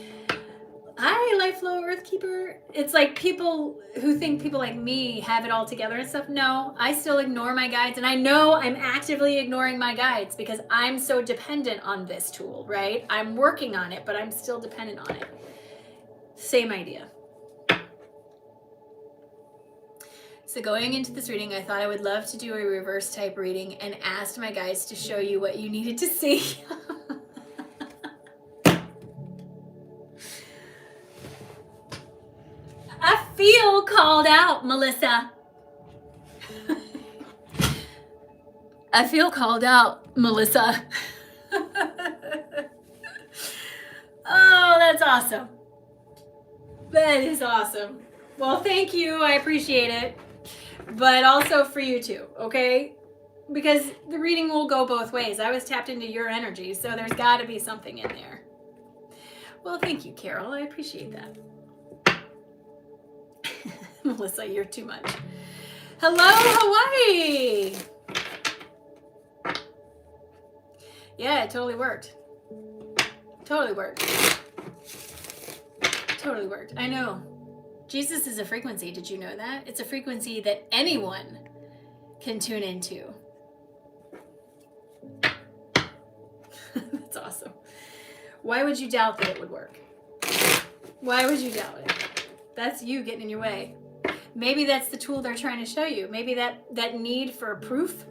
S1: hi, Life Flow Earthkeeper. It's like people who think people like me have it all together and stuff. No, I still ignore my guides. And I know I'm actively ignoring my guides because I'm so dependent on this tool, right? I'm working on it, but I'm still dependent on it. Same idea. So going into this reading, I thought I would love to do a reverse type reading and asked my guides to show you what you needed to see. I feel called out, Melissa. I feel called out, Melissa. Oh, that's awesome. That is awesome. Well, thank you. I appreciate it. But also for you too, okay? Because the reading will go both ways. I was tapped into your energy, so there's got to be something in there. Well, thank you, Carol. I appreciate that. Melissa, you're too much. Hello, Hawaii. Yeah, it totally worked. Totally worked. Totally worked. I know. Jesus is a frequency. Did you know that? It's a frequency that anyone can tune into. That's awesome. Why would you doubt that it would work? Why would you doubt it? That's you getting in your way. Maybe that's the tool they're trying to show you. Maybe that need for proof.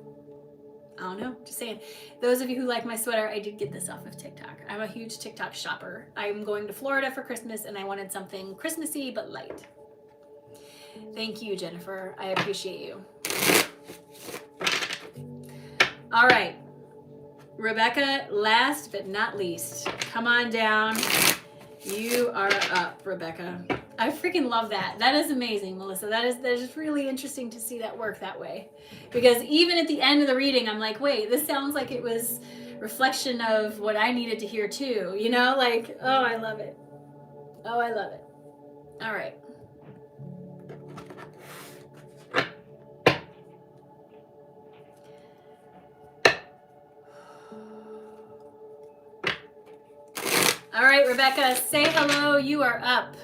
S1: I don't know. Just saying. Those of you who like my sweater, I did get this off of TikTok. I'm a huge TikTok shopper. I'm going to Florida for Christmas and I wanted something Christmassy but light. Thank you, Jennifer. I appreciate you. All right. Rebecca, last but not least. Come on down. You are up, Rebecca. I freaking love that. That is amazing, Melissa. That is really interesting to see that work that way. Because even at the end of the reading, I'm like, wait, this sounds like it was reflection of what I needed to hear too, you know, like, oh, I love it. Oh, I love it. All right. All right, Rebecca, say hello. You are up.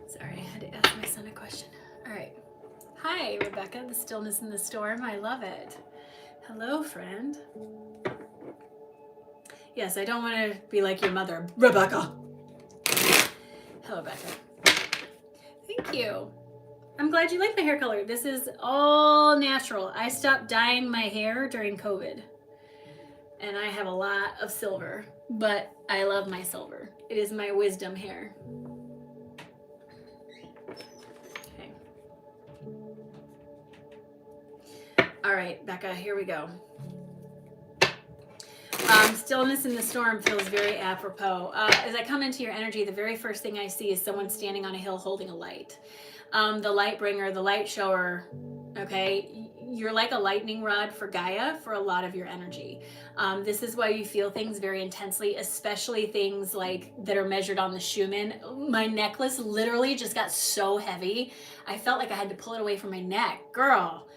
S1: Sorry, I had to ask my son a question. All right. Hi, Rebecca, the stillness in the storm. I love it. Hello, friend. Yes, I don't want to be like your mother, Rebecca. Hello, Becca. Thank you. I'm glad you like my hair color. This is all natural. I stopped dyeing my hair during COVID. And I have a lot of silver, but I love my silver. It is my wisdom hair. Okay. All right, Becca, here we go. Stillness in the storm feels very apropos. As I come into your energy, the very first thing I see is someone standing on a hill holding a light. The light bringer, the light shower, okay? You're like a lightning rod for Gaia for a lot of your energy. This is why you feel things very intensely, especially things like that are measured on the Schumann. My necklace literally just got so heavy. I felt like I had to pull it away from my neck. Girl.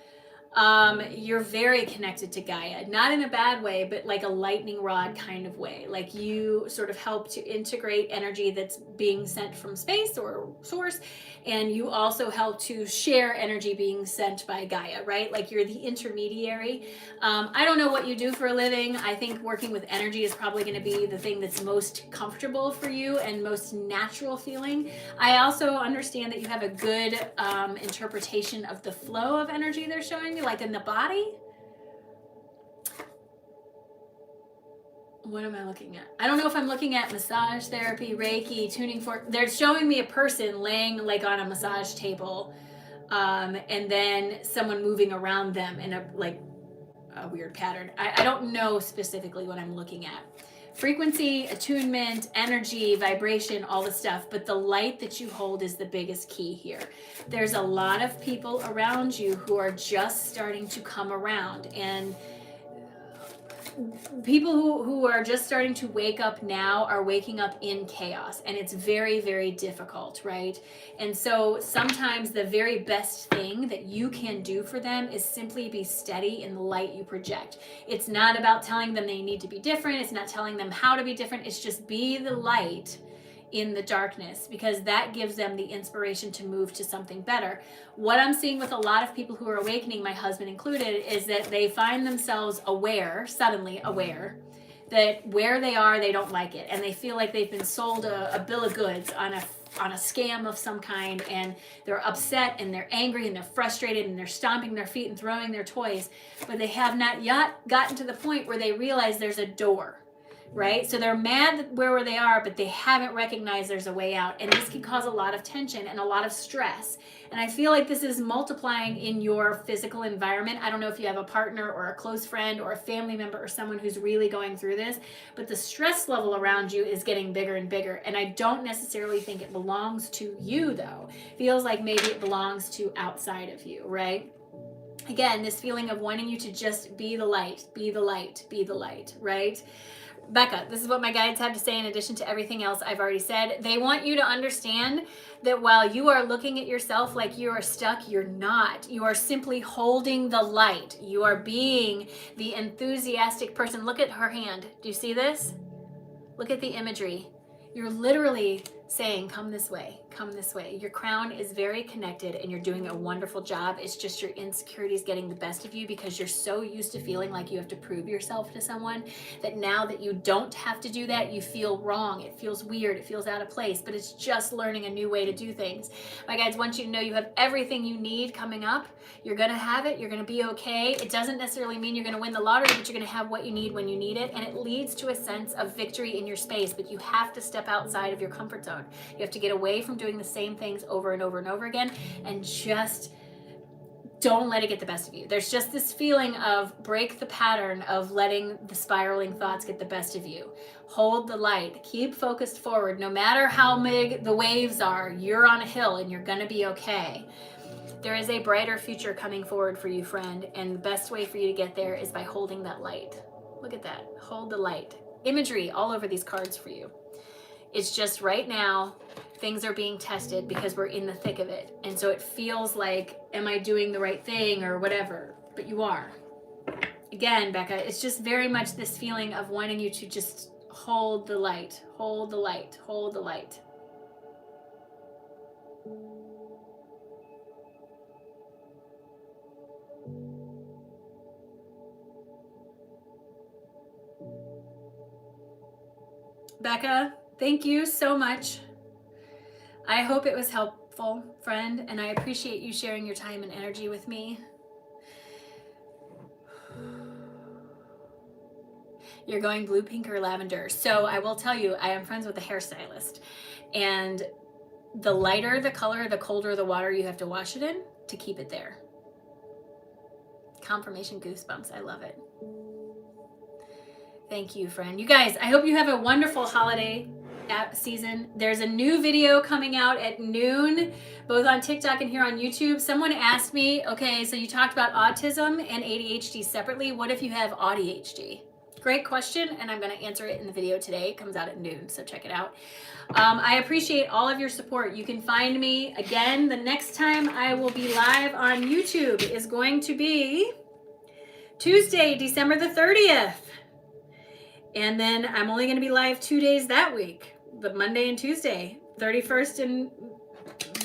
S1: You're very connected to Gaia, not in a bad way, but like a lightning rod kind of way. Like you sort of help to integrate energy that's being sent from space or source, and you also help to share energy being sent by Gaia, right? Like you're the intermediary. I don't know what you do for a living. I think working with energy is probably going to be the thing that's most comfortable for you and most natural feeling. I also understand that you have a good interpretation of the flow of energy they're showing you, like in the body. What am I looking at? I don't know if I'm looking at massage therapy, Reiki, tuning fork. They're showing me a person laying like on a massage table, and then someone moving around them in a weird pattern. I don't know specifically what I'm looking at. Frequency, attunement, energy, vibration, all the stuff, but the light that you hold is the biggest key here. There's a lot of people around you who are just starting to come around, and people who are just starting to wake up now are waking up in chaos, and it's very, very difficult, right? And so sometimes the very best thing that you can do for them is simply be steady in the light you project. It's not about telling them they need to be different. It's not telling them how to be different. It's just be the light in the darkness, because that gives them the inspiration to move to something better. What I'm seeing with a lot of people who are awakening, my husband included, is that they find themselves suddenly aware that where they are, they don't like it, and they feel like they've been sold a bill of goods on a scam of some kind, and they're upset and they're angry and they're frustrated and they're stomping their feet and throwing their toys, but they have not yet gotten to the point where they realize there's a door. Right? So they're mad where they are, but they haven't recognized there's a way out. And this can cause a lot of tension and a lot of stress. And I feel like this is multiplying in your physical environment. I don't know if you have a partner or a close friend or a family member or someone who's really going through this, but the stress level around you is getting bigger and bigger. And I don't necessarily think it belongs to you, though. Feels like maybe it belongs to outside of you, right? Again, this feeling of wanting you to just be the light, be the light, be the light, right? Becca, this is what my guides have to say in addition to everything else I've already said. They want you to understand that while you are looking at yourself like you are stuck, you're not. You are simply holding the light. You are being the enthusiastic person. Look at her hand. Do you see this? Look at the imagery. You're literally saying, come this way, come this way. Your crown is very connected and you're doing a wonderful job. It's just your insecurities getting the best of you because you're so used to feeling like you have to prove yourself to someone that now that you don't have to do that, you feel wrong. It feels weird. It feels out of place, but it's just learning a new way to do things. My guides want you to know you have everything you need coming up. You're going to have it. You're going to be okay. It doesn't necessarily mean you're going to win the lottery, but you're going to have what you need when you need it. And it leads to a sense of victory in your space, but you have to step outside of your comfort zone. zone. You have to get away from doing the same things over and over and over again, and just don't let it get the best of you. There's just this feeling of break the pattern of letting the spiraling thoughts get the best of you. Hold the light. Keep focused forward. No matter how big the waves are, you're on a hill and you're going to be okay. There is a brighter future coming forward for you, friend, and the best way for you to get there is by holding that light. Look at that. Hold the light. Imagery all over these cards for you. It's just right now, things are being tested because we're in the thick of it. And so it feels like, am I doing the right thing or whatever? But you are. Again, Becca, it's just very much this feeling of wanting you to just hold the light, hold the light, hold the light. Becca, thank you so much. I hope it was helpful, friend, and I appreciate you sharing your time and energy with me. You're going blue, pink, or lavender. So I will tell you, I am friends with a hairstylist, and the lighter the color, the colder the water you have to wash it in to keep it there. Confirmation goosebumps. I love it. Thank you, friend. You guys, I hope you have a wonderful holiday season. There's a new video coming out at noon, both on TikTok and here on YouTube. Someone asked me, okay, so you talked about autism and ADHD separately. What if you have ADHD? Great question, and I'm going to answer it in the video today. It comes out at noon, so check it out. I appreciate all of your support. You can find me again. The next time I will be live on YouTube is going to be Tuesday, December the 30th. And then I'm only going to be live 2 days that week, the Monday and Tuesday, 31st and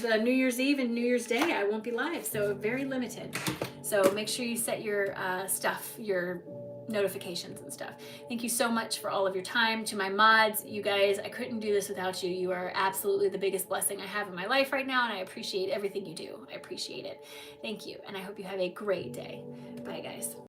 S1: the New Year's Eve and New Year's Day. I won't be live, so very limited. So make sure you set your stuff, your notifications and stuff. Thank you so much for all of your time. To my mods, you guys, I couldn't do this without you. You are absolutely the biggest blessing I have in my life right now, and I appreciate everything you do. I appreciate it. Thank you, and I hope you have a great day. Bye, guys.